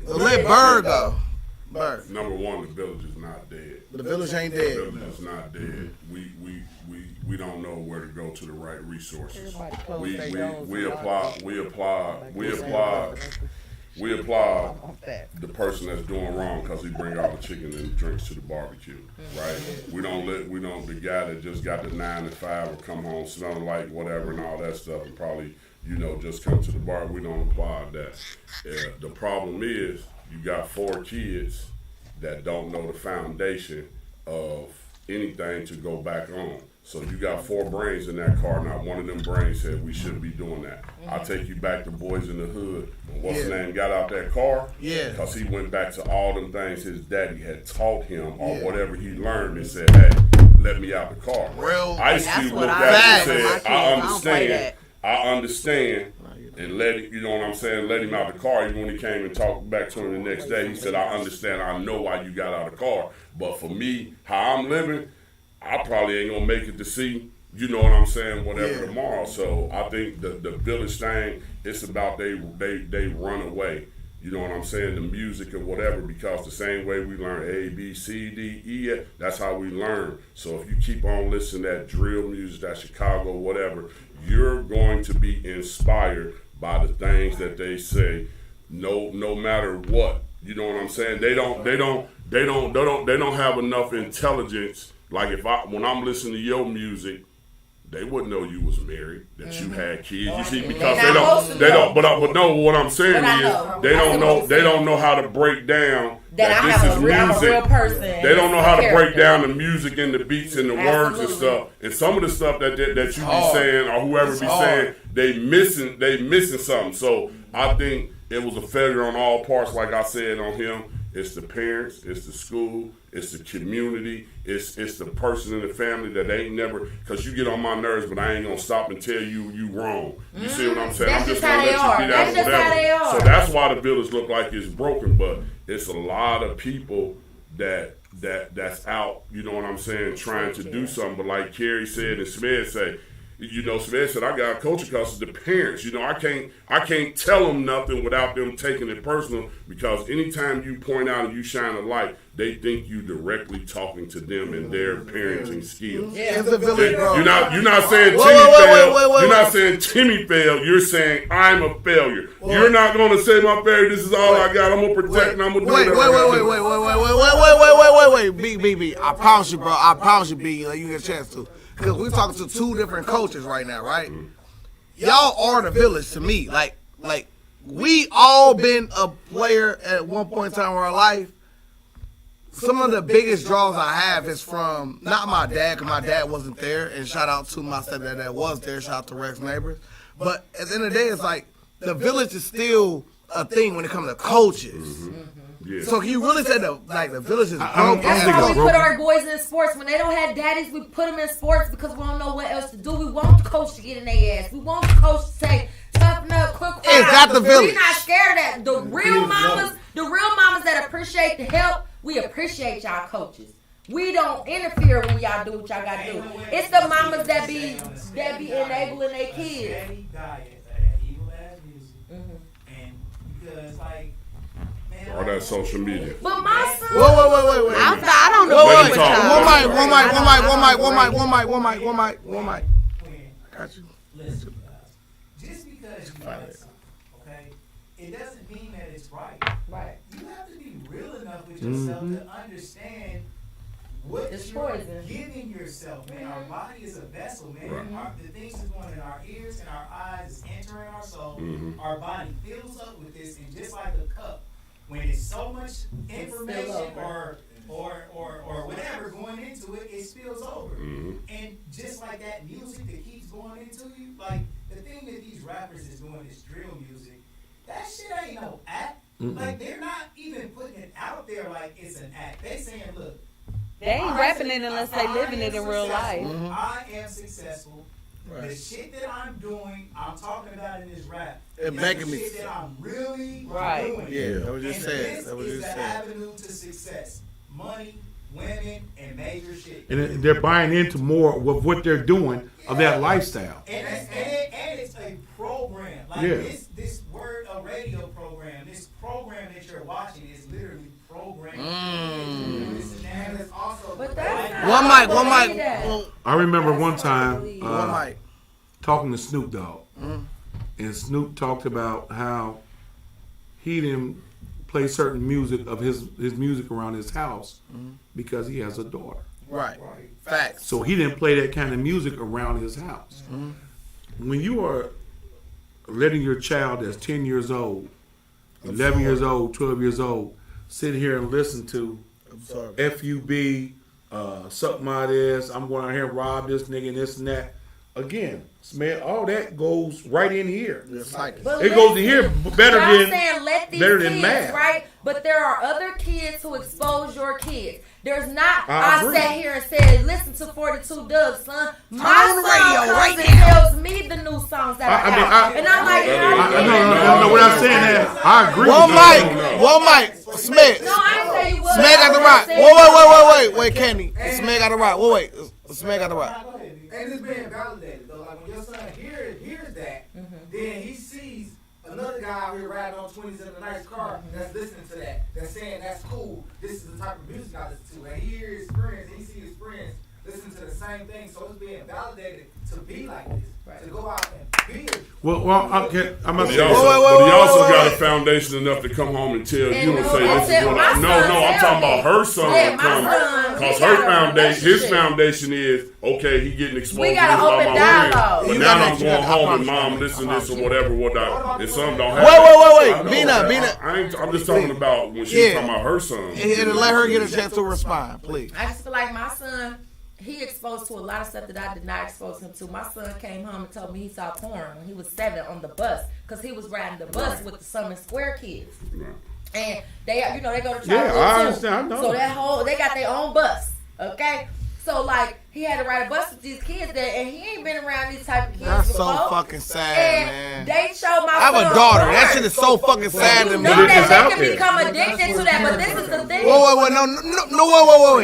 Let Bird go. Bird. Number one, the village is not dead. The village ain't dead. The village is not dead. We don't know where to go to the right resources. We applaud the person that's doing wrong because he bring all the chicken and drinks to the barbecue, right? We don't the guy that just got the 9 to 5 or come home smelling like whatever and all that stuff and probably, you know, just come to the bar. We don't applaud that. The problem is you got 4 kids that don't know the foundation of anything to go back on. So you got 4 brains in that car. Not one of them brains said we shouldn't be doing that. I'll take you back to Boys in the Hood. When what's his name got out that car? Yeah. Because he went back to all them things his daddy had taught him or whatever he learned and said, hey, let me out the car. Ice Cube looked at him and said, I understand. And let him, you know what I'm saying, let him out the car. Even when he came and talked back to him the next day, he said, I understand, I know why you got out of the car. But for me, how I'm living, I probably ain't gonna make it to see, you know what I'm saying, whatever tomorrow. So I think the village thing, it's about they run away. You know what I'm saying, the music or whatever, because the same way we learn A, B, C, D, E, that's how we learn. So if you keep on listening to that drill music, that Chicago, whatever, you're going to be inspired by the things that they say, no matter what. You know what I'm saying? They don't have enough intelligence. Like when I'm listening to your music, they wouldn't know you was married, that you had kids. You see, because they don't. But no, what I'm saying is they don't know how to break down that this is music. I'm a real person. They don't know how to break down the music and the beats and the words and stuff. And some of the stuff that you be saying or whoever be saying, they missing something. So I think it was a failure on all parts, like I said on him. It's the parents, it's the school, it's the community, it's the person in the family that ain't never, because you get on my nerves, but I ain't going to stop and tell you wrong. You see what I'm saying? That's I'm just how going to they let are. you be that That's just how they are. So that's why the village look like it's broken, but it's a lot of people that's out, you know what I'm saying, trying to do something. But like Carrie said and Smith said, Smith said, I got a culture because it's the parents. I can't tell them nothing without them taking it personal, because anytime you point out and you shine a light, they think you directly talking to them and their parenting skills. Yeah, it's a village, bro. You're not saying Timmy failed. You're not saying Timmy failed. You're saying I'm a failure. You're not going to say my failure. This is all I got. I'm going to protect and I'm going to do it. Wait. B. I promise you, bro. I promise you, B. You get a chance to. Because we're talking to two different coaches right now, right? Y'all are the village to me. Like we all been a player at one point in time in our life. Some of the biggest draws I have is from, not my dad, because my dad wasn't there, and shout out to my stepdad that was there, shout out to Rex Neighbors. But at the end of the day, it's like, the village is still a thing when it comes to coaches. Yeah. So can you really say the village is broken? That's why we put our boys in sports. When they don't have daddies, we put them in sports because we don't know what else to do. We want the coach to get in their ass. We want the coach to say, toughen up, quick. Is that the village? We're not scared of that. The real mamas that appreciate the help, we appreciate y'all coaches. We don't interfere when y'all do what y'all gotta do. It's the mamas that be enabling their kids. And because all that social media. But my son. Wait. I don't know what we're talking One mic. I got you. Listen, just because you like something, okay, it doesn't mean that it's right. Right. You have to be real enough with yourself to understand what you're giving yourself, man. Our body is a vessel, man. Right. The things that's going in our ears and our eyes is entering our soul. Our body fills up with this, and just like a cup, when it's so much information or whatever going into it, it spills over. And just like that music that keeps going into you, like the thing that these rappers is doing, this drill music, that shit ain't no act. Like they're not even putting it out there like it's an act. They saying, look, they ain't rapping it unless they living it in real life. I am successful. Right. The shit that I'm doing, I'm talking about in this rap. It making me shit that I'm really doing. Yeah, that was just said. This is the avenue to success. Money, women, and major shit. And they're buying into more of what they're doing of that lifestyle. And it's a program. Like this word, a radio program. This program that you're watching is literally programmed. And it's also one mic. I remember one time talking to Snoop Dogg, and Snoop talked about how he didn't play certain music of his music around his house because he has a daughter. Right. Facts. So he didn't play that kind of music around his house. When you are letting your child that's 10 years old, 11 years old, 12 years old, sit here and listen to FUB, suck my ass, I'm going out here and rob this nigga and this and that. Again, man, all that goes right in here. It goes in here better than math. Right? But there are other kids who expose your kids. There's not. I sat here and said, listen to 42 Dubs, son. My son comes and tells me the new songs that are out. And I'm like, no, what I'm saying is, I agree One mic. Smith. No, I didn't say you was. Smith got the rock. Wait, Candy. Smith got the rock. Wait. Smith got the rock. And it's being validated though. Like when your son hears that, then he sees another guy out here riding on 20s in a nice car that's listening to that, that's saying that's cool. This is the type of music I listen to. And he hears his friends, and he sees his friends listen to the same thing. So it's being validated to be like this, to go out and be it. But he also got a foundation enough to come home and tell you and say this is what I'm talking about her son because his foundation is okay, he getting exposed. We got to open dialogue. But now I'm going home and mom listen to this or whatever. And some don't have Wait. Bina. I'm just talking about when she's talking about her son. And let her get a chance to respond, please. I just feel like my son, he exposed to a lot of stuff that I did not expose him to. My son came home and told me he saw porn when he was 7 on the bus because he was riding the bus with the Summer Square kids. And they, you know, they go to Yeah, Charlotte I too. understand. I know. So that whole, they got their own bus. Okay. So like he had to ride a bus with these kids there, and he ain't been around these type of kids That's before. so fucking sad, and man. They showed my I have a son daughter. porn. That shit is so fucking sad to You me. know that they can become addicted to that, but this is the thing. Wait, wait.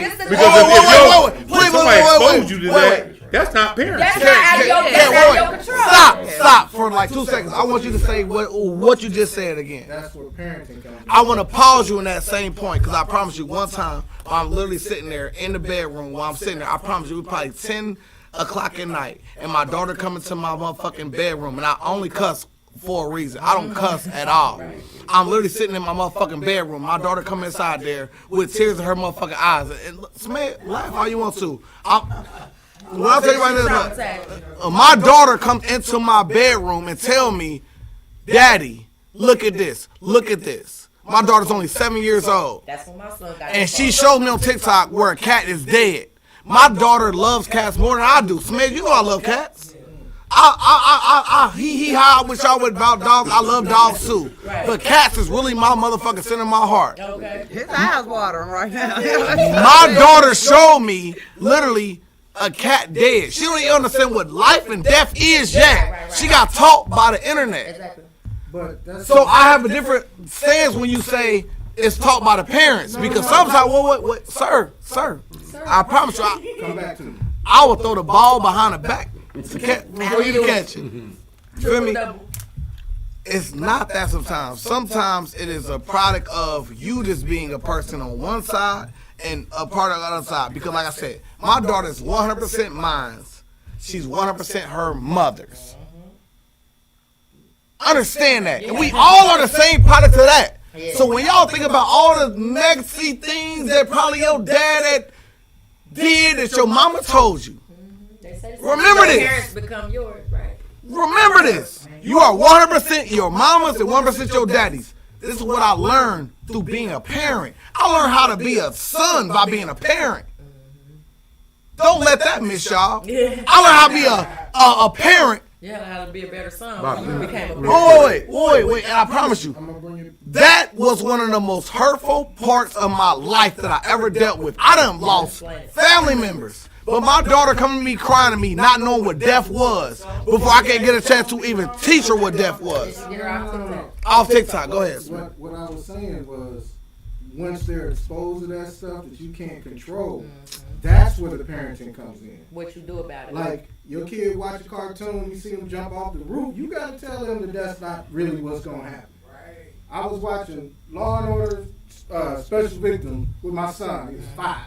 This is the Because thing. if somebody exposed you to that, that's not parenting. That's not out of your control. Stop for like 2 seconds. I want you to say what you just said again. That's where parenting comes. I want to pause you in that same point because I promise you one time I'm literally sitting there in the bedroom while I'm sitting there. I promise you it was probably 10 o'clock at night and my daughter coming to my motherfucking bedroom and I only cuss for a reason. I don't cuss at all. I'm literally sitting in my motherfucking bedroom. My daughter come inside there with tears in her motherfucking eyes. And Smith, laugh all you want to. When I tell you right now, my daughter comes into my bedroom and tell me, Daddy, look at this. Look at this. My daughter's only 7 years old. That's when my son got and she showed me on TikTok where a cat is dead. My daughter loves cats more than I do. Smith, you know I love cats. I wish I would about dogs. I love dogs too. But cats is really my motherfucking center of my heart. Okay. His eyes watering right now. My daughter showed me literally a cat dead. She don't even understand what life and death is yet. She got taught by the internet. Exactly. So I have a different stance when you say it's taught by the parents because sometimes, what, sir, I promise you, Come back to me. I will throw the ball behind the back for you to catch it. You feel me? It's not that sometimes. Sometimes it is a product of you just being a person on one side and a part of the other side. Because like I said, my daughter is 100% mine. She's 100% her mother's. Understand that. And we all are the same product of that. So when y'all think about all the legacy things that probably your dad did that your mama told you. Remember this. Parents become yours, right? Remember this. You are 100% your mama's and 100% your daddy's. This is what I learned through being a parent. I learned how to be a son by being a parent. Don't let that miss y'all. I learned how to be a parent. Yeah, how to be a better son when you became a parent. Wait, and I promise you, that was one of the most hurtful parts of my life that I ever dealt with. I done lost family members. But my daughter coming to me crying to me, not knowing what death was, before I can't get a chance to even teach her what death was. Off TikTok, go ahead. What I was saying was, once they're exposed to that stuff that you can't control, that's where the parenting comes in. What you do about it. Like, your kid watch a cartoon, you see him jump off the roof, you got to tell him that that's not really what's going to happen. Right. I was watching Law and Order Special Victim with my son. He was 5.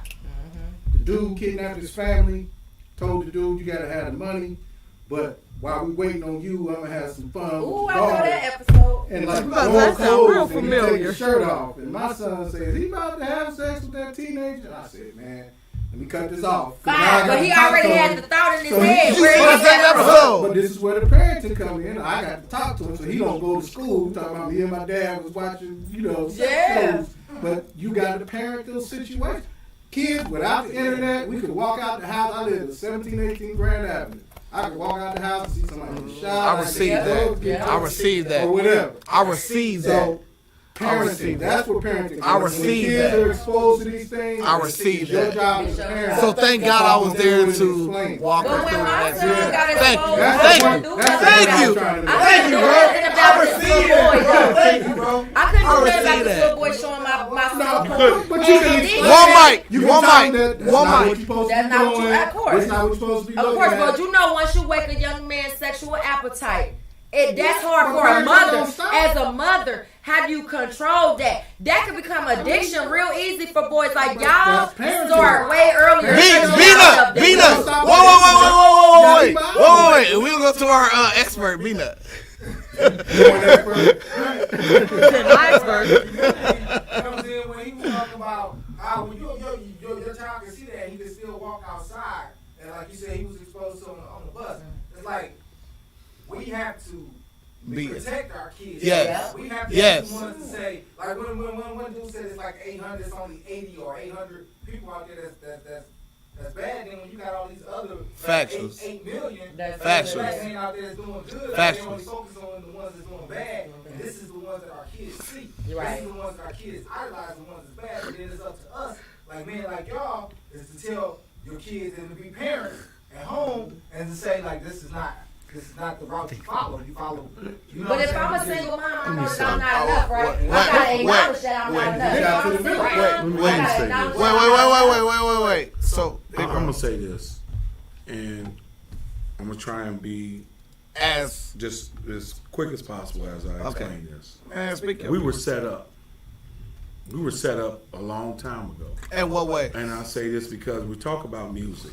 The dude kidnapped his family, told the dude, you got to have the money, but while we waiting on you, I'm going to have some fun. Ooh, I know that episode. And like, that sounds real and he familiar. take his shirt off. And my son said, he about to have sex with that teenager? I said, man, let me cut this off. Fine, but he already had the thought in his head. But this is where the parenting come in. I got to talk to him so he don't go to school talking about me and my dad was watching, sex shows. But you got to parent those situations. Kids, without the internet, we could walk out the house. I live at 1718 Grand Avenue. I could walk out the house and see somebody in the shower. I received that. Or whatever. I received that. So, parenting, that's what parenting is. I received when kids that. are exposed to these things, I received your that. job as a parent. So thank God I was there to walk her through that. Thank you, bro. I received that. Thank you, bro. I couldn't do that about the little boy showing my son porn. But you can one mic. That's not what you, of course. That's not what you're supposed to be Of course, but you know once you wake a young man's sexual appetite, that's hard for a mother. As a mother, how do you control that? That can become addiction real easy for boys like y'all. Start way earlier. B-Nut. Wait. We'll go to our expert, B-Nut. Comes in when he was talking about how when your child can see that he can still walk outside, and like you said, he was exposed to on the bus. It's like we have to protect our kids. Yes. We have to be the ones to say, like when one dude said it's like 800, it's only 80 or 800 people out there that's bad. Then when you got all these other 8 million Factuals. ain't out there that's doing good, Factuals. they only focus on the ones that's doing bad. And this is the ones that our kids see. Right. This is the ones that our kids idolize, the ones that's bad. But then it's up to us, like men like y'all, is to tell your kids and to be parents at home and to say like this is not the route you follow. You follow. You know But if I'm a single mom, I know that I'm not enough, right? I gotta acknowledge that I'm not enough. If I'm a single mom, I gotta acknowledge that. Wait. So I'm gonna say this, and I'm gonna try and be as quick as possible as I explain this. Man, we were set up. We were set up a long time ago. In what way? And I say this because we talk about music.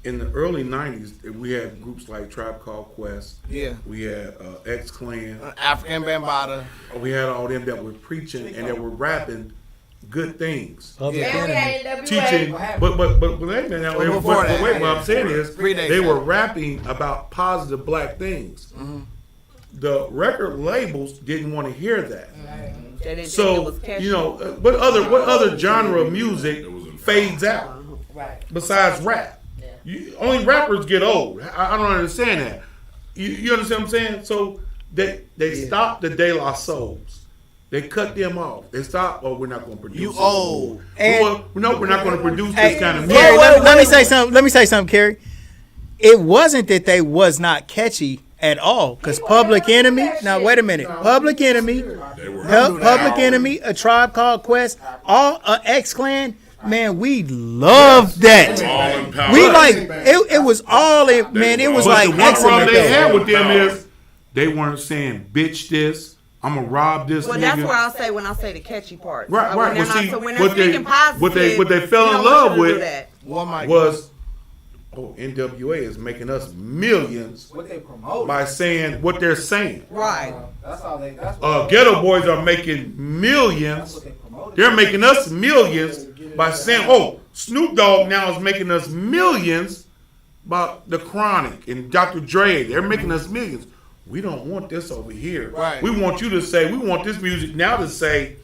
In the early 90s, we had groups like Tribe Called Quest. Yeah. We had X-Clan. African Bambaataa. We had all them that were preaching and that were rapping good things. Teaching. But wait a minute. What I'm saying is they were rapping about positive black things. Mm-hmm. The record labels didn't want to hear that. They didn't think it So, was catchy. you know, what other genre of music fades out besides rap? Only rappers get old. I don't understand that. You understand what I'm saying? So they stopped the De La Souls. They cut them off. They stopped. Oh, we're not going to produce. You old. We're not going to produce this kind of music. Carrie, let me say something. Let me say something, Carrie. It wasn't that they was not catchy at all, because Public Enemy. Now wait a minute. Public Enemy, A Tribe Called Quest, all X-Clan. Man, we loved that. We like it was all in. Man, it was like the one problem excellent. they had with them is they weren't saying bitch this. I'm gonna rob this. Well, nigga. that's what I'll say when I say the catchy part. Right. When they're Well, not, see, so when they're speaking positive, what they fell in love with was, NWA is making us millions What they promote by saying what they're saying. Right. That's all they. Ghetto Boys are making millions. They're making us millions by saying, "Oh, Snoop Dogg now is making us millions." About the Chronic and Dr. Dre, they're making us millions. We don't want this over here. Right. We want you to say, we want this music now to say,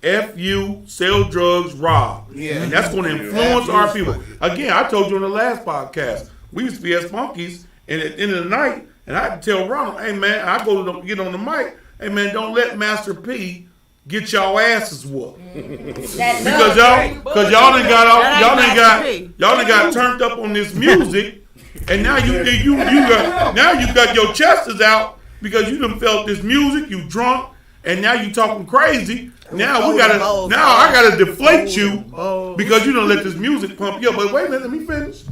F you, sell drugs, rob. Yeah. And that's going to influence our people. Again, I told you on the last podcast, we used to be as funkies, and at the end of the night, and I tell Ronald, hey man, I go to get on the mic, hey man, don't let Master P get y'all asses whooped. because y'all done got turned up on this music. And now you got your chest is out because you done felt this music, you drunk, and now you talking crazy. Now I gotta deflate you because you don't let this music pump you up. But wait a minute, let me finish.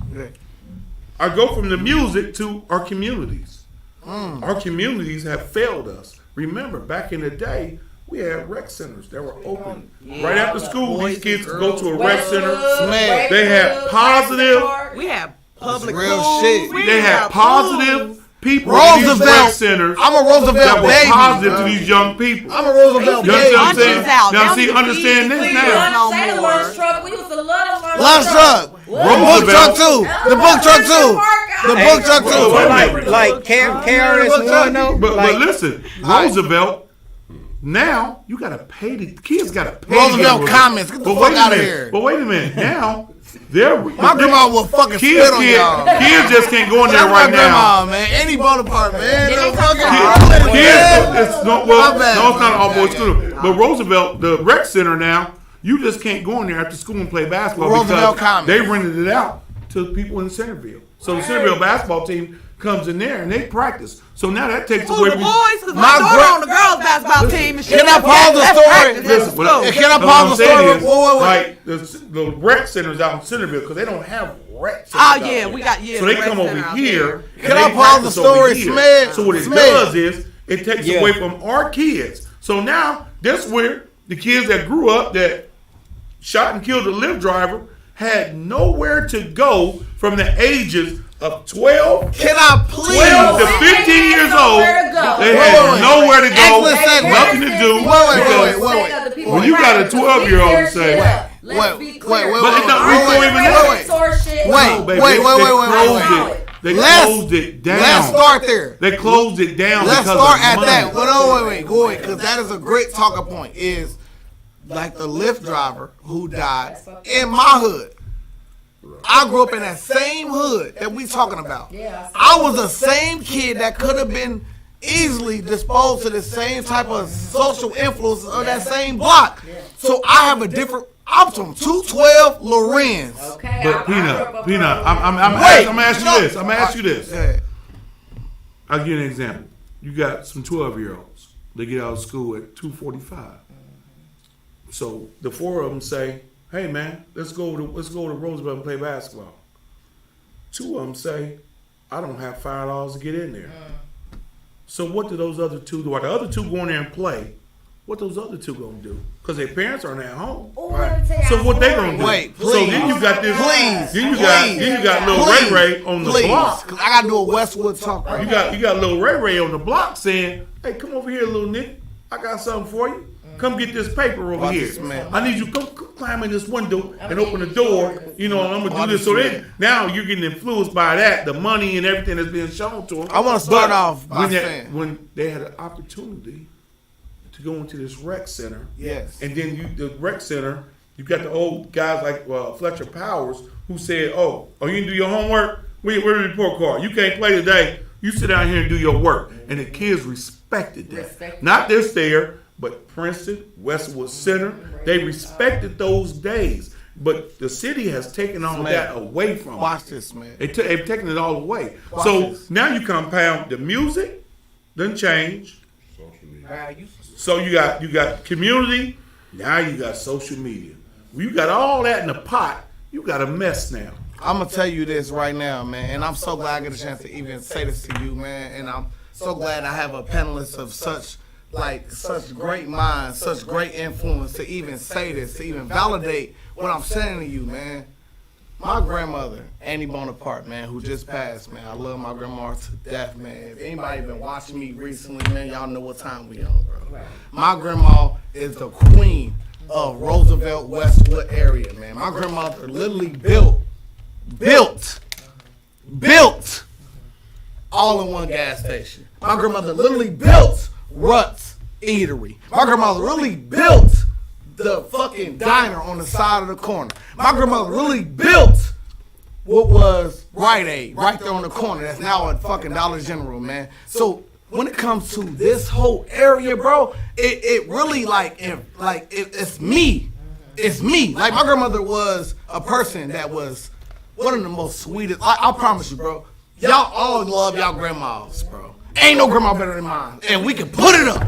I go from the music to our communities. Our communities have failed us. Remember, back in the day, we had rec centers that were open. Right after school, these kids could go to a rec center. They had positive. We have public real schools. shit. They had positive people Roosevelt in these rec centers. I'm a Roosevelt that were baby. positive to these young people. I'm a Roosevelt You baby. understand what I'm saying? Now, see, understand this now. Say the lunch truck. We used to love the Lunch truck. The book truck too. The book truck too. The book truck too. Like KRS-One though. But listen, Roosevelt. Now you gotta pay the kids. Gotta pay. Roosevelt comments. Get the fuck out of here. But wait a minute. Now my grandma will fucking spit on y'all. Kids just can't go in there right now. Man, any Bonaparte, man. Kids, no, it's not all boys school. But Roosevelt, the rec center now, you just can't go in there after school and play basketball Roosevelt because they rented it out to people in Centerville. So the Centerville basketball team comes in there and they practice. So now that takes away the from boys, because my daughter on the girls basketball team. And Can I pause the story? Listen, can I pause the story? Like the rec centers out in Centerville because they don't have rec centers. Oh yeah, we got So they come over here. Can I pause the story, Smith? So what it does is it takes away from our kids. So now that's where the kids that grew up that shot and killed the Lyft driver had nowhere to go from the ages of 12 Can I please? 12 to 15 years old. They had nowhere to go, nothing to do. Wait. When you got a 12-year-old and say, Wait. They closed it down. Let's start there. They closed it down. Let's start at that. Wait. Go ahead, because that is a great talking point. Is like the Lyft driver who died in my hood. I grew up in that same hood that we talking about. I was the same kid that could have been easily disposed to the same type of social influence of that same block. So I have a different. I'm from 212 Lorenz. Okay. But Peanut, I'm gonna ask you this. I'll give you an example. You got some 12-year-olds. They get out of school at 2:45. So the 4 of them say, "Hey man, let's go to Roosevelt and play basketball." 2 of them say, "I don't have $5 to get in there." So what do those other 2 do? Are the other 2 go in there and play? What those other 2 gonna do? Because their parents aren't at home. Right. So what they gonna do? Wait, please. So then you got this. Then you got little Ray on the block. Cause I gotta do a Westwood talk. Right You got little Ray on the block saying, "Hey, come over here, little nigga. I got something for you. Come get this paper over here. I need you to come climb in this window and open the door. You know, and I'm gonna do this." So now you're getting influenced by that, the money and everything that's being shown to them. I want to start off by saying when they had an opportunity to go into this rec center. Yes. And then the rec center, you got the old guys like Fletcher Powers who said, "Oh, you didn't do your homework? Where's the report card? You can't play today. You sit down here and do your work." And the kids respected that. Not this there, but Princeton, Westwood Center, they respected those days. But the city has taken all that away from Watch us. this, man. They've taken it all away. Watch So this. now you compound the music, doesn't change. So you got community, now you got social media. When you got all that in a pot, you got a mess now. I'm gonna tell you this right now, man, and I'm so glad I get a chance to even say this to you, man, and I'm so glad I have a panelist of such great minds, such great influence to even say this, to even validate what I'm saying to you, man. My grandmother, Annie Bonaparte, man, who just passed, man. I love my grandma to death, man. If anybody been watching me recently, man, y'all know what time we on, bro. My grandma is the queen of Roosevelt Westwood area, man. My grandmother literally built all in one gas station. My grandmother literally built Rutt's Eatery. My grandmother really built the fucking diner on the side of the corner. My grandmother really built what was Rite Aid right there on the corner. That's now a fucking Dollar General, man. So when it comes to this whole area, bro, it really it's me. It's me. Like my grandmother was a person that was one of the most sweetest. I promise you, bro. Y'all all love y'all grandmas, bro. Ain't no grandma better than mine. And we can put it up.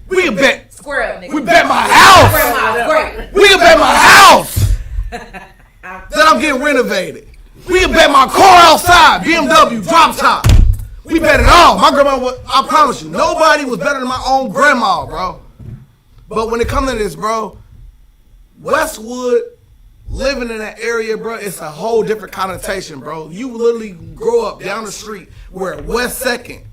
We can bet. Square up, nigga. We bet my house. Grandma, great. We can bet my house that I'm getting renovated. We can bet my car outside, BMW, drop top. We bet it all. My grandma was, I promise you, nobody was better than my own grandma, bro. But when it comes to this, bro, Westwood, living in that area, bro, it's a whole different connotation, bro. You literally grow up down the street where West 2nd,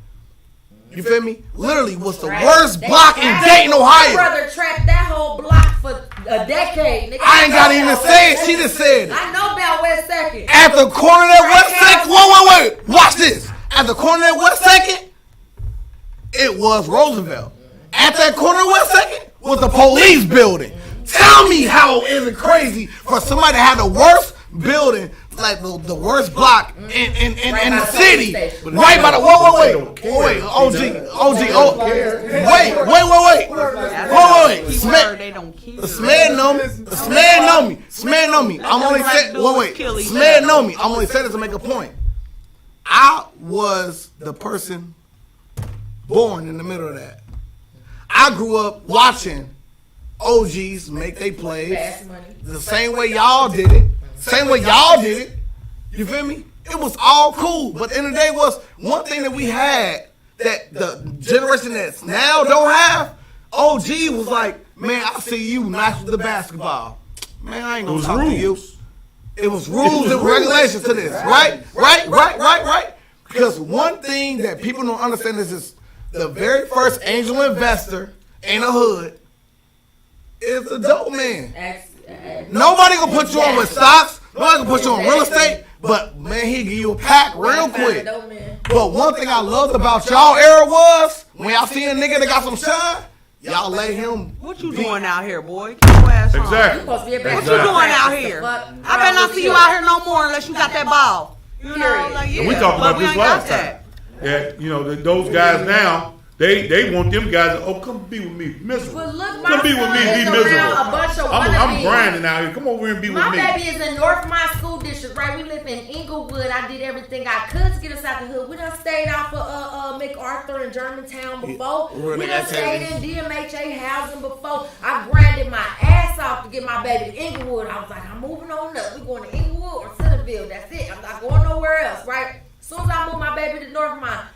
you feel me? Literally was the worst block in Dayton, Ohio. My brother tracked that whole block for a decade, nigga. I ain't gotta even say it. She just said it. I know about West 2nd. At the corner of that West 2nd, wait. Watch this. At the corner of that West 2nd, it was Roosevelt. At that corner of West 2nd was the police building. Tell me how is it crazy for somebody to have the worst building, like the worst block in the city, right by the wait, Smed know me. I'm only saying Smed know me. I'm only saying this to make a point. I was the person born in the middle of that. I grew up watching OGs make they plays the same way y'all did it. You feel me? It was all cool. But at the end of the day was one thing that we had that the generation that's now don't have. OG was like, man, I see you master the basketball. Man, I ain't gonna talk to you. It was rules and regulations to this, right? Because one thing that people don't understand is the very first angel investor in a hood is the dope man. Nobody gonna put you on with stocks. Nobody gonna put you on real estate. But man, he give you a pack real quick. But one thing I loved about y'all era was when y'all see a nigga that got some shine, y'all let him. What you doing out here, boy? Get your ass on. Exactly. What you doing out here? I better not see you out here no more unless you got that ball. You know, like, we talked about this last time. that those guys now. They want them guys to come be with me, miserable. But look, come be with me, be miserable. A bunch of I'm grinding out here. Come over here and be with me. My baby is in Northmont School District, right? We live in Inglewood. I did everything I could to get us out the hood. We done stayed out for MacArthur and Germantown before. We done stayed in DMHA housing before. I grinded my ass off to get my baby to Inglewood. I was like, I'm moving on up. We going to Inglewood or Centerville. That's it. I'm not going nowhere else, right? As soon as I move my baby to Northmont,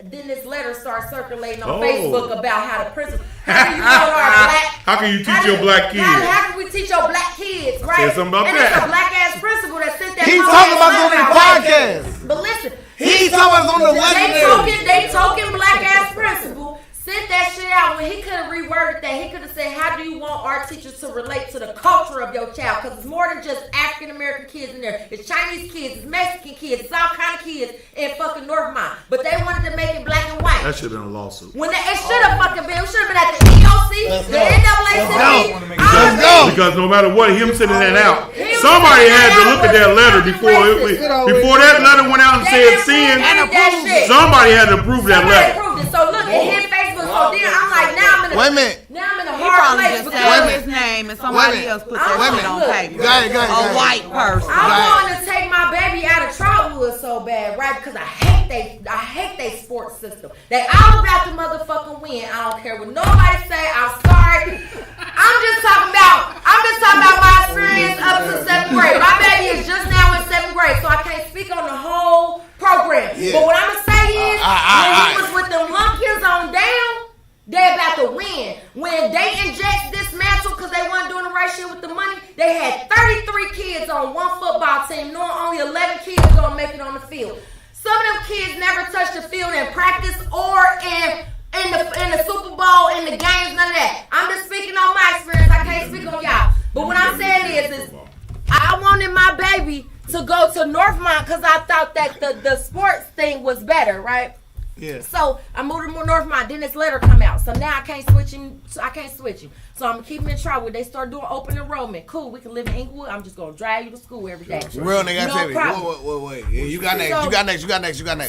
then this letter starts circulating on Facebook about how the principal. How can you teach your black kids? How can we teach your black kids, right? Say something about and that. It's a black ass principal that sits there. He's talking about on the podcast. But listen, he's talking about on the legendary. They token black ass principal. Sent that shit out when he could have reworded that. He could have said, how do you want our teachers to relate to the culture of your child? Because it's more than just African American kids in there. It's Chinese kids, it's Mexican kids, it's all kind of kids in fucking Northmont. But they wanted to make it black and white. That should have been a lawsuit. When it should have fucking been. It should have been at the EOC, the NAACP. Let's go. Because no matter what, him sending that out, somebody had to look at that letter before that letter went out and said sin. Somebody had to approve that letter. So look, it hit Facebook. So then I'm like, now I'm in a hard place. Just say his name and somebody else put that shit on paper. A white person. I want to take my baby out of Trotwood so bad, right? Because I hate they sports system. They all about to motherfucking win. I don't care what nobody say. I'm sorry. I'm just talking about my experience up to 7th grade. My baby is just now in 7th grade, so I can't speak on the whole program. Yeah. But what I'm gonna say is, when he was with them lumpkins on down, they about to win. When they inject this mantle because they weren't doing the right shit with the money, they had 33 kids on one football team, knowing only 11 kids gonna make it on the field. Some of them kids never touched the field in practice or in the Super Bowl, in the games, none of that. I'm just speaking on my experience. I can't speak on y'all. But what I'm saying is I wanted my baby to go to Northmont because I thought that the sports thing was better, right? Yeah. So I moved him to Northmont. Then this letter come out. So now I can't switch him. So I'm gonna keep him in trouble. They start doing open enrollment. Cool. We can live in Inglewood. I'm just gonna drive you to school every day. Real nigga, wait. Yeah, you got next.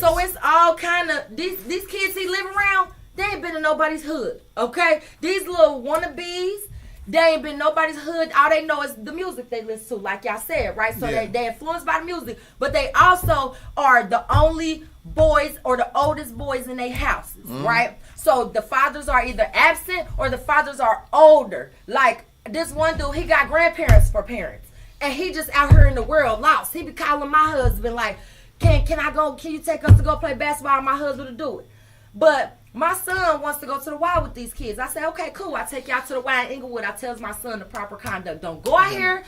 So it's all kind of these kids he live around. They ain't been in nobody's hood. Okay, these little wannabes. They ain't been nobody's hood. All they know is the music they listen to, like y'all said, right? So they influenced by the music, but they also are the only boys or the oldest boys in their houses, right? So the fathers are either absent or the fathers are older. Like this one dude, he got grandparents for parents, and he just out here in the world lost. He be calling my husband like, can I go? Can you take us to go play basketball? My husband to do it, but my son wants to go to the Y with these kids. I say, okay, cool. I take y'all to the Y in Inglewood. I tells my son the proper conduct. Don't go out here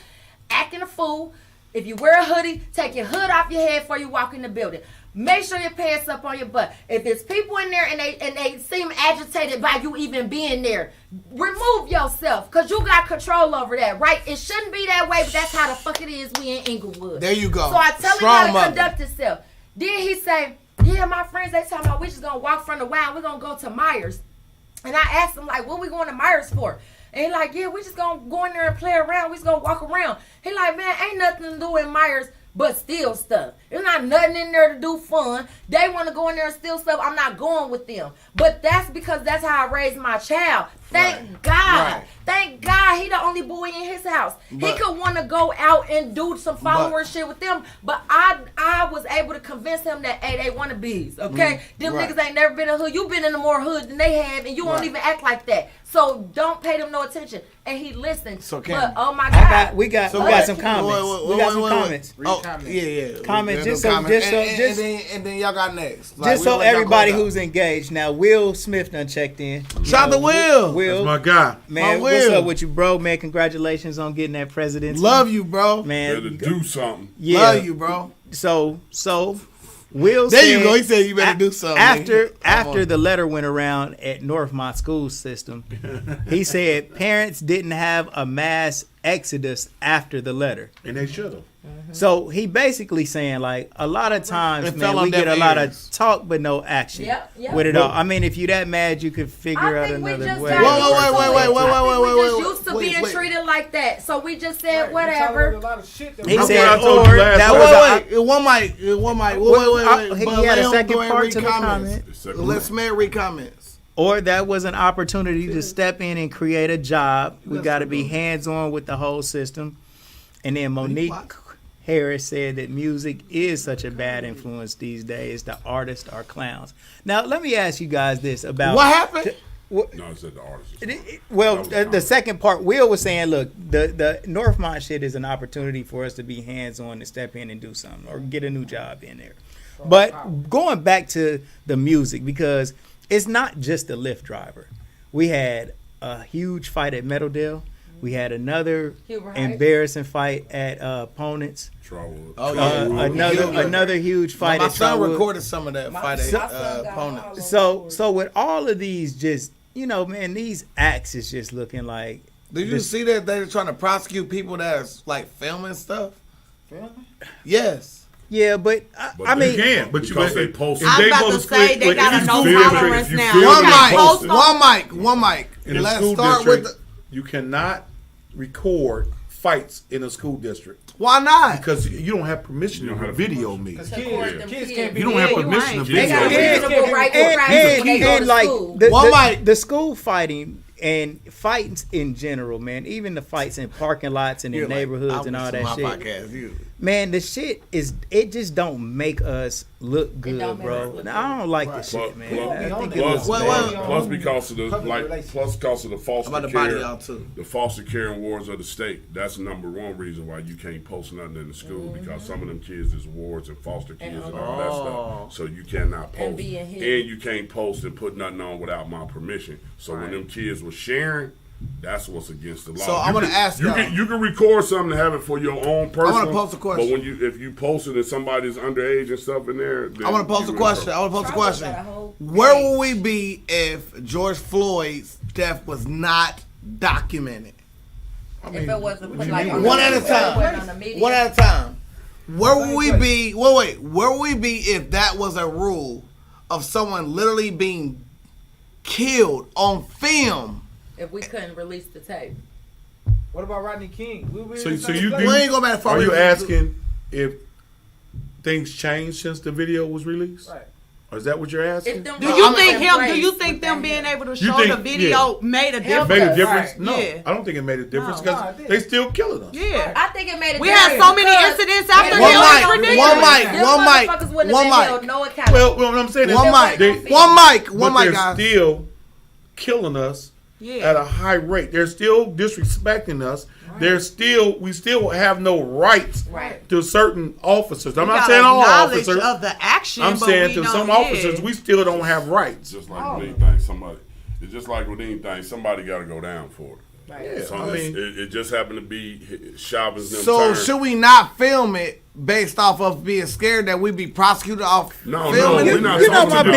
acting a fool. If you wear a hoodie, take your hood off your head before you walk in the building. Make sure your pants up on your butt. If there's people in there and they seem agitated by you even being there, remove yourself because you got control over that, right? It shouldn't be that way, but that's how the fuck it is. We in Inglewood. There you go. So I tell him how to conduct himself. Then he say, yeah, my friends, they talking about we just gonna walk from the Y and we're gonna go to Myers. And I asked him, like, what we going to Myers for? And he like, yeah, we just gonna go in there and play around. We just gonna walk around. He like, man, ain't nothing to do in Myers but steal stuff. There's not nothing in there to do fun. They want to go in there and steal stuff. I'm not going with them. But that's because that's how I raised my child. Thank God. Right. Thank God he the only boy in his house. He could want to go out and do some follower shit with them. But I was able to convince him that, hey, they wannabes, okay? Them niggas ain't never been in the hood. You been in the more hood than they have, and you won't even act like that. So don't pay them no attention. And he listened. So but oh my God. We got some comments. We got some comments. Yeah. Comments. And then y'all got next. Like, just so everybody who's engaged. Now, Will Smith done checked in. Shout out to Will. That's my guy. Man, what's up with you, bro? Man, congratulations on getting that presidency. Love you, bro. Man, better do something. Yeah. Love you, bro. So Will there said, you go. He said you better do something. After the letter went around at Northmont school system, he said parents didn't have a mass exodus after the letter. And they should have. So he basically saying like a lot of times, It fell man, on we get deaf a lot of ears. talk but no action Yep. with it all. I mean, if you that mad, you could figure out think we another just way. got used to it. I think we just wait, used to wait, being wait. treated like that. So we just said A whatever. lot of shit that He we- said, I told or you last that time. was One mic. He But had let a him second go and part read to the comments. comment. Let's read comments. Or that was an opportunity to step in and create a job. We got to be hands-on with the whole system. And then Monique Harris said that music is such a bad influence these days. The artists are clowns. Now, let me ask you guys this about... What happened? No, it said the artist. Well, the second part, Will was saying, look, the Northmont shit is an opportunity for us to be hands-on and step in and do something or get a new job in there. But going back to the music, because it's not just the Lyft driver. We had a huge fight at Meadowdale. We had another embarrassing fight at Opponents. Another huge fight My at son Trotwood. recorded some of that fight at Opponents. So with all of these, just man, these acts is just looking like. Did you see that they're trying to prosecute people that's like filming stuff? Filming? Yes. Yeah, but I mean, you can, but because they post. I'm about to say they got a no tolerance now. One mic. In a Let's school start district, with you cannot record fights in a school district. Why not? Because you don't have permission to video me. Kids can't be. You don't have permission to They video got a me. reasonable right to practice when they go to like school. the school fighting and fights in general, man. Even the fights in parking lots and in neighborhoods and all that shit. Man, the shit it just don't make us look good, bro. I don't like this shit, man. Plus because of the foster care and wards of the state. That's the number one reason why you can't post nothing in the school, because some of them kids is wards and foster kids and all that stuff. So you cannot post, and you can't post and put nothing on without my permission. So when them kids were sharing, that's what's against the law. So I'm gonna ask you. You can record something and have it for your own personal. I want to post a question. But if you post it and somebody's underage and stuff in there, then I want to post a question. Where will we be if George Floyd's death was not documented? If it wasn't put like one at a time. One at a time. Where will we be? Wait. Where will we be if that was a rule of someone literally being killed on film? If we couldn't release the tape. What about Rodney King? So you ain't go back far. Are you asking if things changed since the video was released? Right. Or is that what you're asking? Do you think them being able to show the video made a difference? Made a difference? Right. No, Yeah. I don't think it made a difference because they still killing us. Yeah, I think it made a difference. We had so many incidents after him. One mic. Well, what I'm saying is one mic, they're guys. still killing us at a high rate. They're still disrespecting us. Right. We still have no rights to certain officers. I'm not saying all officers of the action. I'm saying to some officers, we still don't have rights. Just like with anything, it's just like with anything, somebody got to go down for it. Right. Yeah, so it just happened to be Chauvins. So should we not film it based off of being scared that we'd be prosecuted off filming? We're not talking about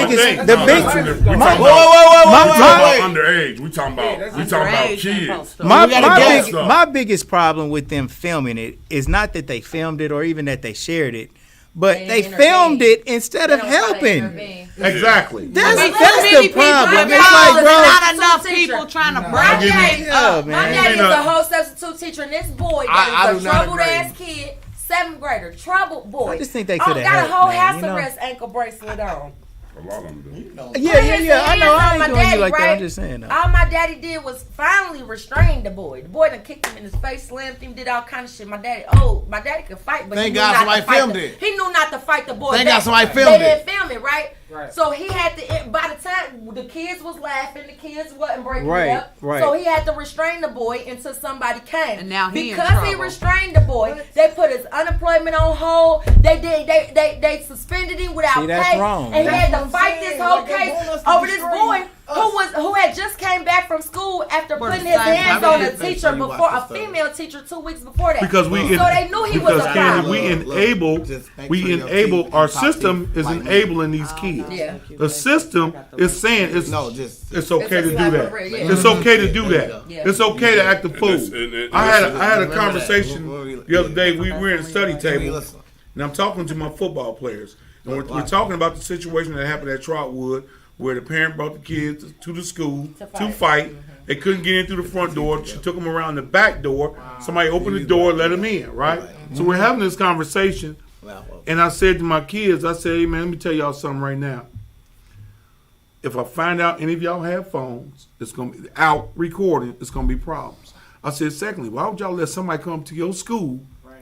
underage. We talking about kids. My biggest problem with them filming it is not that they filmed it or even that they shared it, but they filmed it instead of helping. Exactly. That's the problem. It's like, bro, not enough people trying to My daddy is a whole substitute teacher, and this boy that is a troubled ass kid, 7th grader, troubled boy. I just think they could have got a whole helped, house arrest ankle bracelet on. A lot of them do. Yeah. I know. I ain't doing you like that. Right? I'm just saying. All my daddy did was finally restrain the boy. The boy done kicked him in his face, slammed him, did all kind of shit. My daddy could fight, but thank God somebody filmed it. He knew not to fight the boy. Thank God somebody filmed it. They didn't film it, right? So he had to. By the time the kids was laughing, the kids wasn't breaking it up. So he had to restrain the boy until somebody came. And now because he restrained the boy, they put his unemployment on hold. They suspended him without pay, wrong. and he had to fight this whole case over this boy who had just came back from school after putting his hands on a teacher before, a female teacher 2 weeks before that. Because they knew he was a problem. We enable our system is enabling these kids. Yeah. The system is saying it's okay to do that. It's okay to do that. Yeah. It's okay to act a fool. I had a conversation The other day we were in a study table, and I'm talking to my football players, and we're talking about the situation that happened at Trotwood, where the parent brought the kids to the school to fight. They couldn't get in through the front door. She took them around the back door. Somebody opened the door, let them in, right? So we're having this conversation, and I said to my kids, I said, hey, man, let me tell y'all something right now. If I find out any of y'all have phones, it's going to be out recording, it's going to be problems. I said, secondly, why would y'all let somebody come to your school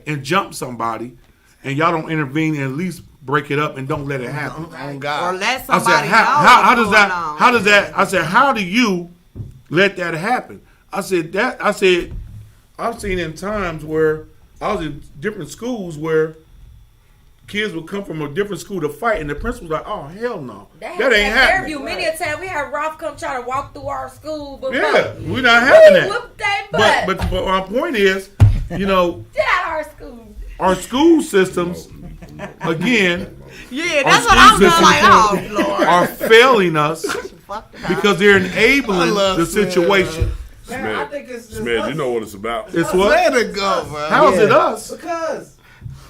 and jump somebody, and y'all don't intervene and at least break it up and don't let it happen? Oh, God. Or let I somebody said, how does that, on. how does that, I said, how do you let that happen? I said, I've seen in times where I was in different schools where kids would come from a different school to fight, and the principal's like, "Oh hell no, that ain't happening." Many a time we had Ralph come try to walk through our school, but yeah, we're not having that. Whoop that butt. But my point is, you know, get out of our school. Our school systems, again, yeah, that's what I'm like. Oh Lord, are failing us because they're enabling the situation. Man, I think it's Smith, you know what it's about. It's what? Let it go, man. How is it us? Because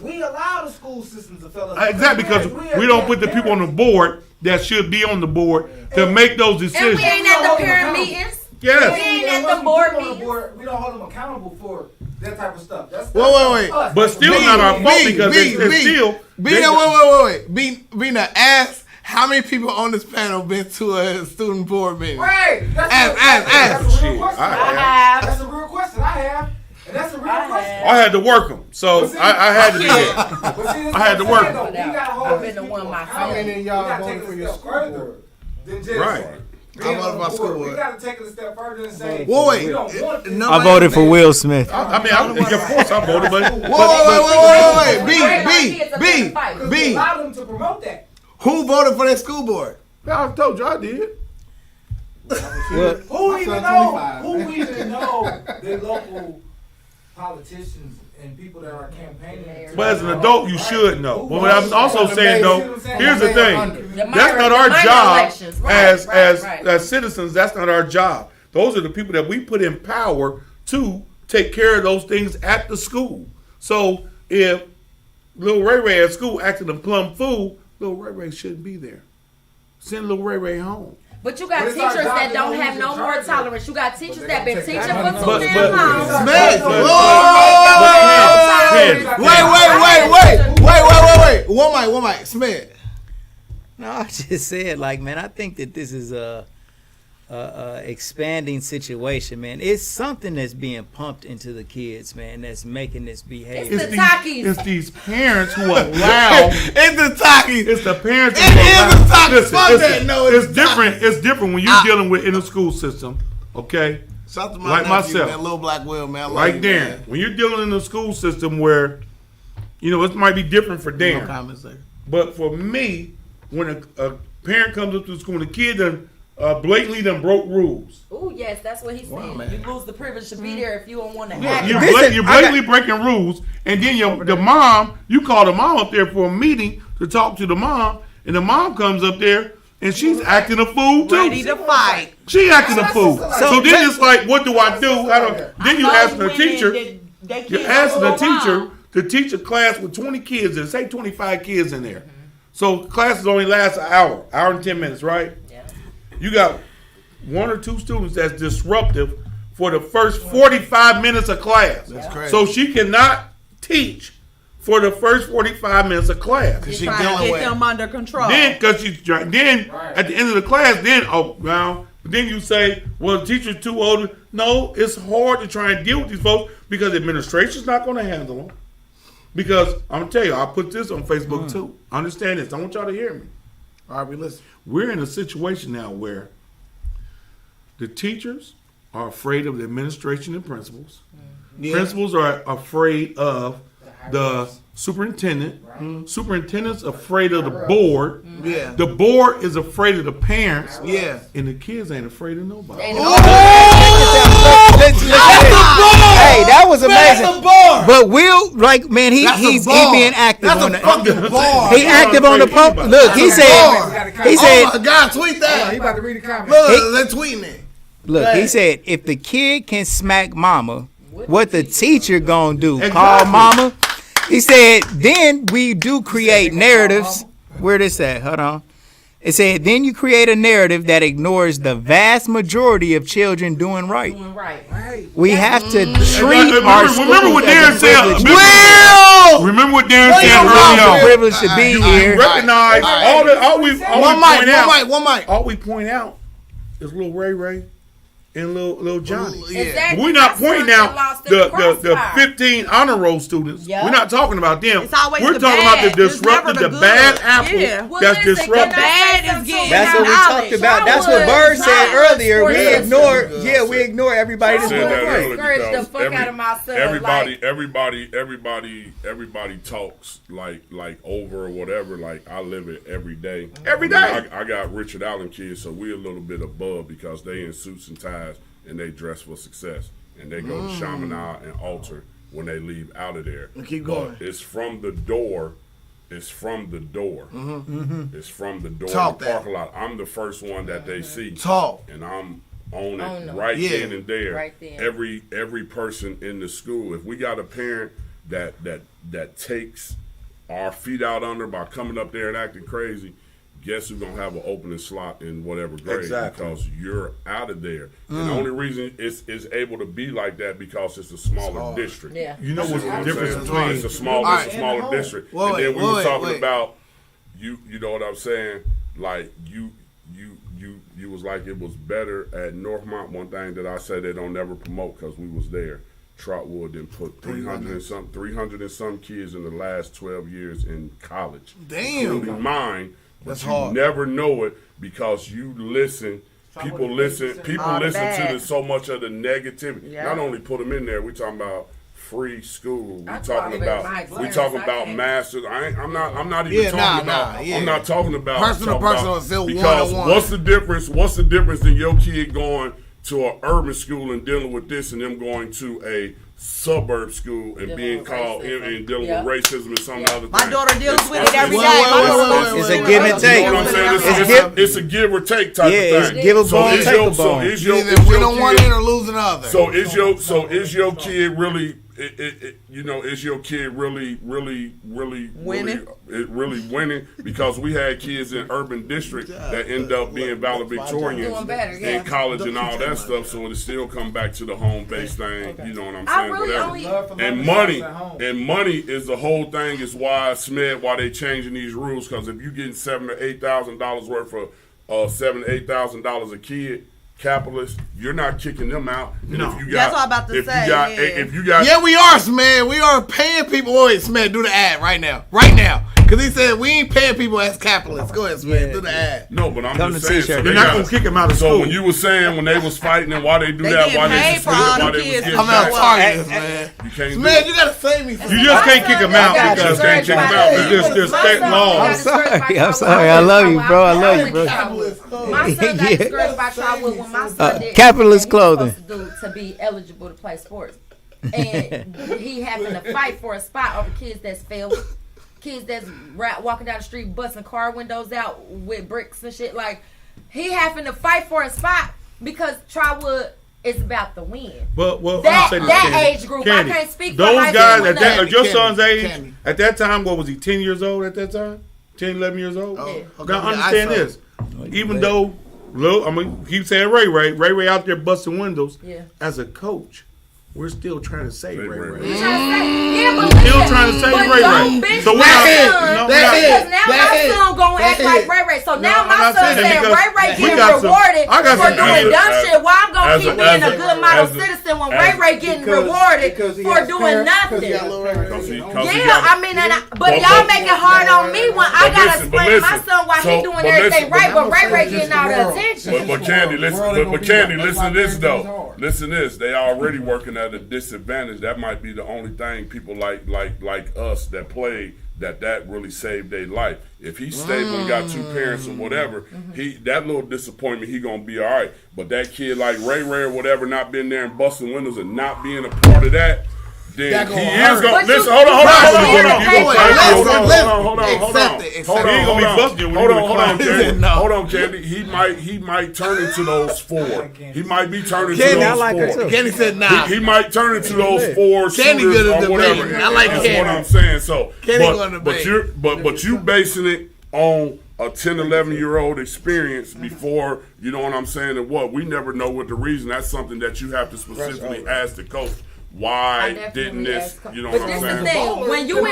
we allow the school systems to fail us. Exactly, because we don't put the people on the board that should be on the board to make those decisions. And we ain't at the parent meetings. Yes. We ain't at the board meetings. We don't hold them accountable for that type of stuff. That's Wait. us. But still not our fault because it's still. Be now, ask how many people on this panel been to a student board meeting? Right. Ask. That's a real question. I have. That's a real question. I have. And that's a real question. I had to work them, so I had to be there. I had to work them. I've been the one myself. How many of y'all voted for your school board? Right. I voted for my school board. We got to take it a step further and say, wait. we don't want this. I voted for Will Smith. I mean, of course I voted, but wait. B. Allow them to promote that. Who voted for that school board? I told you I did. Who even know the local politicians and people that are campaigning? But as an adult, you should know. But what I'm also saying, though, here's the thing: that's not our job as citizens. That's not our job. Those are the people that we put in power to take care of those things at the school. So if Lil Ray Ray at school acting a plum fool, Lil Ray Ray shouldn't be there. Send Lil Ray Ray home. But you got teachers that don't have no more tolerance. You got teachers that been teaching for too But- damn long. Smith. Wait. One mic. Smith. No, I just said, like, man, I think that this is a expanding situation, man. It's something that's being pumped into the kids, man, that's making this behavior. It's the Takis. It's these parents who allow. It's the Takis. It's the parents. It is the Takis. Fuck Listen, that. No, it's different. It's different when you're dealing with in the school system. Okay. Shout out to my like nephew, myself, man, Little Black Will, man. I love Like you, Darren, man. when you're dealing in the school system where, you know, it might be different for Darren. No comments there. But for me, when a parent comes up to the school and the kid done blatantly done broke rules. Oh yes, that's what he said. You lose the privilege to be there if you don't want to Yeah, have you're blatantly breaking rules, and then you call the mom up there for a meeting to talk to the mom, and the mom comes up there and she's acting a fool too. ready to fight. She acting a fool. So then it's like, what do I do? Then you ask the teacher. You're asking the teacher to teach a class with 20 kids and say 25 kids in there. So classes only last an hour and 10 minutes, right? Yeah. You got one or two students that's disruptive for the first 45 minutes of class. That's crazy. So she cannot teach for the first 45 minutes of class. She's trying to get them under control. Then, at the end of the class, then you say, well, the teacher's too old. No, it's hard to try and deal with these folks because the administration's not going to handle them. Because I'm going to tell you, I put this on Facebook too. Understand this. I want y'all to hear me. All right, we listen. We're in a situation now where the teachers are afraid of the administration and principals. Yeah. Principals are afraid of the superintendent. Superintendent's afraid of the board. Yeah. The board is afraid of the parents. Yeah. And the kids ain't afraid of nobody. Hey, that was amazing. That's a bar. But Will, like, man, he's being active That's on a the. fucking bar. He active on the pump. Look, he said. Oh my God, tweet that. He about to read the comments. Look, they're tweeting it. Look, he said, if the kid can smack mama, what the teacher gonna do. Call mama. He said, then we do create narratives. Where this at? Hold on. It said, then you create a narrative that ignores the vast majority of children doing right. We have to treat our schools remember what Darren said. Remember what Darren said earlier. earlier. Privilege to be here. Recognize all we point out is little Ray and little Johnny. Exactly. We're not pointing out the 15 honor roll students. Yep. We're not talking about them. It's always We're the talking bad. about the disrupted, the bad apple that's disrupted. The bad is getting That's what we talked about. That's what Bird said earlier. We ignore everybody that's doing right. The fuck out of my son. Everybody talks like over or whatever. Like I live it every day. Every day. I got Richard Allen kids, so we're a little bit above because they in suits and ties and they dress for success and they go to Chaminade and altar when they leave out of there. Keep going. But it's from the door. It's from the door. It's from the door. Talk in the parking lot. I'm the first one that they see. Talk. And I'm on it right then and there. Right then. Every person in the school. If we got a parent that takes our feet out under by coming up there and acting crazy, guess who's gonna have an opening slot in whatever grade? Exactly. Because you're out of there. And the only reason it's able to be like that because it's a smaller district. Yeah. You know what's the difference between it's a smaller district. And then we were talking about you know what I'm saying? Like you was like it was better at Northmont. One thing that I said they don't never promote because we was there. Trotwood didn't put 300 and some kids in the last 12 years in college. Damn. Including mine. But That's you hard. never know it because you listen. People listen to so much of the negativity. Yeah. Not only put them in there, we talking about free school. We I talking thought about masters. I'm not even Yeah, talking nah, about. yeah. I'm not talking about Person to talking person about- is still because one-on-one. what's the difference? What's the difference in your kid going to an urban school and dealing with this, and them going to a suburb school and being called and dealing with racism and some other things? My daughter deals with it every day. It's a give and take. You know what I'm saying? It's a give or take type of thing. It's give a bone, take a bone. So is your Either win on one end or lose another. So is your kid really? Is your kid really Winning? Really winning? Because we had kids in urban district that end up being valedictorians Doing better, in college and all that stuff. So it still come back to the home base thing. You know what I'm I saying? really Whatever. And money is the whole thing. Is why why they changing these rules? Because if you getting $7,000 or $8,000 worth of $7,000 to $8,000 a kid. Capitalists, you're not kicking them out. And No. if you got, That's what I'm about to say, If you got, Yeah, we are, Smed. We are paying people. Wait, Smed, do the ad right now. Right now. Because he said we ain't paying people as capitalists. Go ahead, Smed. Do the ad. No, but I'm Come just to saying. t-shirt. So They're not gonna kick him out of So school. when you were saying when they was fighting and why they do They that, getting why they paid for all why them they was kids getting I'm out paid. targeting, man. You can't do Smed, it. you got to save me. You just can't kick him out got because you. Can't kick him out. there's state law. I'm sorry. I love you, bro. I love you, bro. My son got Yeah. discouraged by Trotwood when my son did capitalist everything he was clothing. supposed to do to be eligible to play sports. And he having to fight for a spot over kids that's failed. Kids that's walking down the street busting car windows out with bricks and shit. Like, he having to fight for a spot because Trotwood is about the win. Well, That- I'll say this, that Candy. age group, I Candy, can't speak for those high guys school at that, level. your son's age, Candy. at that time, what was he, 10 years old at that time? 10, 11 years old? Oh, okay. Now, Yeah, understand I saw this. Even though, keep saying Ray out there busting windows, Yeah. as a coach, we're still trying to save Ray. Yeah, but Still trying to save Ray. So we're not, because now my son gonna act like Ray. So now my son saying Ray getting rewarded for doing dumb shit. Why I'm gonna keep being a good model citizen when Ray getting rewarded for doing nothing? Yeah, I mean, but y'all make it hard on me when I gotta explain to my son why he doing everything right, but Ray getting all the attention. But Candy, listen to this though. Listen to this. They already working at a disadvantage. That might be the only thing people like us that played that really saved their life. If he's stable and got two parents or whatever, that little disappointment, he gonna be all right. But that kid like Ray or whatever, not being there and busting windows and not being a part of that, then he is going to listen. Hold on. Hold on, Candy. He might turn into those four. He might be turning into those four. Candy said, "Nah." He might turn into those four Candy shooters good at or whatever. debating. I like That's Candy. what I'm saying. So, Candy but you basing it on a 10, 11-year-old experience before, you know what I'm saying, and what we never know what the reason. That's something that you have to specifically ask the coach. Why didn't this? You know what I'm saying? But this is the thing: when you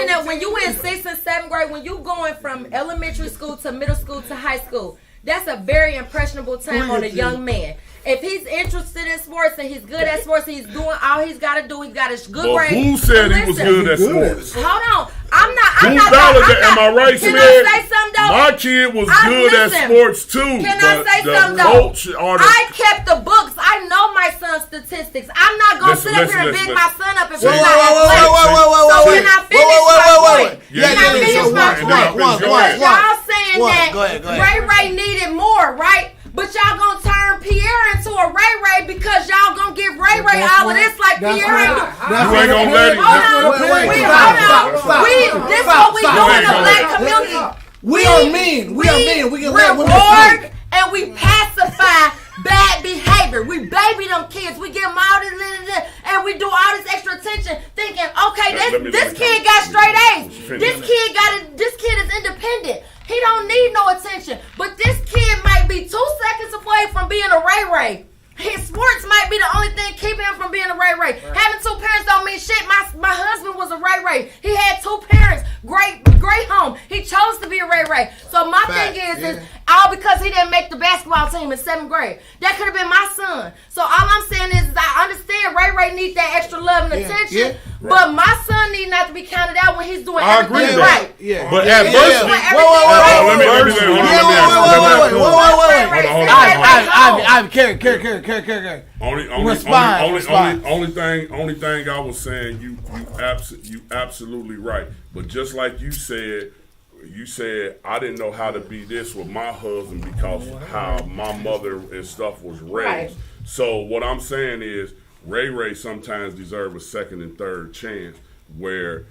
in 6th and 7th grade, when you going from elementary school to middle school to high school, that's a very impressionable time on a young man. If he's interested in sports and he's good at sports, and he's doing all he's got to do. He's got his good grade. Who said he was good at sports? Hold on, I'm not. Am I right, Can Smith? I say something though? My kid was good at sports too. Can I say something though? I kept the books. I know my son's statistics. I'm not gonna sit up here and big my son up and be like, so can I finish my point? Can I finish my point? Y'all saying that Ray needed more, right? But y'all gonna turn Pierre into a Ray because y'all gonna give Ray all of this like Pierre ain't do. You ain't gonna let him. This is what we do in the black community. We are mean. We can let women reward and we pacify bad behavior. We baby them kids. We give them all this, and we do all this extra attention, thinking, okay, this kid got straight A's. This kid is independent. He don't need no attention. But this kid might be 2 seconds away from being a Ray. His sports might be the only thing keeping him from being a Ray. Right. Having 2 parents don't mean shit. My husband was a Ray. He had 2 parents. Great home. He chose to be a Ray. So my thing is all because he didn't make the basketball team in 7th grade. That could have been my son. So all I'm saying is I understand Ray needs that extra love and attention. But my son need not to be counted out when he's doing everything right. Yeah. But at first, Carry. Only thing I was saying, you absolutely right. But just like you said I didn't know how to be this with my husband because how my mother and stuff was raised. Right. So what I'm saying is Ray sometimes deserves a second and third chance where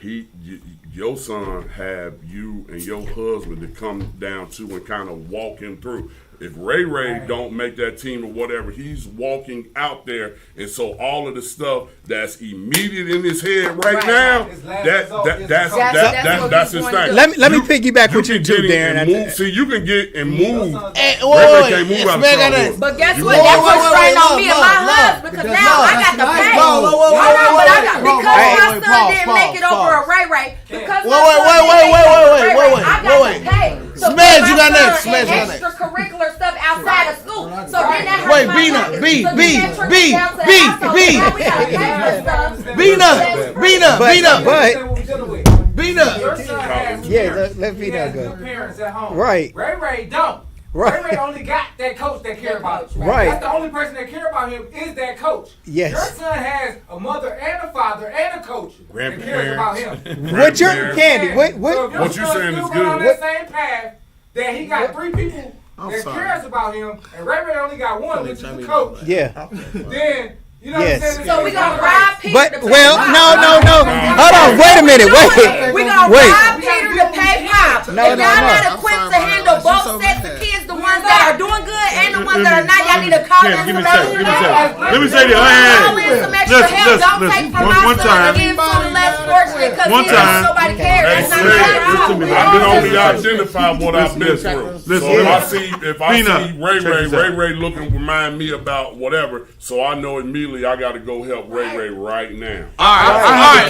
your son have you and your husband to come down to and kind of walk him through. If Ray don't make that team or whatever, he's walking out there, and so all of the stuff that's immediate in his head right now, that's his thing. Let me piggyback with you too, Darren. See, you can get and move. Ray can't move out of But guess what? That puts strain on me and my husband because now I got to pay. Because my son didn't make it over a Ray. Because wait. I got to pay. Smash, you got next. Extracurricular stuff outside of school. So then that Wait, Yeah, let Bina go. Parents at home. Right. Ray don't. Right. Ray only got that coach that care about him. Right. That's the only person that care about him is that coach. Yes. Your son has a mother and a father and a coach that cares about him. What your Candy? What you saying is good. On that same path that he got 3 people that cares about him, and Ray only got 1, which is the coach. Yeah. Then. You know what I'm saying? So we gonna rob Peter But to pay no. Hold on, wait a minute. We gonna rob Peter to pay Pop. If y'all not equipped to handle both sets of kids, the ones that are doing good and the ones that are not, y'all need to call in some extra help. Let me say this. Call in some extra help. Don't take from my son and give to the less fortunate because nobody cares. That's not your I can only identify what I've been through. So if I see Ray looking remind me about whatever, so I know immediately I got to go help Ray right now. I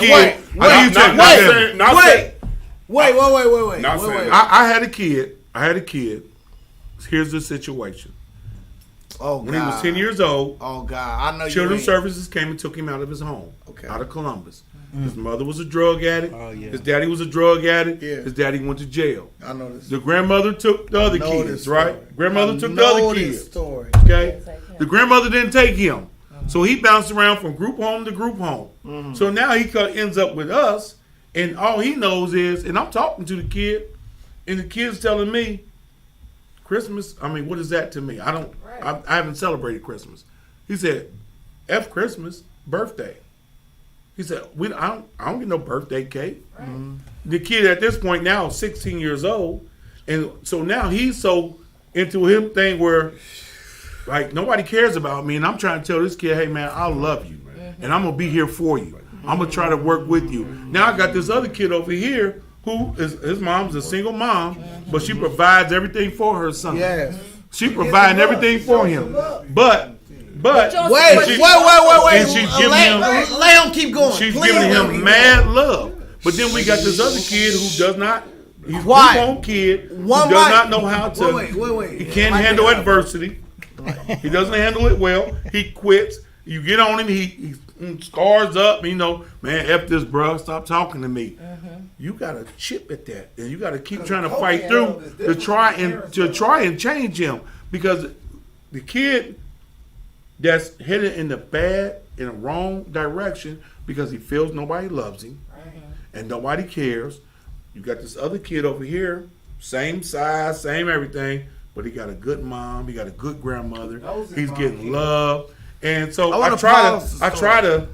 had a kid. Here's the situation. Oh, when he was 10 years old, oh God, I know. Children's Services came and took him out of his home, out of Columbus. His mother was a drug addict. Oh, yeah. His daddy was a drug addict. Yeah. His daddy went to jail. I know this. The grandmother took the other kids, right? Grandmother took the other kids. Okay. The grandmother didn't take him. So he bounced around from group home to group home. Mm-hmm. So now he ends up with us, and all he knows is, and I'm talking to the kid, and the kid's telling me, Christmas, what is that to me? I haven't celebrated Christmas. He said, F Christmas, birthday. He said, I don't get no birthday cake. Right. The kid at this point now is 16 years old. And so now he's so into him thing where, like, nobody cares about me. And I'm trying to tell this kid, hey, man, I love you. And I'm going to be here for you. I'm going to try to work with you. Now I got this other kid over here who is, his mom's a single mom, but she provides everything for her son. Yes. She providing everything for him. But wait. And she's giving him, let him keep going. She's giving him mad love. But then we got this other kid who does not, he's a newborn kid who does not know how to, he can't handle adversity. He doesn't handle it well. He quits. You get on him, he scars up, you know, man, F this, bro, stop talking to me. You got to chip at that. And you got to keep trying to fight through to try and change him. Because the kid that's headed in the wrong direction because he feels nobody loves him and nobody cares. You got this other kid over here, same size, same everything, but he got a good mom, he got a good grandmother, he's getting love. And so I try to,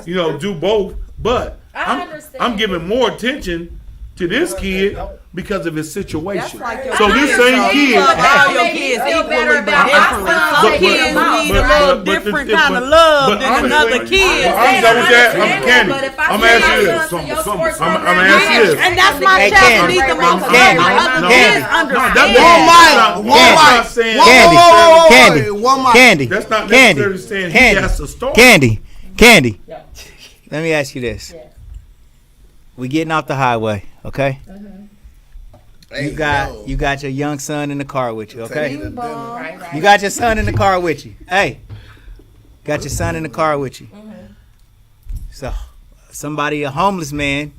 you know, do both, but I'm giving more attention to this kid because of his situation. So this same kid, all your kids equally differently. Some kids need a little different kind of love than another kid. I'm done with that. I'm Candy. I'm gonna ask you this. I'm gonna ask you this. And that's my child needs the most love. Other kids understand. Candy. That's not necessarily saying he has to start. Candy. Let me ask you this. We getting off the highway, okay? You got your young son in the car with you, okay? You got your son in the car with you. Hey, got your son in the car with you. So somebody, a homeless man,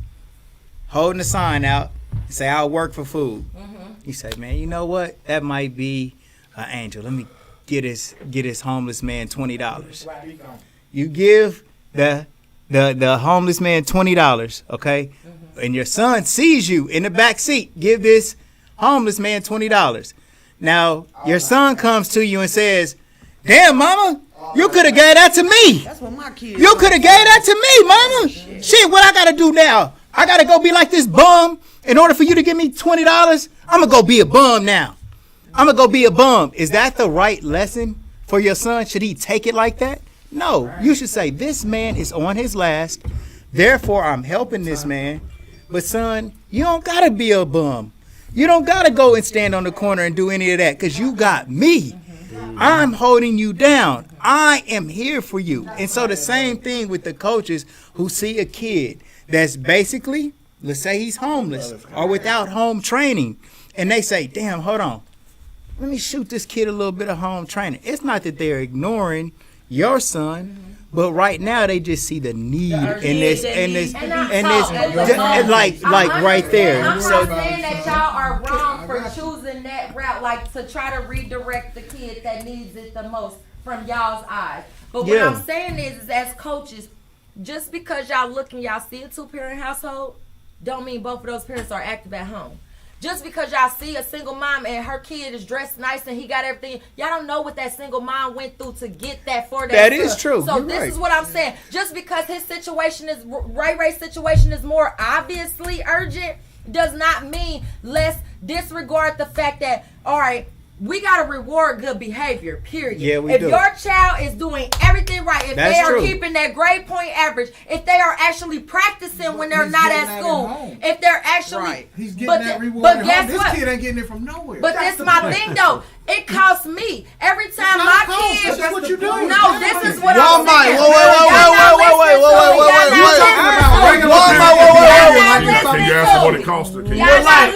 holding a sign out, say, I'll work for food. You say, man, you know what? That might be an angel. Let me get this homeless man $20. You give the homeless man $20, okay? And your son sees you in the back seat. Give this homeless man $20. Now, your son comes to you and says, damn, mama, you could have gave that to me. That's what my kids You could have gave that to me, mama. Shit, what I got to do now? I got to go be like this bum in order for you to give me $20? I'm going to go be a bum now. I'm going to go be a bum. Is that the right lesson for your son? Should he take it like that? No. You should say, this man is on his last. Therefore, I'm helping this man. But son, you don't got to be a bum. You don't got to go and stand on the corner and do any of that because you got me. I'm holding you down. I am here for you. And so the same thing with the coaches who see a kid that's basically, let's say he's homeless or without home training. And they say, damn, hold on. Let me shoot this kid a little bit of home training. It's not that they're ignoring your son, but right now they just see the need in this, like right there. I'm not saying that y'all are wrong for choosing that route, like to try to redirect the kid that needs it the most from y'all's eyes. But what I'm saying is as coaches, just because y'all look and y'all see a 2-parent household, don't mean both of those parents are active at home. Just because y'all see a single mom and her kid is dressed nice and he got everything, y'all don't know what that single mom went through to get that for that. That is true. So this is what I'm saying. Just because his situation is, Ray's situation is more obviously urgent, does not mean let's disregard the fact that, all right, we got to reward good behavior, period. Yeah, we if do. your child is doing everything right, if That's they are true. keeping that grade point average, if they are actually practicing when they're not at school, if they're actually... He's getting that reward at home. This kid ain't getting it from nowhere. But this is my thing, though. It costs me. Every time my kids... That's what you do. No, this is what I'm saying. Can you ask her what it costs her? Relax.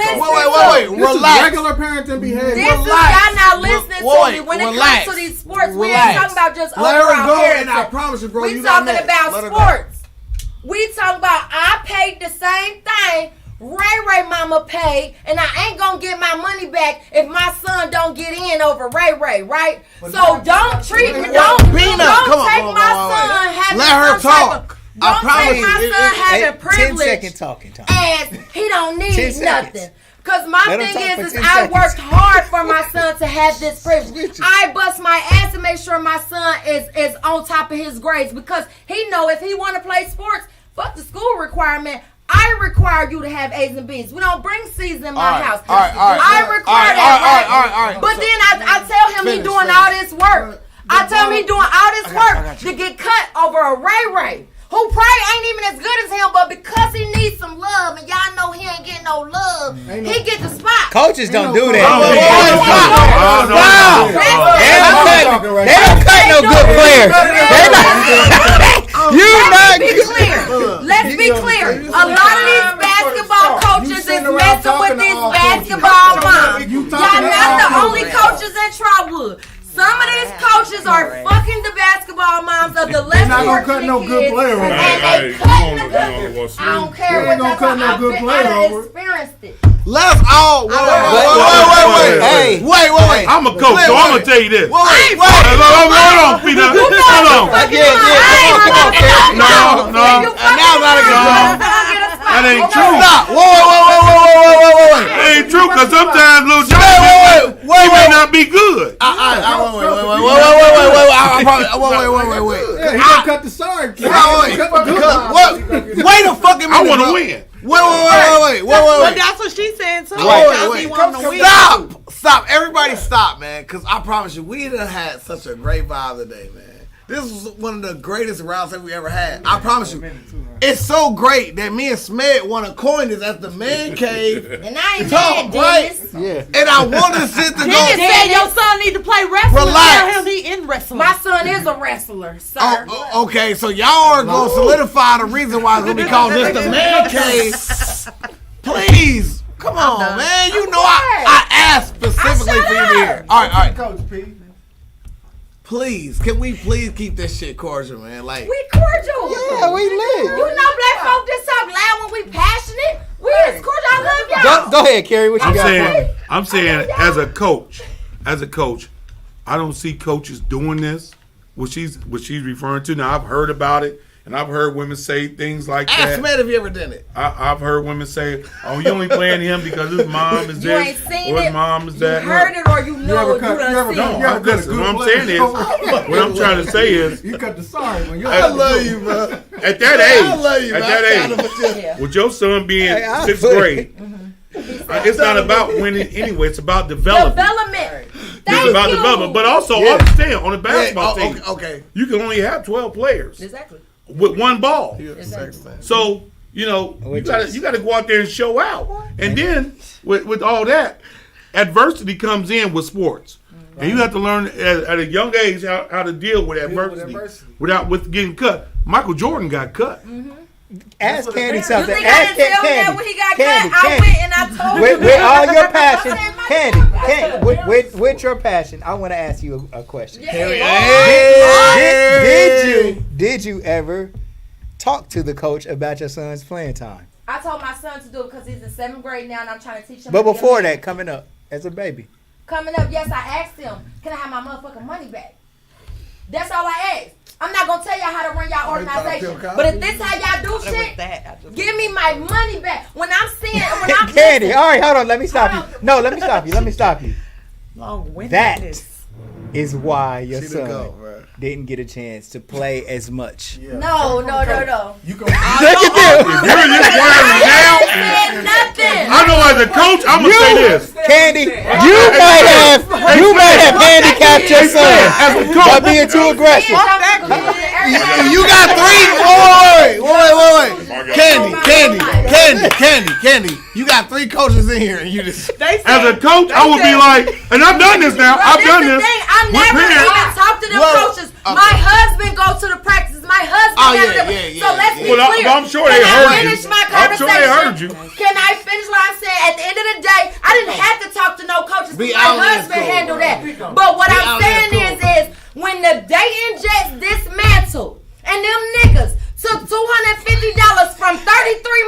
Regular parenting behavior. This is y'all not listening to me. When it comes to these sports, we ain't talking about just overall parenting. And I promise you, bro, we talking about sports. We talking about I paid the same thing Ray mama paid, and I ain't gonna get my money back if my son don't get in over Ray, right? So don't treat me, don't take my son having let her talk. Don't take my son having 10 privilege second talking time. as he don't need 10 nothing. Because my Let him thing talk is for 10 I seconds. worked hard for my son to have this privilege. I bust my ass to make sure my son is on top of his grades because he know if he want to play sports, Fuck the school requirement. I require you to have A's and B's. We don't bring C's in my house. All right. I require that, right? All right. But then I tell him he doing all this work. I tell him he doing all this work to get cut over a Ray. Who probably ain't even as good as him, but because he needs some love, and y'all know he ain't getting no love, he get the spot. Coaches don't do that. They don't cut no good players. Let's be clear. A lot of these basketball coaches is messing with these basketball moms. Y'all not the only coaches in Trotwood. Some of these coaches are fucking the basketball moms of the less fortunate kids, and they cutting the good. I don't care what y'all talking about. I experienced it. Let's all wait. I'm a coach, so I'm gonna tell you this. Wait. Hold on, Peter. Hold on. No. That ain't true. Stop. Wait. That ain't true, because sometimes little Johnny may not be good. Wait. He gonna cut the side. Wait a fucking minute. I want to win. Wait. But that's what she's saying too. Stop. Everybody stop, man. Because I promise you, we done had such a great vibe today, man. This was one of the greatest rounds that we ever had. I promise you. It's so great that me and Smed want to coin this as the man cave. And I ain't mad, Dennis. Yeah. And I wanted to sit to go. Dennis said your son need to play wrestling. Relax. Tell him he in wrestling. My son is a wrestler, sir. Okay, so y'all are going to solidify the reason why it's going to be called this the man cave. Please. Come on, man. You know I asked specifically for you to hear. All right. Coach P. Please, can we please keep this shit cordial, man? Like we cordial. Yeah, we lit. You know black folk just talk loud when we passionate. We is cordial. I love y'all. Go ahead, Carrie. What you got? I'm saying as a coach, I don't see coaches doing this. What she's referring to. Now I've heard about it. And I've heard women say things like that. Ask Matt if you ever done it. I've heard women say, "Oh, you only playing him because his mom is this or his mom is that." You heard it or you know it. No, listen. What I'm saying is, what I'm trying to say is, you cut the sorry when you. I love you, bro. At that age, I love you, at that age, with your son being 6th grade, it's not about winning anyway. It's about development. It's about development, but also understand on the basketball team, you can only have 12 players. Exactly. With one ball. Exactly. So, you gotta go out there and show out. And then with all that, adversity comes in with sports. Mm-hmm. And you have to learn at a young age how to deal with adversity with getting cut. Michael Jordan got cut. Mm-hmm. Ask Candy something. You think I didn't tell him that when he got cut? I went and I told him. With all your passion, Candy, with your passion, I want to ask you a question. Did you ever talk to the coach about your son's playing time? I told my son to do it because he's in 7th grade now and I'm trying to teach him. But before that, coming up as a baby. Coming up, yes, I asked him, can I have my motherfucking money back? That's all I asked. I'm not going to tell y'all how to run y'all organization. But if this how y'all do shit, give me my money back. When I'm seeing, when I'm Candy, all right, hold on. Let me stop you. No, let me stop you. That is why your son didn't get a chance to play as much. Yeah. No. You can Look at this. Nothing. I know as a coach, I'm gonna say this. Candy, you might have handicapped your son by being too aggressive. You got 3. Wait. Candy. You got 3 coaches in here, and you just. As a coach, I would be like, and I've done this now. I've done this. I never even talked to them coaches. My husband goes to the practices. My husband So let's be clear. I'm sure they heard you. I'm sure they heard you. Can I finish what I'm saying? At the end of the day, I didn't have to talk to no coaches. My husband handled that. But what I'm saying is when the Dayton Jets dismantled and them niggas took $250 from 33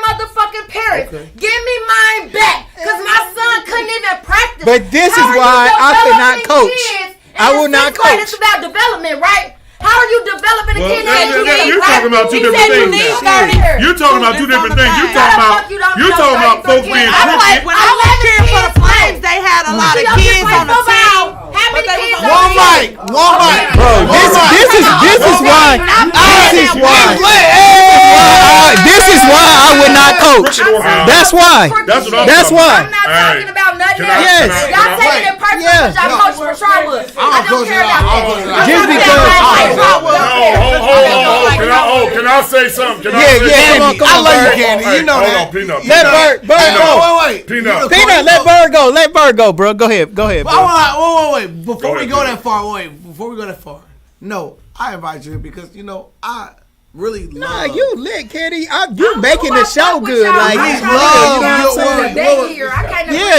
motherfucking parents. Give me mine back. Because my son couldn't even practice. But this is why I could not coach. I will not coach. It's about development, right? How are you developing a kid that you need? You're talking about 2 different things now. You're talking about 2 different things. You're talking about folks being crooked. When I was cheering for the Flames, they had a lot of kids on the team. How many kids One mic. Bro, this is why not coach. That's why. That's why. I'm not talking about nothing else. Yes. Y'all taking it personal because y'all coach for Trotwood. I don't care about that. Just because. Can I say something? Yeah. I love you, Candy. You know that. Peanut. Let Bird go. Wait. Peanut, let Bird go. Let Bird go, bro. Go ahead. Bro. Wait. Before we go that far, no, I invite you because I really love. Nah, you lit, Candy. You making the show good. Like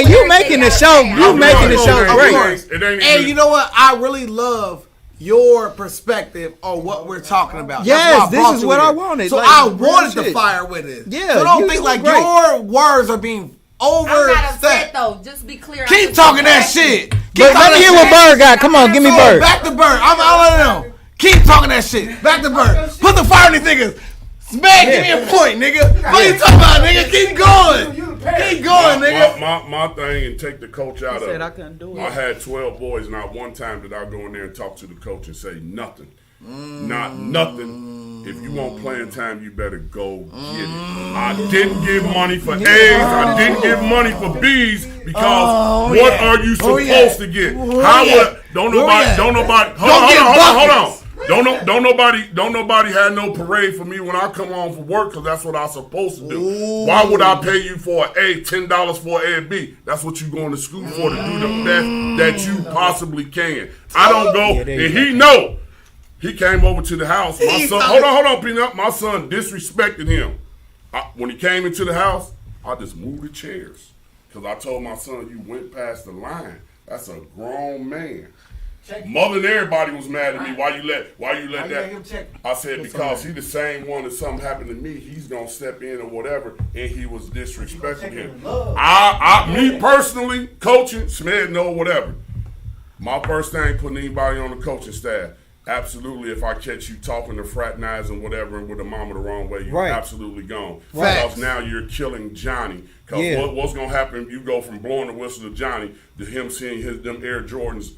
you making the show. You making the show great. And you know what? I really love your perspective on what we're talking about. Yes, this is what I wanted. So I wanted to fire with it. Yeah, so don't think like your words are being overstepped. I'm not upset though. Just be clear. Keep talking that shit. But let me hear what Bird got. Come on, give me Bird. Back to Bird. I'm all of them. Keep talking that shit. Back to Bird. Put the fire in these niggas. Smack, give me a point, nigga. What you talking about, nigga? Keep going. Keep going, nigga. My thing, and take the coach out of it. I couldn't do it. I had 12 boys. Not one time did I go in there and talk to the coach and say nothing. Not nothing. If you want playing time, you better go get it. I didn't give money for A's. I didn't give money for B's because what are you supposed to get? How would don't nobody hold on. Don't nobody have no parade for me when I come home from work because that's what I'm supposed to do. Ooh. Why would I pay you for an A, $10 for an A and B? That's what you're going to school for, to do the best that you possibly can. I don't go, and he know. He came over to the house. My son, hold on, Peanut. My son disrespected him. When he came into the house, I just moved the chairs because I told my son, you went past the line. That's a grown man. Mother and everybody was mad at me. Why you let that? I said because he the same one that something happened to me, he's gonna step in or whatever, and he was disrespecting him. Me personally, coaching, Smith, no, whatever. My first thing, putting anybody on the coaching staff. Absolutely, if I catch you talking to fraternizing whatever and with a mama the wrong way, you're absolutely gone. Because now you're killing Johnny. Because what's gonna happen? You go from blowing the whistle to Johnny to him seeing them Air Jordans.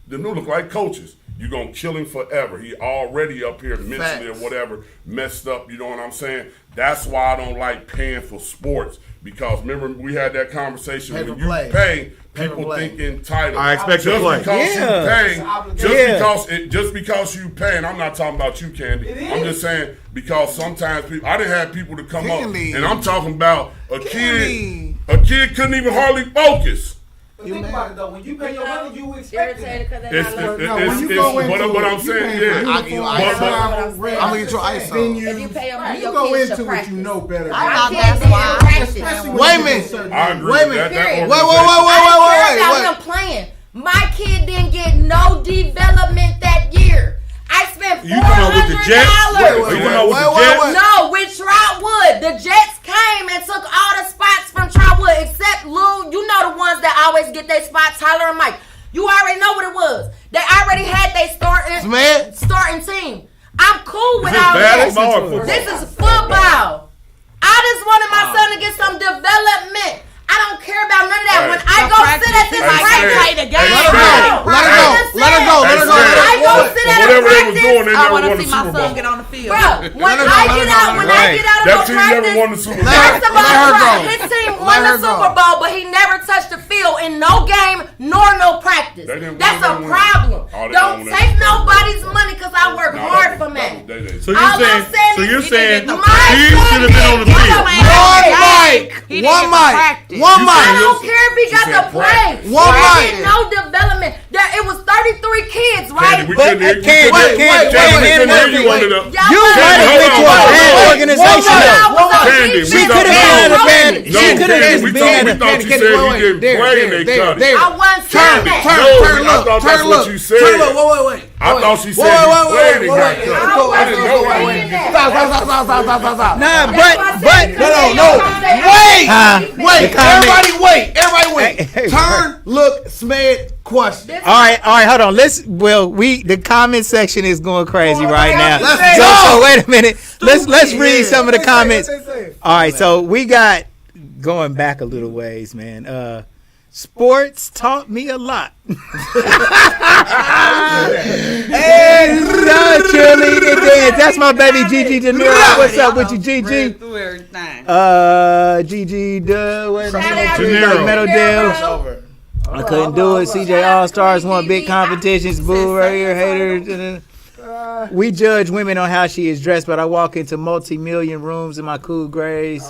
Them new look like coaches. You're going to kill him forever. He already up here mentally or whatever, messed up, you know what I'm saying? That's why I don't like paying for sports. Because remember, we had that conversation. When you pay, people think entitled. I expect to play. Just because you pay, and I'm not talking about you, Candy. I'm just saying because sometimes people, I didn't have people to come up, and I'm talking about a kid couldn't even hardly focus. But think about it though. When you pay your money, you expect it. What I'm saying, I'm gonna get your ice on. If you pay your money, you go into what you know better. I thought that's why. Wait a minute. I agree. Wait. I'm playing. My kid didn't get no development that year. I spent $400. You come out with the Jets? No, with Trotwood. The Jets came and took all the spots from Trotwood except Lou. You know the ones that always get their spots, Tyler and Mike. You already know what it was. They already had their starting team. I'm cool with all that. This is football. I just wanted my son to get some development. I don't care about none of that. When I go sit at this practice, let her go. I go sit at a practice. I want to see my son get on the field. Bro, when I get out of the practice, first of all, his team won the Super Bowl, but he never touched the field in no game nor no practice. That's a problem. Don't take nobody's money because I work hard for that. So you're saying he should have been on the field. One mic. I don't care if he got to play. One mic. No development. It was 33 kids, right? We couldn't hear you under the. You running with your bad organization. Candy, she could have been a bad. She could have just been. We thought you said he didn't play and they cut it. I wasn't saying that. Turn look. That's what you said. Wait. I thought she said he played and got cut. I didn't know Stop. Nah, but no. Wait. Everybody wait. Turn, look, Smith, question. All right, hold on. The comment section is going crazy right now. So wait a minute. Let's read some of the comments. All right, so we got going back a little ways, man. Sports taught me a lot. Hey, cheerleading dance. That's my baby Gigi De Niro. What's up with you, Gigi? GG Metal Deal. I couldn't do it. CJ All Stars won big competitions. Boo right here, haters. We judge women on how she is dressed, but I walk into multi-million rooms in my cool grays.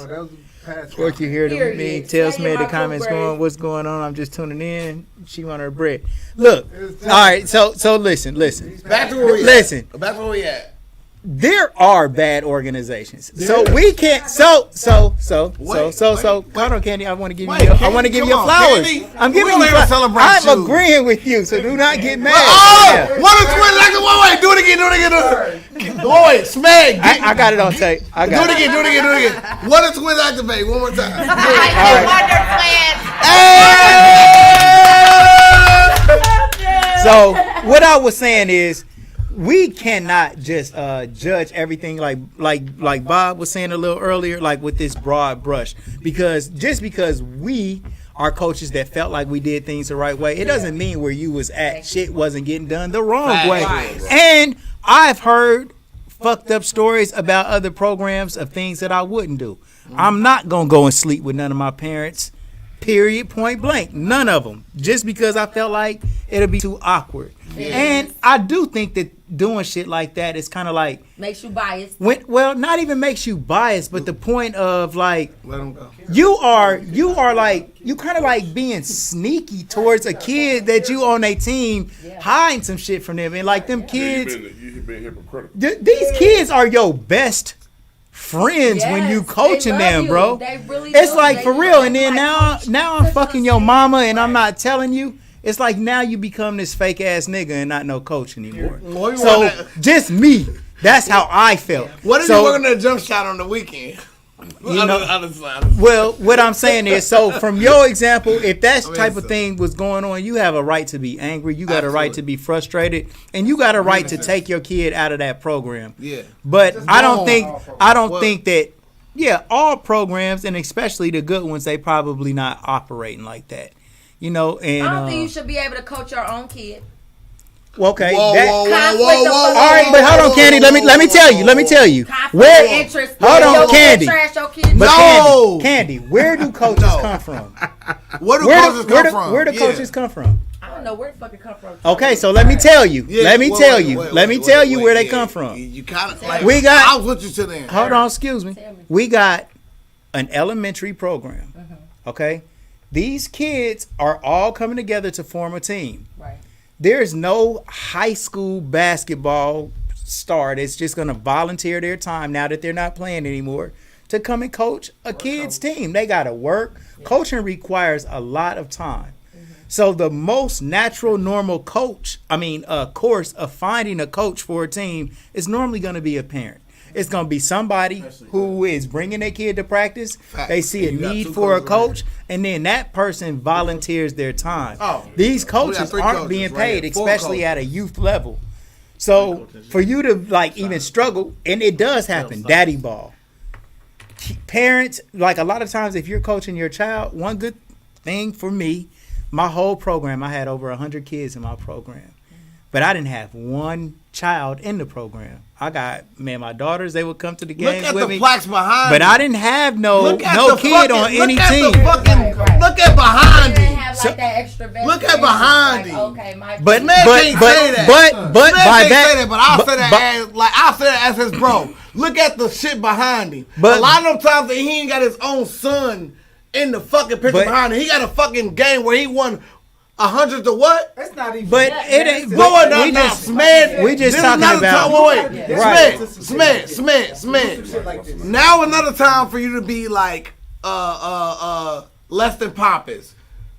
What you hear to me? Tells me the comments going, what's going on? I'm just tuning in. She want her bread. Look, all right. So listen. Back to where we listen. at. Back to where we at. There are bad organizations, so we can't. Hold on, Candy. I want to give you. I want to give you flowers. I'm giving you flowers. I'm agreeing with you, so do not get mad. What is wait, do it again. Boy, Smeg. I got it on tape. Do it again. What is twins activate? One more time. So what I was saying is, we cannot just judge everything like Bob was saying a little earlier, like with this broad brush. Because just because we are coaches that felt like we did things the right way, it doesn't mean where you was at shit wasn't getting done the wrong way. And I've heard fucked up stories about other programs of things that I wouldn't do. I'm not gonna go and sleep with none of my parents. Period, point blank. None of them. Just because I felt like it'll be too awkward. Yes. And I do think that doing shit like that is kind of like... makes you biased. Well, not even makes you biased, but the point of like... let them go. You are like... you kind of like being sneaky towards a kid that you on a team, hiding some shit from them. And like them kids... you've been hypocritical. These kids are your best friends when you coaching them, bro. It's like for real. And then now I'm fucking your mama and I'm not telling you. It's like now you become this fake ass nigga and not no coach anymore. So just me. That's how I felt. What if you working a jump shot on the weekend? You know, well, what I'm saying is, so from your example, if that type of thing was going on, you have a right to be angry. You got a right to be frustrated, and you got a right to take your kid out of that program. Yeah. But I don't think that. Yeah, all programs, and especially the good ones, they probably not operating like that. You know, and I don't think you should be able to coach your own kid. Okay. Whoa. All right, but hold on, Candy. Let me tell you. Where? Hold on, Candy. No, Candy. Where do coaches come from? Where do coaches come from? Where do coaches come from? I don't know where the fuck it come from. Okay, so let me tell you. Let me tell you where they come from. You kind of like. We got. I was with you to the end. Hold on, excuse me. We got an elementary program. Okay. These kids are all coming together to form a team. Right. There's no high school basketball star that's just going to volunteer their time now that they're not playing anymore to come and coach a kid's team. They got to work. Yeah. Coaching requires a lot of time. So the most natural, normal course of finding a coach for a team is normally going to be a parent. It's going to be somebody who is bringing their kid to practice. They see a need for a coach, and then that person volunteers their time. These coaches aren't being paid, especially at a youth level. So for you to like even struggle, and it does happen, daddy ball. Parents, like a lot of times if you're coaching your child, one good thing for me, my whole program, I had over 100 kids in my program. But I didn't have one child in the program. I got, my daughters, they would come to the games with me. Look at the plaques behind But I didn't have no kid on any team. Look at behind him. Look at behind him. Okay, but I'll say that as his bro. Look at the shit behind him. But a lot of them times that he ain't got his own son in the fucking picture behind him. He got a fucking game where he won 100 to what? That's not even. But it ain't. We just talking about. Smith. Now another time for you to be like less than pompous.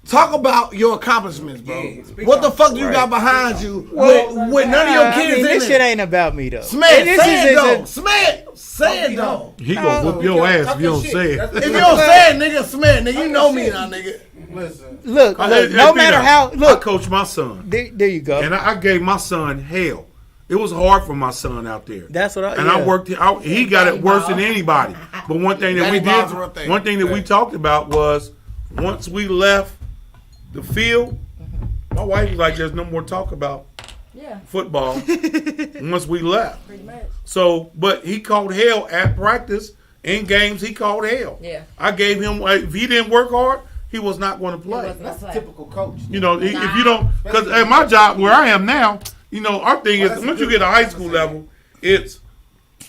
Talk about your accomplishments, bro. What the fuck you got behind you with none of your kids in this shit ain't about me though. Smith, say it though. Smith, say it though. He gonna whoop your ass if you don't say it. If you don't say it, nigga, Smith, nigga, you know me now, nigga. Listen. Look, no matter how. Look, I coached my son. There you go. And I gave my son hell. It was hard for my son out there. That's what I worked. He got it worse than anybody. But one thing that we talked about was once we left the field, my wife was like, "There's no more talk about football." Once we left, pretty much. So, but he caught hell at practice In games, he called hell. Yeah. I gave him, if he didn't work hard, he was not going to play. That's a typical coach. You know, if you don't, because at my job where I am now, you know, our thing is once you get to high school level,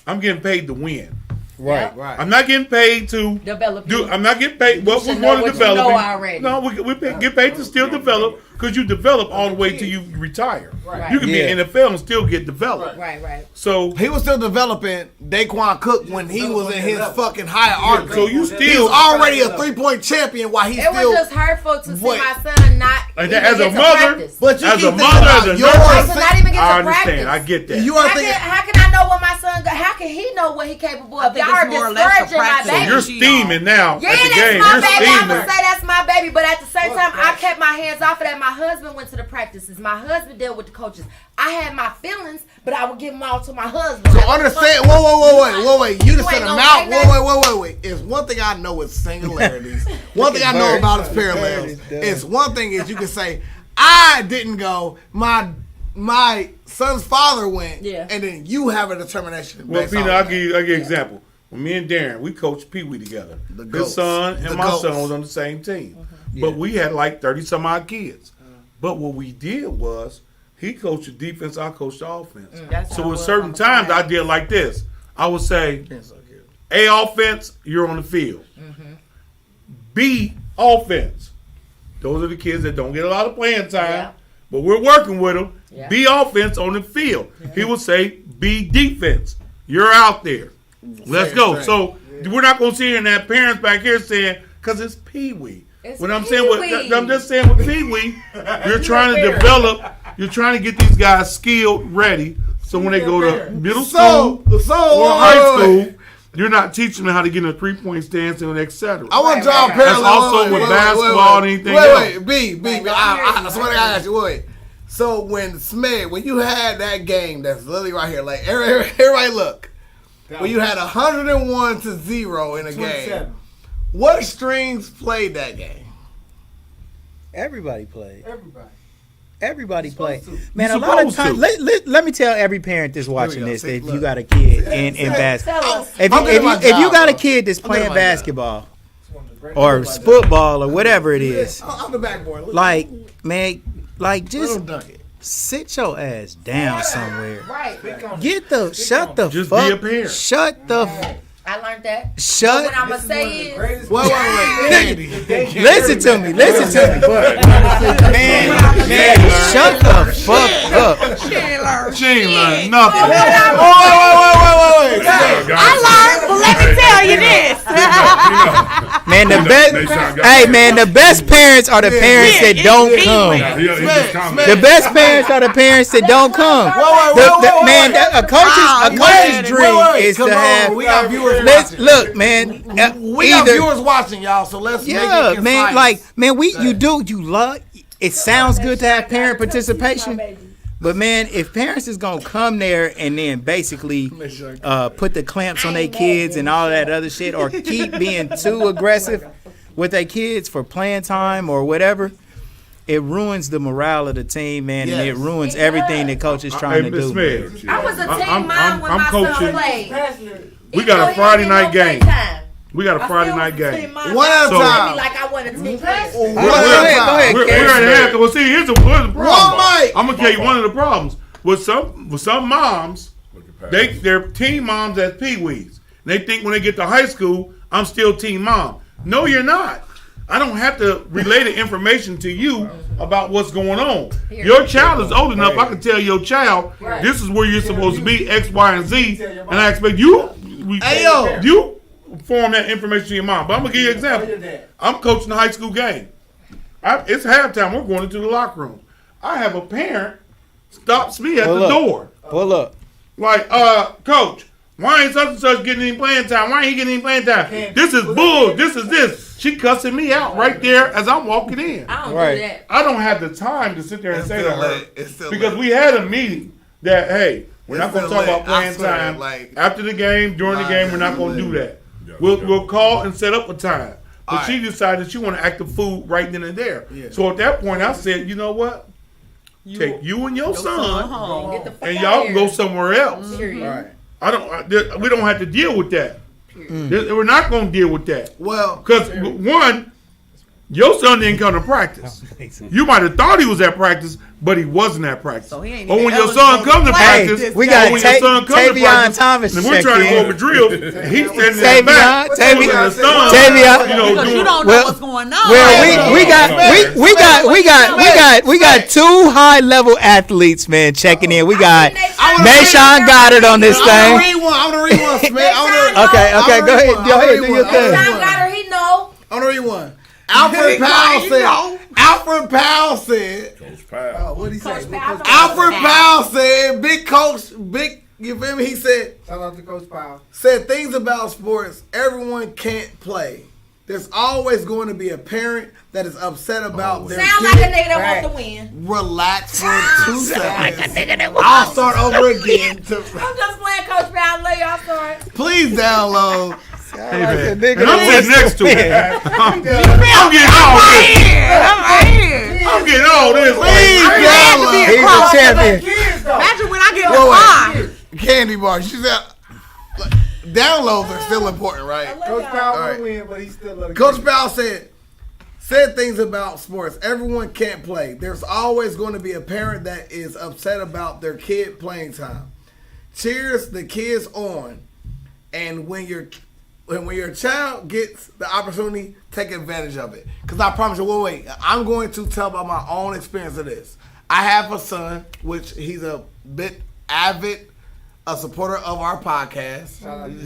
I'm getting paid to win. Right. I'm not getting paid to develop. I'm not getting paid what we're going to develop. No, we get paid to still develop because you develop all the way till you retire. Right. You can be in the NFL and still get developed. Right. So he was still developing Daquan Cook when he was in his fucking hierarchy. So you still he was already a 3-point champion while he it still. was just hurtful to see my son not as a mother, but you as keep a mother, as a not even get to I understand. practice. I get that. You are how can I know what my son got? How can he know what he capable of? Y'all are discouraging my So baby. you're steaming now Yeah, at the that's game. my You're baby. I'm steaming. gonna say that's my baby, but at the same time, I kept my hands off of that. My husband went to the practices. My husband dealt with the coaches. I had my feelings, but I would give them all to my husband. So understand. Wait. You just said ain't a gonna mouth. say Wait. It's one thing I know is singularities. One thing I know about is parallels. It's one thing is you can say I didn't go. My son's father went. Yeah. And then you have a determination. Well, based Peter, on I'll that. give you an example. When me and Darren, we coached Pee Wee together. The His goats. son and The my goats. son was on the same team. But we had like 30 some odd kids. But what we did was he coached the defense, I coached the offense. So at certain times I did like this. I would say, A, offense, you're on the field. B, offense. Those are the kids that don't get a lot of playing time, but we're working with them. B, offense on the field. He would say, B, defense. You're out there. Let's go. So we're not going to sit here and have parents back here saying, because it's Pee Wee. When I'm just saying with Pee Wee, you're trying to develop, you're trying to get these guys skilled, ready. So when they go to middle school or high school, you're not teaching them how to get in a 3-point stance and etc. I want to draw a parallel. That's also with basketball and anything else. Wait, B. I swear to God, I asked you. Wait. So when you had that game that's literally right here, like everybody look, when you had 101-0 in a game, what strings played that game? Everybody played. Everybody played. Man, a lot of times, let me tell every parent that's watching this that if you got a kid in basketball, if you got a kid that's playing basketball or football or whatever it is, I'm the backboard. like, man, like just sit your ass down somewhere. Right. Shut the Just fuck. be a parent. Shut the. I learned that. Shut. What I'm gonna say is, Wait. Listen to me. Man, shut the fuck up. She ain't learned nothing. Wait. I learned, but let me tell you this. Man, the best parents are the parents that don't come. The best parents are the parents that don't come. Man, a coach's dream is to have. We got viewers watching. Look, man. We got viewers watching, y'all. So let's make it concise. You love. It sounds good to have parent participation. But man, if parents is gonna come there and then basically put the clamps on their kids and all that other shit, or keep being too aggressive with their kids for playing time or whatever, it ruins the morale of the team, man, and it ruins everything that coach is trying to do. Smith, I was a team mom when my son played. We got a Friday night game. We got a Friday night game. One at a time. Like I won a team player. Go ahead. We're at half. Well, see, here's the problem. Mic. I'm gonna tell you one of the problems with some moms. They're teen moms as Pee-wees. They think when they get to high school, I'm still teen mom. No, you're not. I don't have to relay the information to you about what's going on. Your child is old enough. I can tell your child this is where you're supposed to be, X, Y, and Z, and I expect you form that information to your mom. But I'm gonna give you an example. I'm coaching a high school game. It's halftime. We're going into the locker room. I have a parent stops me at the door. Pull up. Like, coach, why ain't such and such getting any playing time? Why ain't he getting any playing time? This is bull. This is this. She cussing me out right there as I'm walking in. I don't do that. I don't have the time to sit there and say to her because we had a meeting that, hey, we're not going to talk about playing time. After the game, during the game, we're not going to do that. We'll call and set up a time. But she decided she want to act the fool right then and there. Yeah. So at that point, I said, you know what? Take you and your son, and y'all can go somewhere else. Right. We don't have to deal with that. We're not going to deal with that. Well, because one, your son didn't come to practice. You might have thought he was at practice, but he wasn't at practice. So he ain't or when your son comes to practice, we got Tavion Thomas. and we're trying to go over drills. He's standing in the back, Tavion. You don't know what's going on. Well, we got two high level athletes, man, checking in. We got Mayshawn Goddard on this thing. I'm gonna read one, Smith. Okay, go ahead, do your thing. Mayshawn Goddard, he know. I'm gonna read one. Alfred Powell said. Coach Powell. What did he say? Alfred Powell said, "Big coach, big." You feel me? He said. Shout out to Coach Powell. Said things about sports everyone can't play. There's always going to be a parent that is upset about their Sound kid. like a nigga that want to win. Relax for 2 seconds. I'll start over again. I'm just playing Coach Powell. Lay y'all sorry. Please download. Hey, man. And I'm sitting next to it. I'm getting all this. Please download. He's a champion. Imagine when I get a five. Candy bar. She said, downloads are still important, right? Coach Powell will win, but he's still looking. Coach Powell said things about sports everyone can't play. There's always going to be a parent that is upset about their kid playing time. Cheers the kids on, and when your child gets the opportunity, take advantage of it. Because I promise you, wait, I'm going to tell about my own experience of this. I have a son, which he's a bit avid, a supporter of our podcast.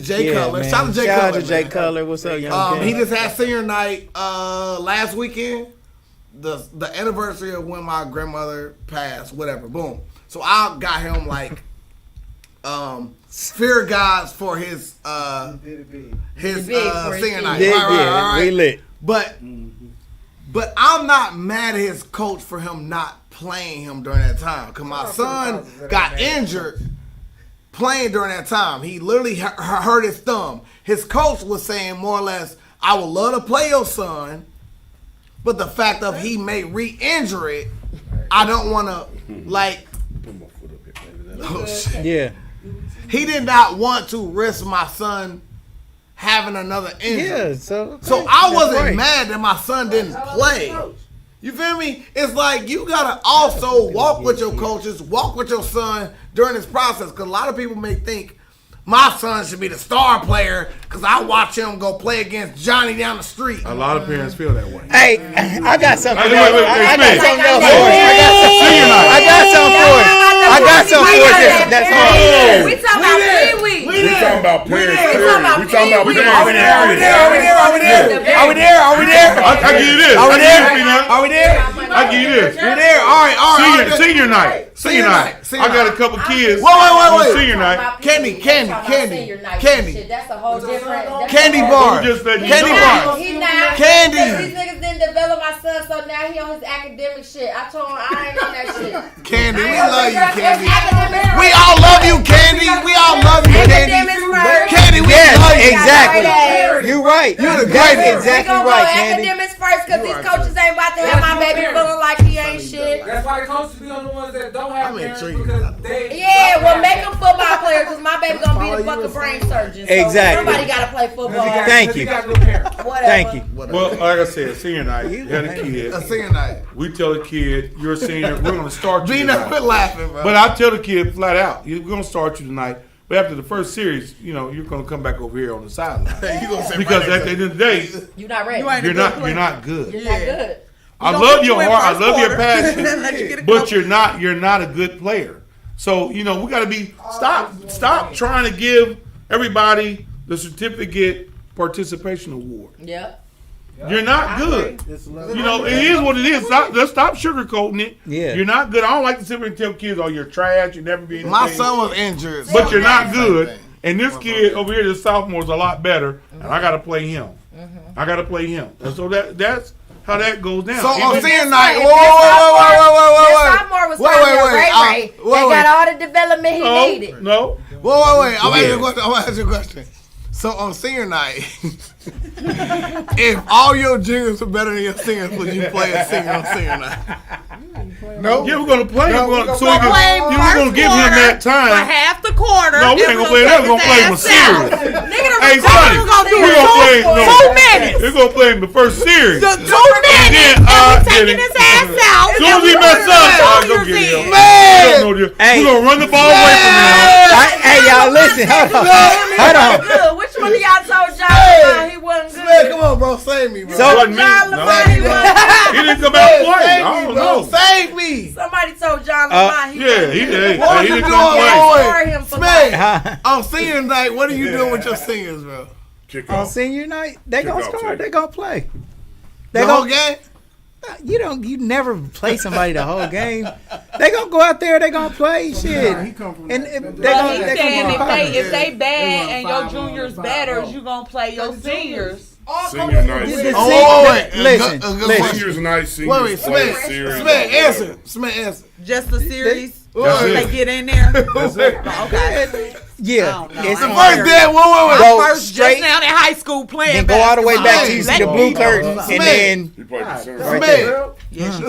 Jay Cutler. Man. Shout out to Jay Shout Cutler. out to Jay Cutler. What's up, young He just had senior night last weekend. The anniversary of when my grandmother passed, whatever. Boom. So I got him like fear gods for his senior night. Right. We lit. But I'm not mad at his coach for him not playing him during that time. Because my son got injured playing during that time. He literally hurt his thumb. His coach was saying more or less, I would love to play your son, but the fact of he may re-injure it, I don't want to, like, oh shit. Yeah. He did not want to risk my son having another injury. Yeah, so I wasn't right. mad that my son didn't play. You feel me? It's like you gotta also walk with your coaches, walk with your son during this process. Because a lot of people may think my son should be the star player because I watch him go play against Johnny down the street. A lot of parents feel that way. Hey, I got something. Wait, I got something else for us. I got something for us. That's hard. We talking about Pee-wee. We talking about parents. We talking about parents. Are we there? I give you this. Are we there? I give you this. We're there. All right. Senior night. I got a couple kids. Wait. Senior night. Candy. Shit, that's a whole different. Candy bar. Candy bar. He not. Candy. These niggas didn't develop my son, so now he on his academic shit. I told him I ain't on that shit. Candy, we love you, Candy. Academic We all love you, Candy. We all love you, Candy. Candy, we love you. Exactly. You're right. You're the greatest. Exactly we gonna right, go Candy. academics first because these coaches ain't about to have my baby feeling like he ain't shit. That's why the coaches be on the ones that don't have parents intrigued. because they. Yeah, well, make them football players because my baby gonna be the fucking brain surgeon. So Exactly. somebody gotta play football. Thank you. Whatever. Thank you. Well, like I said, senior night. You had a kid. A senior night. We tell the kid, you're a senior. We're going to start you Be tonight. not laughing, bro. But I tell the kid flat out, we're going to start you tonight. But after the first series, you're going to come back over here on the sideline. Because at the end of the day, You're not ready. you're not good. You're not good. I love your heart. I love your passion. But you're not a good player. So, we got to be stop trying to give everybody the certificate participation award. Yep. You're not good. It is what it is. Let's stop sugarcoating it. Yeah. You're not good. I don't like to sit here and tell kids, oh, you're trash. You never be anything. My son was injured. But you're not good. And this kid over here, the sophomore, is a lot better. And I got to play him. And so that's how that goes down. So on senior night, This sophomore was Ray. They got all the development he needed. No. Wait. I'm asking you a question. So on senior night, if all your juniors are better than your seniors, would you play a singer on senior night? No. Yeah, we're gonna play. No, we're gonna play we're gonna give him that time. For half the quarter. No, we ain't gonna play that. We're gonna play him a series. Hey, Sonny, we're gonna play 2 minutes. We're gonna play him the first series. 2 minutes. And we taking his ass out. As soon as he mess up, go get him. Man! We're gonna run the ball away from him. Hey, y'all, listen. Hold on. Good. Which one of y'all told John LeBron he wasn't good? Man, come on, bro. Save me, bro. So, John LeBron he wasn't good. He didn't come out and play. Save I me, don't bro. know. Save me. Somebody told John LeBron he Yeah, wasn't he good. did. What He you didn't doing, come play. Score him for Smeg, on senior night, what are you doing with your singers, bro? Kick on off. senior night, they Kick gonna off, score. too. They gonna play. The whole game? You never play somebody the whole game. They gonna go out there. They gonna play shit. And they But gonna. he's They saying gonna if they bad and your juniors better, you gonna play your seniors. Senior night. Listen. Seniors night. Wait, Seniors play series. Smeg, answer. Just the series. That's They it. get in there. That's it. Okay. Yeah, it's The first day, wait. Go First, straight. just now in high school playing. Then go all the way back to you see the Let blue me curtain, know. and then He played the series. right there.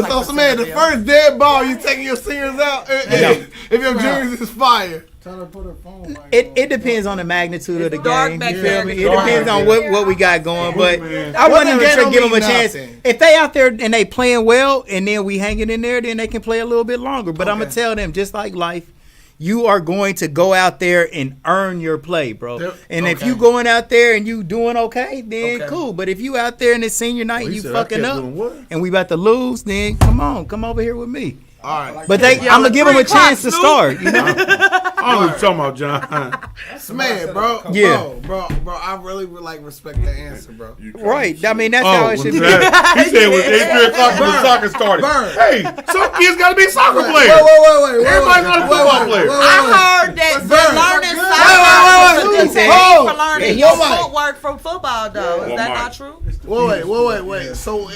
So, Smeg, the first dead ball, you taking your seniors out? If your juniors is fire. Tell her to put her phone back It depends on the magnitude of the dark game. back You there. feel me? It depends on what we got going. But I What wouldn't the game even don't give them a mean chance. nothing. If they out there and they playing well, and then we hanging in there, then they can play a little bit longer. But I'm gonna tell them, just like life, you are going to go out there and earn your play, bro. And if you going out there and you doing okay, then cool. But if you out there in the senior night and you fucking up, and we about to lose, then come over here with me. All right. But I'm gonna give them a chance to start. You know? I don't know what you're talking about, John. Smeg, bro. Yeah. Bro, I really would respect that answer, bro. Right. I mean, that's how it should be. He said it was 3 o'clock when soccer started. Hey, some kids got to be soccer players. Wait. Everybody's not a football player. I heard that learning soccer is for learning your footwork from football, though. Is that not true? Wait. So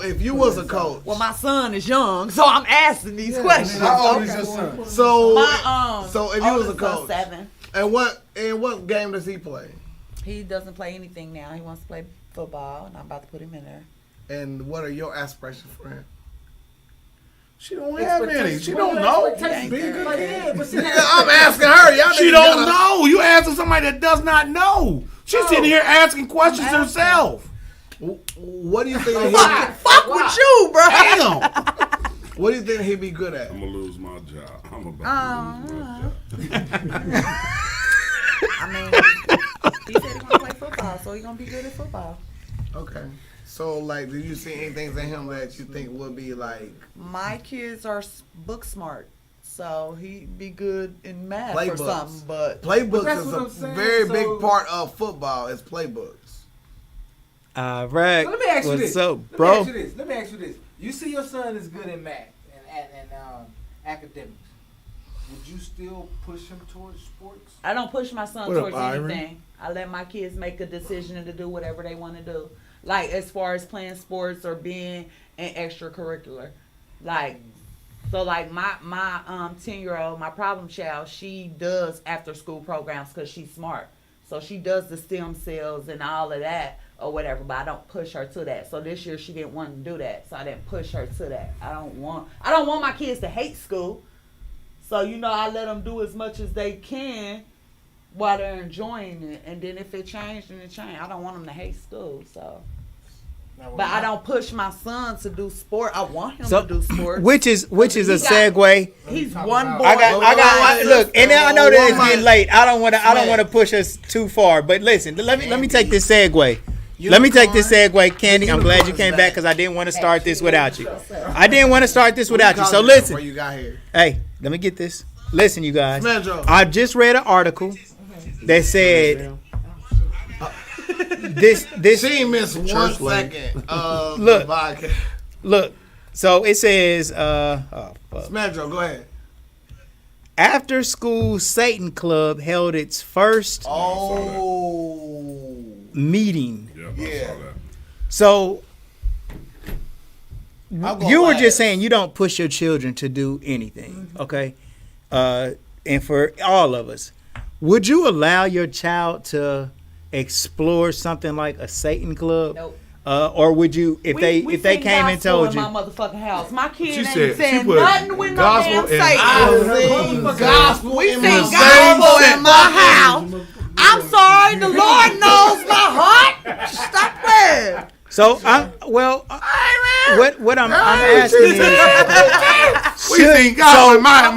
if you was a coach, Well, my son is young, so I'm asking these questions. How old is your son? so if you was a coach, 7. and what game does he play? He doesn't play anything now. He wants to play football, and I'm about to put him in there. And what are your aspirations for him? She don't have any. She don't know. I'm asking her. Y'all She don't know. You asking somebody that does not know. She's sitting here asking questions herself. What do you think? Fuck with you, bro. Damn. What do you think he'd be good at? I'm gonna lose my job. I'm about to lose my job. I mean, he said he's gonna play football, so he's gonna be good at football. Okay. So, do you see anything in him that you think would be like? My kids are book smart, so he'd be good in math or Playbooks. something. But Playbooks is a very big part of football. Is playbooks. Right. So let me ask you What's this. up, bro? Let me ask you this. You see your son is good in math and academics. Would you still push him towards sports? I don't push my son What up, towards Byron? anything. I let my kids make a decision to do whatever they want to do. Like as far as playing sports or being an extracurricular. Like my 10-year-old, my problem child, she does after school programs because she's smart. So she does the stem cells and all of that or whatever, but I don't push her to that. So this year she didn't want to do that, so I didn't push her to that. I don't want my kids to hate school. So I let them do as much as they can while they're enjoying it, and then if it changed, then it changed. I don't want them to hate school, so. But I don't push my son to do sport. I want him to do sports. Which is a segue. He's one boy. I got look, and I know that it's getting late. I don't want to push us too far. But listen, let me take this segue. Let me take this segue, Candy. I'm glad you came back because I didn't want to start this without you. So listen. Hey, let me get this. Listen, you guys. I just read an article that said this. She missed 1 second of look, the podcast. Look. So it says. Smedro, go ahead. After school Satan Club held its first meeting. Yeah. So you were just saying you don't push your children to do anything, okay? And for all of us, Would you allow your child to explore something like a Satan club? Nope. Or would you, if they came and told you? In my motherfucking house, my kid She ain't said saying she put nothing with no gospel damn and- Satan. Gospel We in sing my gospel same in my house. I'm sorry, the Lord knows my heart. Stop that. So what I'm asking is, We sing gospel in my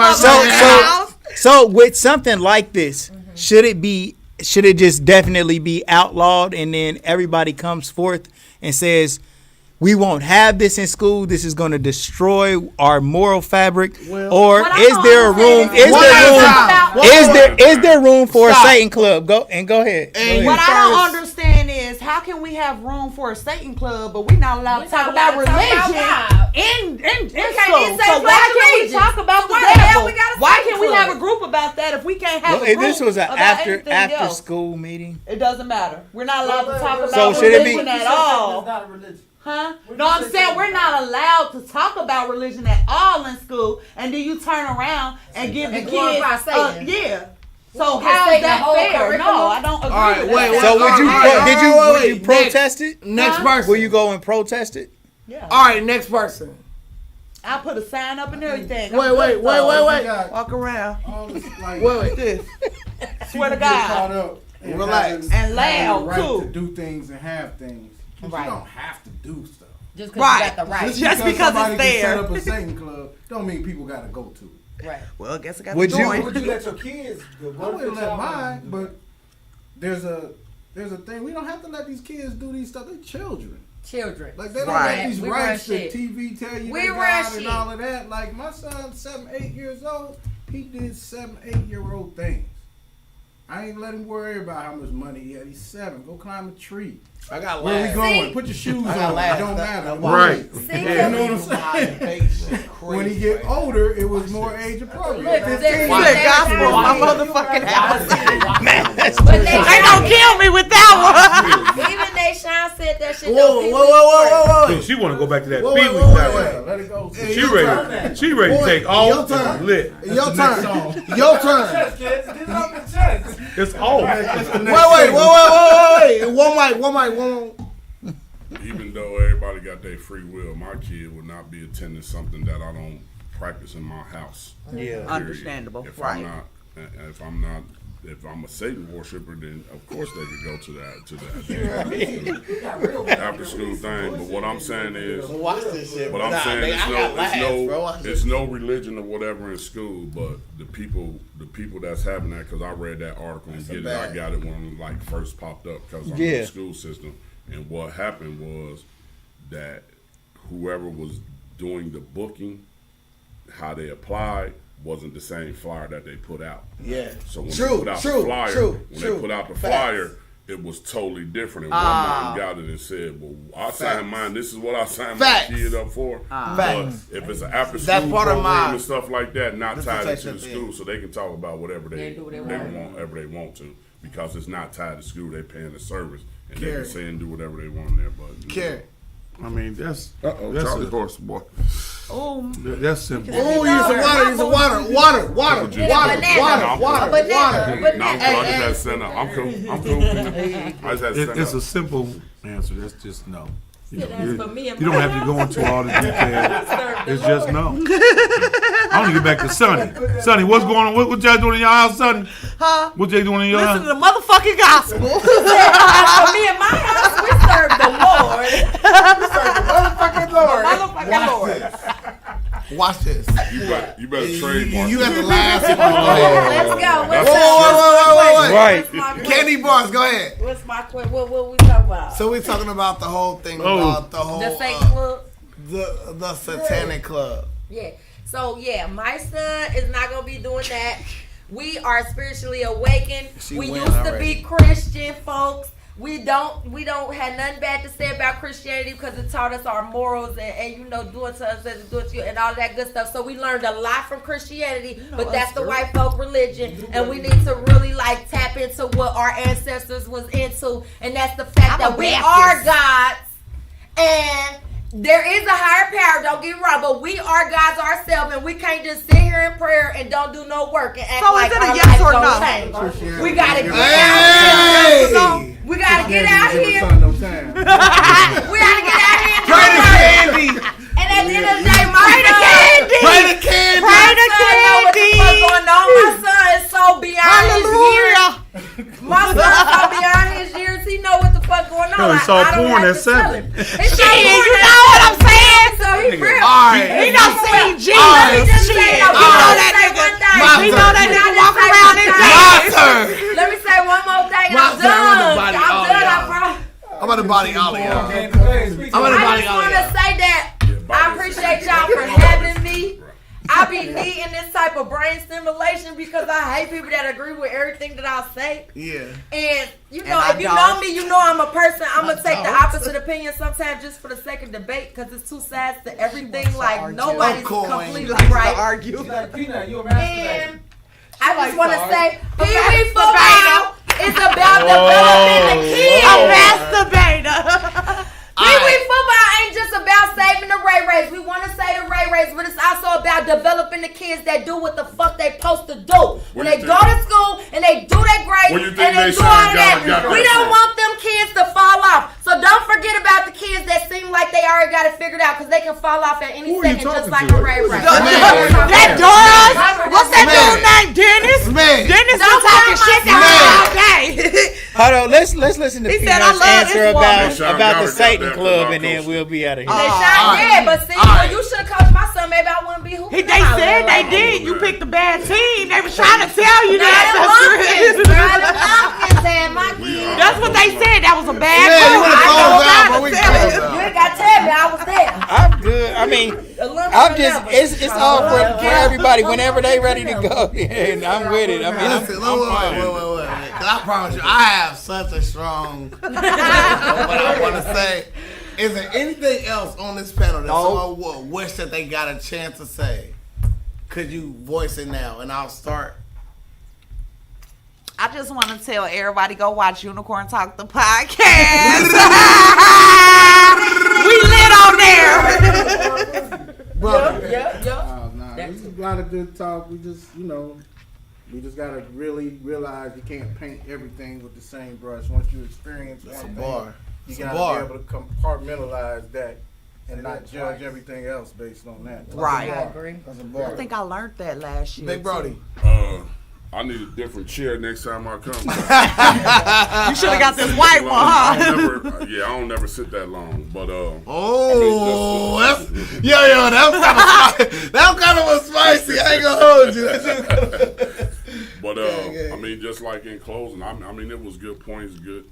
so with something like this, should it just definitely be outlawed, and then everybody comes forth and says, we won't have this in school. This is going to destroy our moral fabric. Or is there a room? Is there room for a Satan club? Go ahead. What I don't understand is, how can we have room for a Satan club, but we're not allowed to talk about religion in school? So why can't we talk about the devil? Why can't we have a group about that if we can't have a group? This was an about anything after else? School meeting. It doesn't matter. We're not allowed to talk about So should it be- religion at all. Huh? No, I'm saying we're not allowed to talk about religion at all in school, and then you turn around and give the kids, yeah. So how is that fair? No, I don't agree with that. So would you protest it? Next person. Will you go and protest it? Yeah. All right, next person. I put a sign up and everything. Wait. Walk around. All this, like, Wait. This. Swear to God. Relax. And loud, right too. to do things and have things. But Right. you don't have to do stuff. Just because you got the right. Just because somebody it's can there. set up a Satan club don't mean people got to go to it. Right. Well, I guess I got Would to you- join. Would you let your kids? I wouldn't let mine, but there's a thing. We don't have to let these kids do these stuff. They're children. Like, they don't have these We rights run to shit. TV tell you We they run got and shit. all of that. Like, my son's 7, 8 years old. He did 7, 8-year-old things. I ain't let him worry about how much money he had. He's 7. Go climb a tree. I got Where we last. going? Put your shoes I on. got last. It don't matter. Right. You know what I'm saying? When he get older, it was more age appropriate. Look, 15. there's- That gospel in my motherfucking house. Man, that's But they don't kill me with that one. Even Deshaun said that shit. Whoa. She want to go back to that Whoa, Pee whoa, Wee whoa, time. whoa. Let it go. Hey, She your ready. turn. She ready to Boy, take your all turn. lit. Your turn. Your turn. It's all. Wait. One mic. Even though everybody got their free will, my kid would not be attending something that I don't practice in my house. Yeah. Period. Understandable. If Right. if I'm a Satan worshiper, then of course they could go to that after school thing. But what I'm saying is, Watch this shit. what I'm saying is it's no religion or whatever in school, but the people that's having that, because I read that article and I got it when it like first popped up because I'm in the school system. And what happened was that whoever was doing the booking, how they applied, wasn't the same flyer that they put out. Yeah. So when they put out the flyer, it was totally different. And one man got it and said, well, I signed mine. This is what I signed my kid up for. But if it's an after school program and stuff like that, not tied into the school, so they can talk about whatever they want to, because it's not tied to school. They paying the service. And they can say and do whatever they want there, but Carrie. I mean, that's Charlie Horse boy. That's simple. Oh, use some water. No, I just had to send up. I'm cool. I just had to send It's up. a simple answer. That's just no. You for me and don't my have to go into all the details. It's just no. I want to get back to Sonny. Sonny, what's going on? What y'all doing in your house, Sonny? Huh? What y'all doing in your Listen house? to the motherfucking gospel. For me and my house, we serve the Lord. Motherfucking Lord. Watch this. You better trademark. You got the last one. Let's go. Wait. Right. Candy bars, go ahead. What's my question? What we talking about? So we're talking about the whole thing about the whole The Satan Club? the satanic club. Yeah. So my son is not gonna be doing that. We are spiritually awakened. We used to be Christian folks. We don't have nothing bad to say about Christianity because it taught us our morals and doing to us as it do to you and all that good stuff. So we learned a lot from Christianity, but that's the white folk religion, and we need to really tap into what our ancestors was into, and that's the fact that we are gods, and There is a higher power, don't get me wrong, but we are gods ourselves, and we can't just sit here in prayer and don't do no work and act So like is it a our yes life or don't no? change. We gotta get out here. We gotta get out here. We gotta get out here. Pray to Candy. And at the end of the day, my son, Pray to Candy. my son know what the fuck going on. My son is so beyond his years. My son is so beyond his years. He know what the fuck going on. No, he saw porn at 7. It's so Shit, porn you at know what I'm 7. saying? So he real. He done seen Jesus. Let me just say, Shit. no, He know that nigga. He know that nigga walk around in jail. Let me say one more thing. My I'm turn. I'm done. about to body I'm all done. y'all. I promise. I'm about to body all of y'all. I just want to say that I appreciate y'all for having me. I be needing this type of brain stimulation because I hate people that agree with everything that I say. Yeah. And you know, if you know me, you know I'm a person. I'm gonna take the opposite opinion sometimes just for the sake of debate because it's two sides to everything. Like nobody's completely right. And I just want to say, Pee Wee football is about developing the kids. A masturbator. Pee Wee football ain't just about saving the Ray Rays. We want to say the Ray Rays, but it's also about developing the kids that do what the fuck they supposed to do. When they go to school and they do their grades and they do all that, we don't want them kids to fall off. So don't forget about the kids that seem like they already got it figured out because they can fall off at any second just like a Ray Ray. That Doris, what's that dude named Dennis? Dennis been talking shit to her all day. Hold on, let's listen to He said, Peanut's I love answer this about the Satan Club, and then we'll be out of here. They shot, yeah, but see, when you should have coached my son, maybe I wouldn't be hooping. They said they did. You picked a bad team. They was trying to tell you that. That's what they said. That was a bad move. You ain't got to tell me I was there. I'm good. I mean, I'm just, it's all for everybody whenever they ready to go. And I'm with it. I mean, Listen, wait. Cause I promise you, I have such a strong what I want to say. Is there anything else on this panel that someone would wish that they got a chance to say? Could you voice it now? And I'll start. I just want to tell everybody go watch Unicorn Talk the podcast. We lit on there. There's a lot of good talk. We just, we just gotta really realize you can't paint everything with the same brush. Once you experience one thing, you gotta be able to compartmentalize that and not judge everything else based on that. Right. I agree. I think I learned that last year. Big Brody. I need a different chair next time I come. You should have got this white one, huh? I don't never sit that long. But that kind of was spicy. I ain't gonna hold you. But I mean, just like in closing, I mean, it was good points, good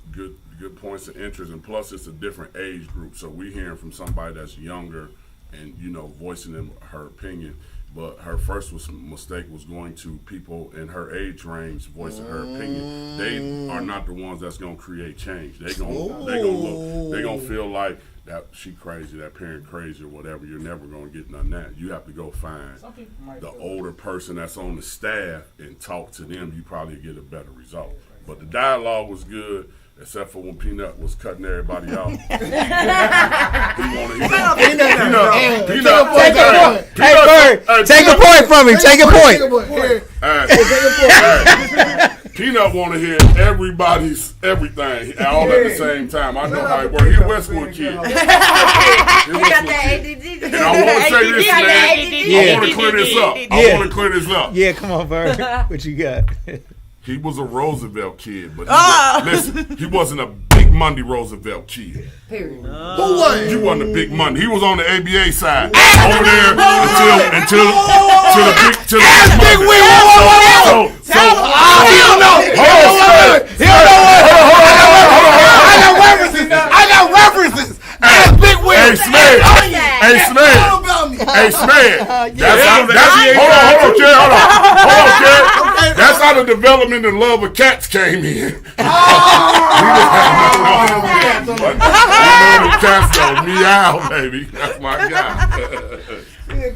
points of interest, and plus it's a different age group. So we hearing from somebody that's younger and voicing her opinion. But her first mistake was going to people in her age range voicing her opinion. They are not the ones that's gonna create change. They gonna feel like that she crazy, that parent crazy or whatever. You're never gonna get none of that. You have to go find the older person that's on the staff and talk to them. You probably get a better result. But the dialogue was good. Except for when Peanut was cutting everybody off. Take a point from me. Take a point. Peanut want to hear everybody's everything all at the same time. I know how it works. He's a Westwood kid. He got that ADD. And I want to say this, man. I want to clear this up. Yeah, come on, Bird. What you got? He was a Roosevelt kid, but listen, he wasn't a Big Monday Roosevelt kid. Period. Who was? You wasn't a Big Monday. He was on the ABA side over there until the big wheel. He don't know. I got references. Big wheel. Hey, Smith. Hold on, kid. That's how the development and love of cats came in. The cats go meow, baby. That's my guy.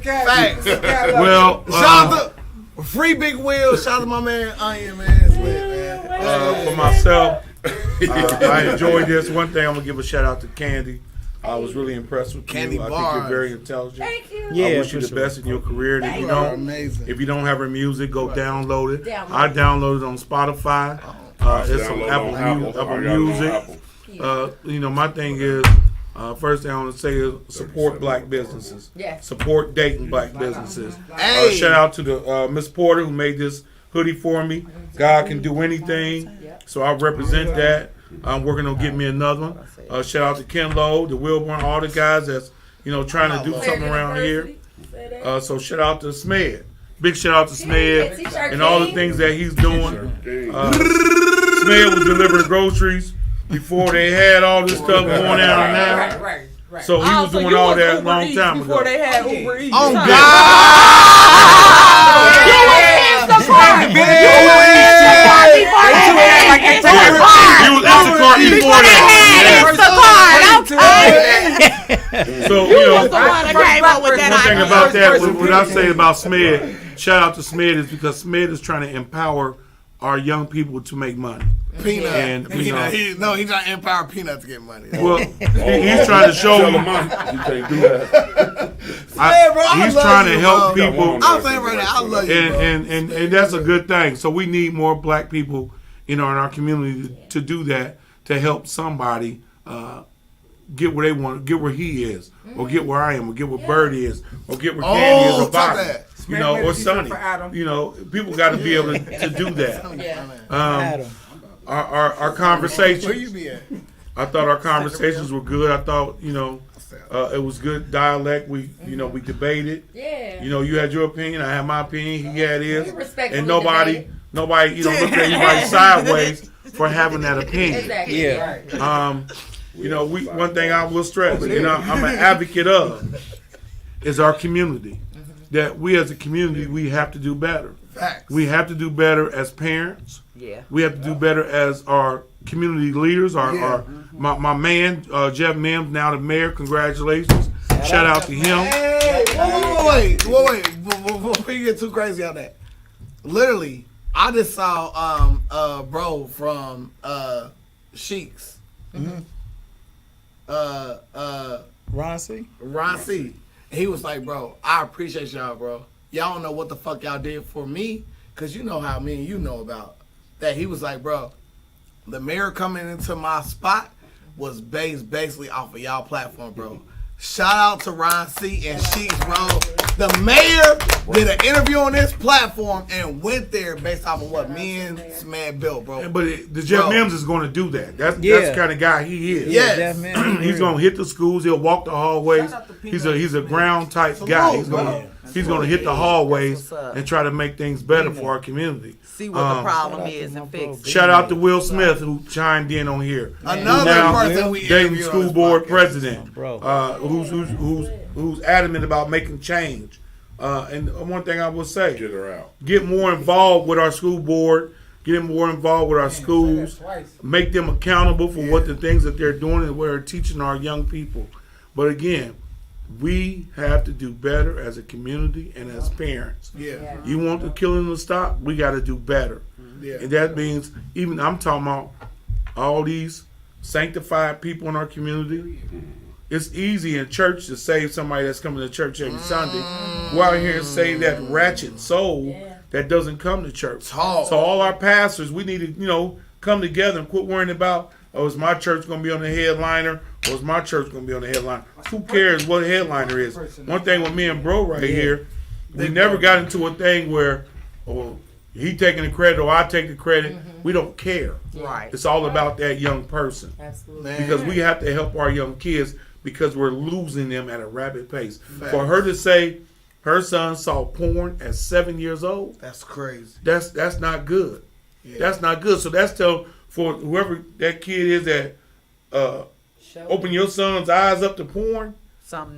Thanks. Well, shout out to Free Big Wheel. Shout out to my man Onion, man. It's lit, man. For myself, I enjoyed this. One thing I'm gonna give a shout out to Candy. I was really impressed with Candy you. I bars. think you're very intelligent. Thank you. Yeah, I wish you for the sure. best in your career. And if you don't have her music, go download it. I downloaded it on Spotify. It's on Apple Music. My thing is, first thing I want to say is support black businesses. Yes. Support Dayton black businesses. Hey. Shout out to the Miss Porter who made this hoodie for me. God can do anything, so I represent that. I'm working on getting me another one. Shout out to Ken Lowe, the Wilburn, all the guys that's trying to do something around here. So shout out to Smed. Big shout out to Smed and all the things that he's doing. Smed was delivering groceries before they had all this stuff going on now. Right. So he was doing all that a long time ago. Before they had Uber Eats. Oh, God! He was Instacart before that. So, one thing about that, what I say about Smed, shout out to Smed, is because Smed is trying to empower our young people to make money. Peanut. And, He's trying to empower Peanut to get money. Well, he's trying to show them. You can't do that. He's trying to help people. I'm saying right now, I love you, and that's a good thing. So we need more black people, in our community to do that, to help somebody get where they want, get where he is, or get where I am, or get where Bird is, or get where Candy is, or Bobby, or Sonny. People got to be able to do that. Our conversations. Where you be at? I thought our conversations were good. I thought it was good dialect. We debated. Yeah. You had your opinion. I had my opinion. He had his. Respectfully And nobody looked at anybody sideways for having that opinion. Exactly. Yeah. One thing I will stress, I'm an advocate of, is our community. That we as a community, we have to do better. Facts. We have to do better as parents. Yeah. We have to do better as our community leaders. My man, Jeff Mims, now the mayor. Congratulations. Shout out to him. Hey, wait. Before you get too crazy on that. Literally, I just saw bro from Sheikhs. Ron C. Ron C. He was like, bro, I appreciate y'all, bro. Y'all don't know what the fuck y'all did for me, because you know how me and you know about that. He was like, bro, the mayor coming into my spot was based basically off of y'all platform, bro. Shout out to Ron C. and Sheikhs, bro. The mayor did an interview on this platform and went there based off of what me and Smed built, bro. But the Jeff Mims is going to do that. That's the kind of guy he is. Yes. He's going to hit the schools. He'll walk the hallways. He's a ground type guy. He's going to hit the hallways and try to make things better for our community. See what the problem is and fix it. Shout out to Will Smith, who chimed in on here. Another person we Dayton interviewed School on Board this president, who's adamant about making change. And one thing I will say, get her out. Get more involved with our school board. Get more involved with our schools. Make them accountable for what the things that they're doing and what they're teaching our young people. But again, we have to do better as a community and as parents. Yeah. You want the killing to stop? We got to do better. Yeah. And that means, even I'm talking about all these sanctified people in our community. It's easy in church to save somebody that's coming to church every Sunday. Go out here and save that ratchet soul that doesn't come to church. So all our pastors, we need to, come together and quit worrying about, is my church going to be on the headliner, or is my church going to be on the headliner? Who cares what headliner is? One thing with me and bro right here, we never got into a thing where, he taking the credit or I take the credit. We don't care. Right. It's all about that young person. Absolutely. Because we have to help our young kids, because we're losing them at a rapid pace. For her to say her son saw porn at 7 years old, that's crazy. That's not good. Yeah. That's not good. So that's for whoever that kid is that open your son's eyes up to porn.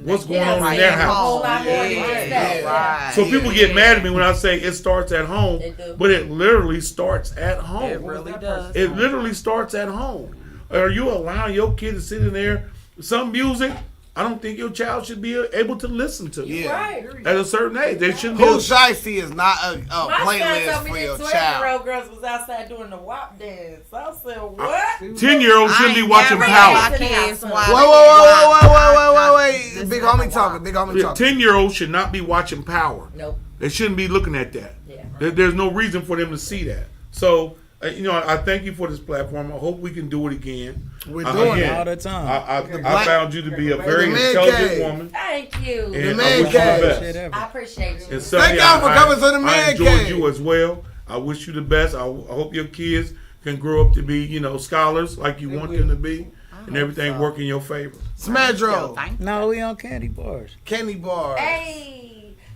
What's going on in their house? Right. So people get mad at me when I say it starts at home, but it literally starts at home. It really does. It literally starts at home. Are you allowing your kid to sit in there? Some music, I don't think your child should be able to listen to. Yeah. Right. At a certain age, they shouldn't. Who Shiesty is not a My son playlist told me for your that child. 12-year-old girls was outside doing the WAP dance. I said, what? 10-year-olds shouldn't be watching Power. Wait. Big homie talking. 10-year-olds should not be watching Power. Nope. They shouldn't be looking at that. Yeah. There's no reason for them to see that. So, I thank you for this platform. I hope we can do it again. We're doing it all the time. I found you to be a very intelligent woman. Thank you. And I wish you the best. I appreciate you. And Sonny, Thank y'all for coming to the I man enjoyed cave. you as well. I wish you the best. I hope your kids can grow up to be, scholars like you want them to be, and everything work in your favor. Smedro. No, we on candy bars. Candy bars. Hey.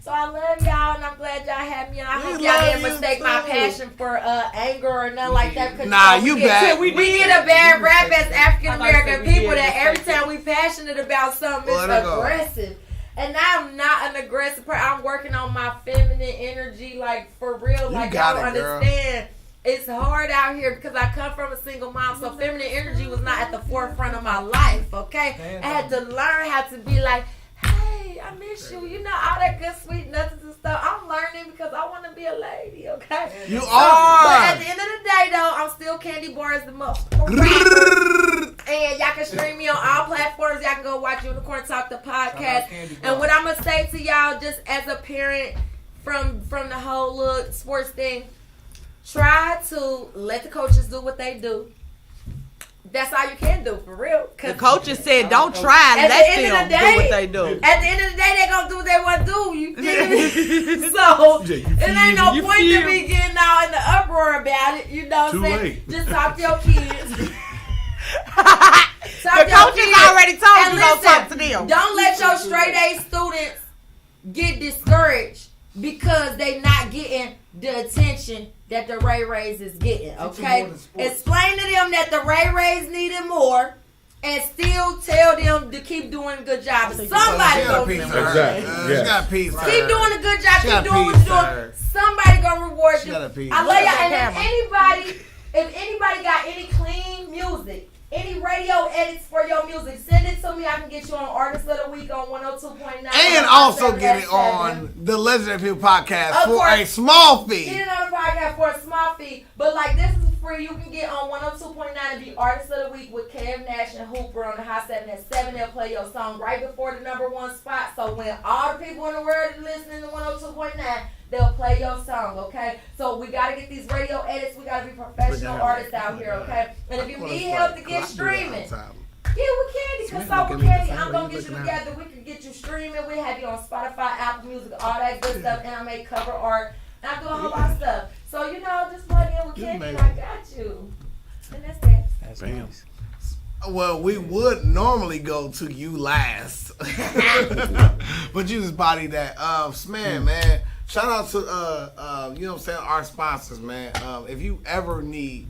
So I love y'all, and I'm glad y'all had me, and I We hope y'all love didn't you mistake my too. passion for anger or nothing like that. Cause Nah, we you get- back. We get a bad rap as African American people that every time we passionate about something, it's Let it go. aggressive. And I'm not an aggressive person. I'm working on my feminine energy, like for real. You Like got y'all it, girl. understand. It's hard out here because I come from a single mom, so feminine energy was not at the forefront of my life. Okay, I had to learn how to be like, hey, I miss you. All that good sweet nothings and stuff. I'm learning because I want to be a lady. Okay, You So, are. But at the end of the day, though, I'm still Candy Bars the motherfucker. And y'all can stream me on all platforms. Y'all can go watch Unicorn Talk the podcast. And what I'm gonna say to y'all, just as a parent, from the whole little sports thing, try to let the coaches do what they do. That's all you can do, for real. The coaches said, don't try, At let the end them of the do day- what they do. At the end of the day, they gonna do what they want to do. You feel me? So it ain't no You point feel. to be getting all in the uproar about it. You know what I'm Too saying? late. Just talk to your kids. The coaches already told And you don't listen, talk to them. Don't let your straight A students get discouraged because they not getting the attention that the Ray Rays is getting. Okay, explain to them that the Ray Rays need it more, and still tell them to keep doing a good job. Somebody gonna reward Exactly. She got peace. Keep doing a good job. She Keep got doing what peace, you're sir. doing. Somebody gonna reward She you. got a piece. I love y'all. Look at And the if anybody got any clean music, any radio edits for your music, send it to me. I can get you on Artist of the Week on 102.9. And also get it on the Legendary People podcast Of for course. a small fee. Get it on the podcast for a small fee. But like this is free. You can get on 102.9 and be Artist of the Week with Kev Nash and Hooper on the Hot 7 at 7. They'll play your song right before the #1 spot. So when all the people in the world are listening to 102.9, they'll play your song, okay? So we gotta get these radio edits. We gotta be professional artists out here, okay? And if you need help to get streaming, get with Candy. Consult with Candy. I'm gonna get you together. We can get you streaming. We have you on Spotify, Apple Music, all that good stuff. And I make cover art. And I do a whole lot of stuff. So just plug in with Candy and I got you. And that's that. That's Bam. nice. Well, we would normally go to you last, but you just body that. Man. Shout out to you know what I'm saying, our sponsors, man. If you ever need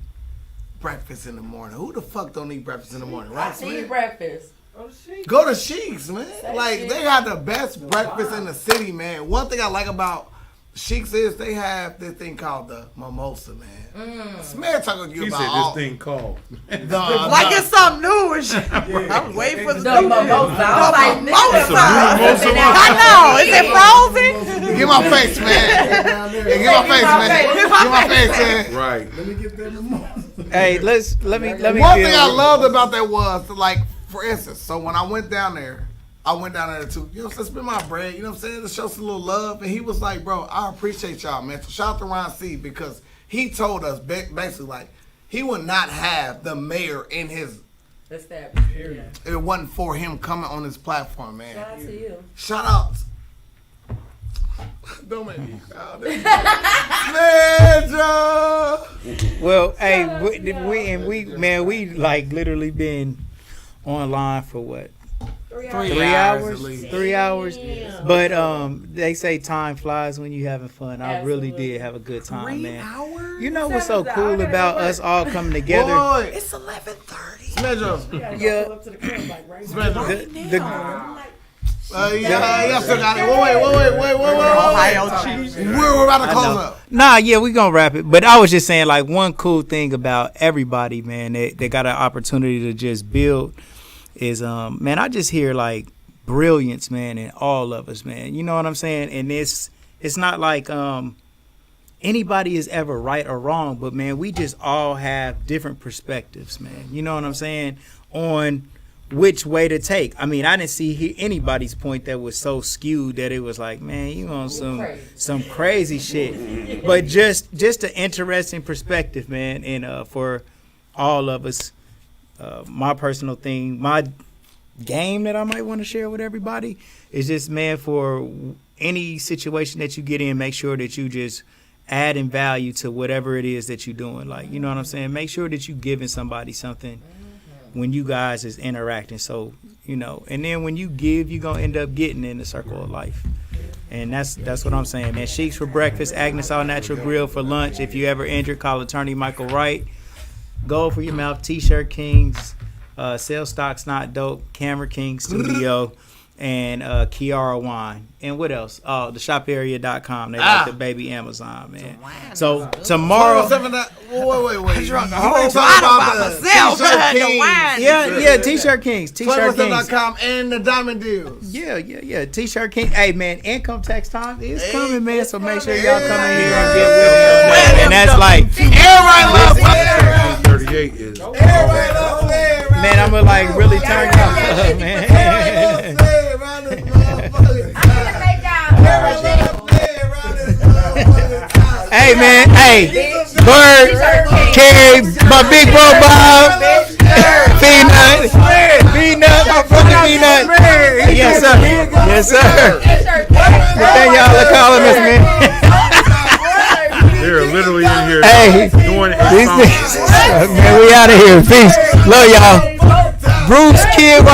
breakfast in the morning, who the fuck don't need breakfast in the morning, right? I need Slim? breakfast. Go to Sheikhs, man. Say Like Sheikhs. they have the best breakfast in the city, man. One thing I like about Sheikhs is they have this thing called the mimosa, man. Smear talking to you He about said all this thing called. Like it's something new and shit. I was waiting for the The mimosa. I was like, mimosa. Mimosa. I know. Is it frozen? Get my face, man. Yeah, get my face, man. Get my face, man. Right. Let me get that mimosa. Hey, let me. One thing I loved about that was, like, for instance, so when I went down there to, you know, to spend my bread, you know what I'm saying, to show some little love. And he was like, bro, I appreciate y'all, man. So shout out to Ron C, because he told us basically, like, he would not have the mayor in his, Establishment. if it wasn't for him coming on his platform, man. Shout out to you. Shout out. Don't make me proud. Major. Well, hey, we like literally been online for what? 3 hours? at least. 3 hours. But they say time flies when you're having fun. I really did have a good time, man. 3 hours? You know what's so cool about us all coming together? Boy, It's 11:30. Smedro. Yeah. Smedro. Yeah, still got it. Wait. Ohio cheese. We're about to close up. Nah, yeah, we gonna wrap it. But I was just saying, like, one cool thing about everybody, man, they got an opportunity to just build is, man, I just hear, like, brilliance, man, in all of us, man. You know what I'm saying? And it's not like anybody is ever right or wrong, but man, we just all have different perspectives, man. You know what I'm saying? On which way to take. I mean, I didn't see anybody's point that was so skewed that it was like, man, you on some crazy shit. But just an interesting perspective, man. And for all of us, my personal thing, my game that I might want to share with everybody is just, man, for any situation that you get in, make sure that you just adding value to whatever it is that you're doing. Like, you know what I'm saying? Make sure that you giving somebody something when you guys is interacting. So, you know, and then when you give, you're going to end up getting in the circle of life. And that's what I'm saying, man. Sheikhs for breakfast, Agnes All Natural Grill for lunch. If you ever injured, call attorney Michael Wright. Gold for your mouth, T-shirt Kings, Sell Stocks Not Dope, Camera King Studio, and Kiara Wine. And what else? Oh, theshoparea.com. They like the baby Amazon, man. So tomorrow. Wait. I drunk a whole bottle by myself. Yeah, T-shirt Kings. T-shirt Kings. .com and the Diamond Deals. Yeah. T-shirt King. Hey, man, income tax time is coming, man. So make sure y'all come in here and get with me on that. And that's like, everybody loves 38 is. Man, I'm gonna like really turn up, man. Hey man, Bird, Carrie, my big bro Bob, Peanut, my brother Peanut. Yes sir. Thank y'all for calling us, man. They're literally in here doing these things. Man, we out of here. Peace. Love y'all. Bruce, Kid.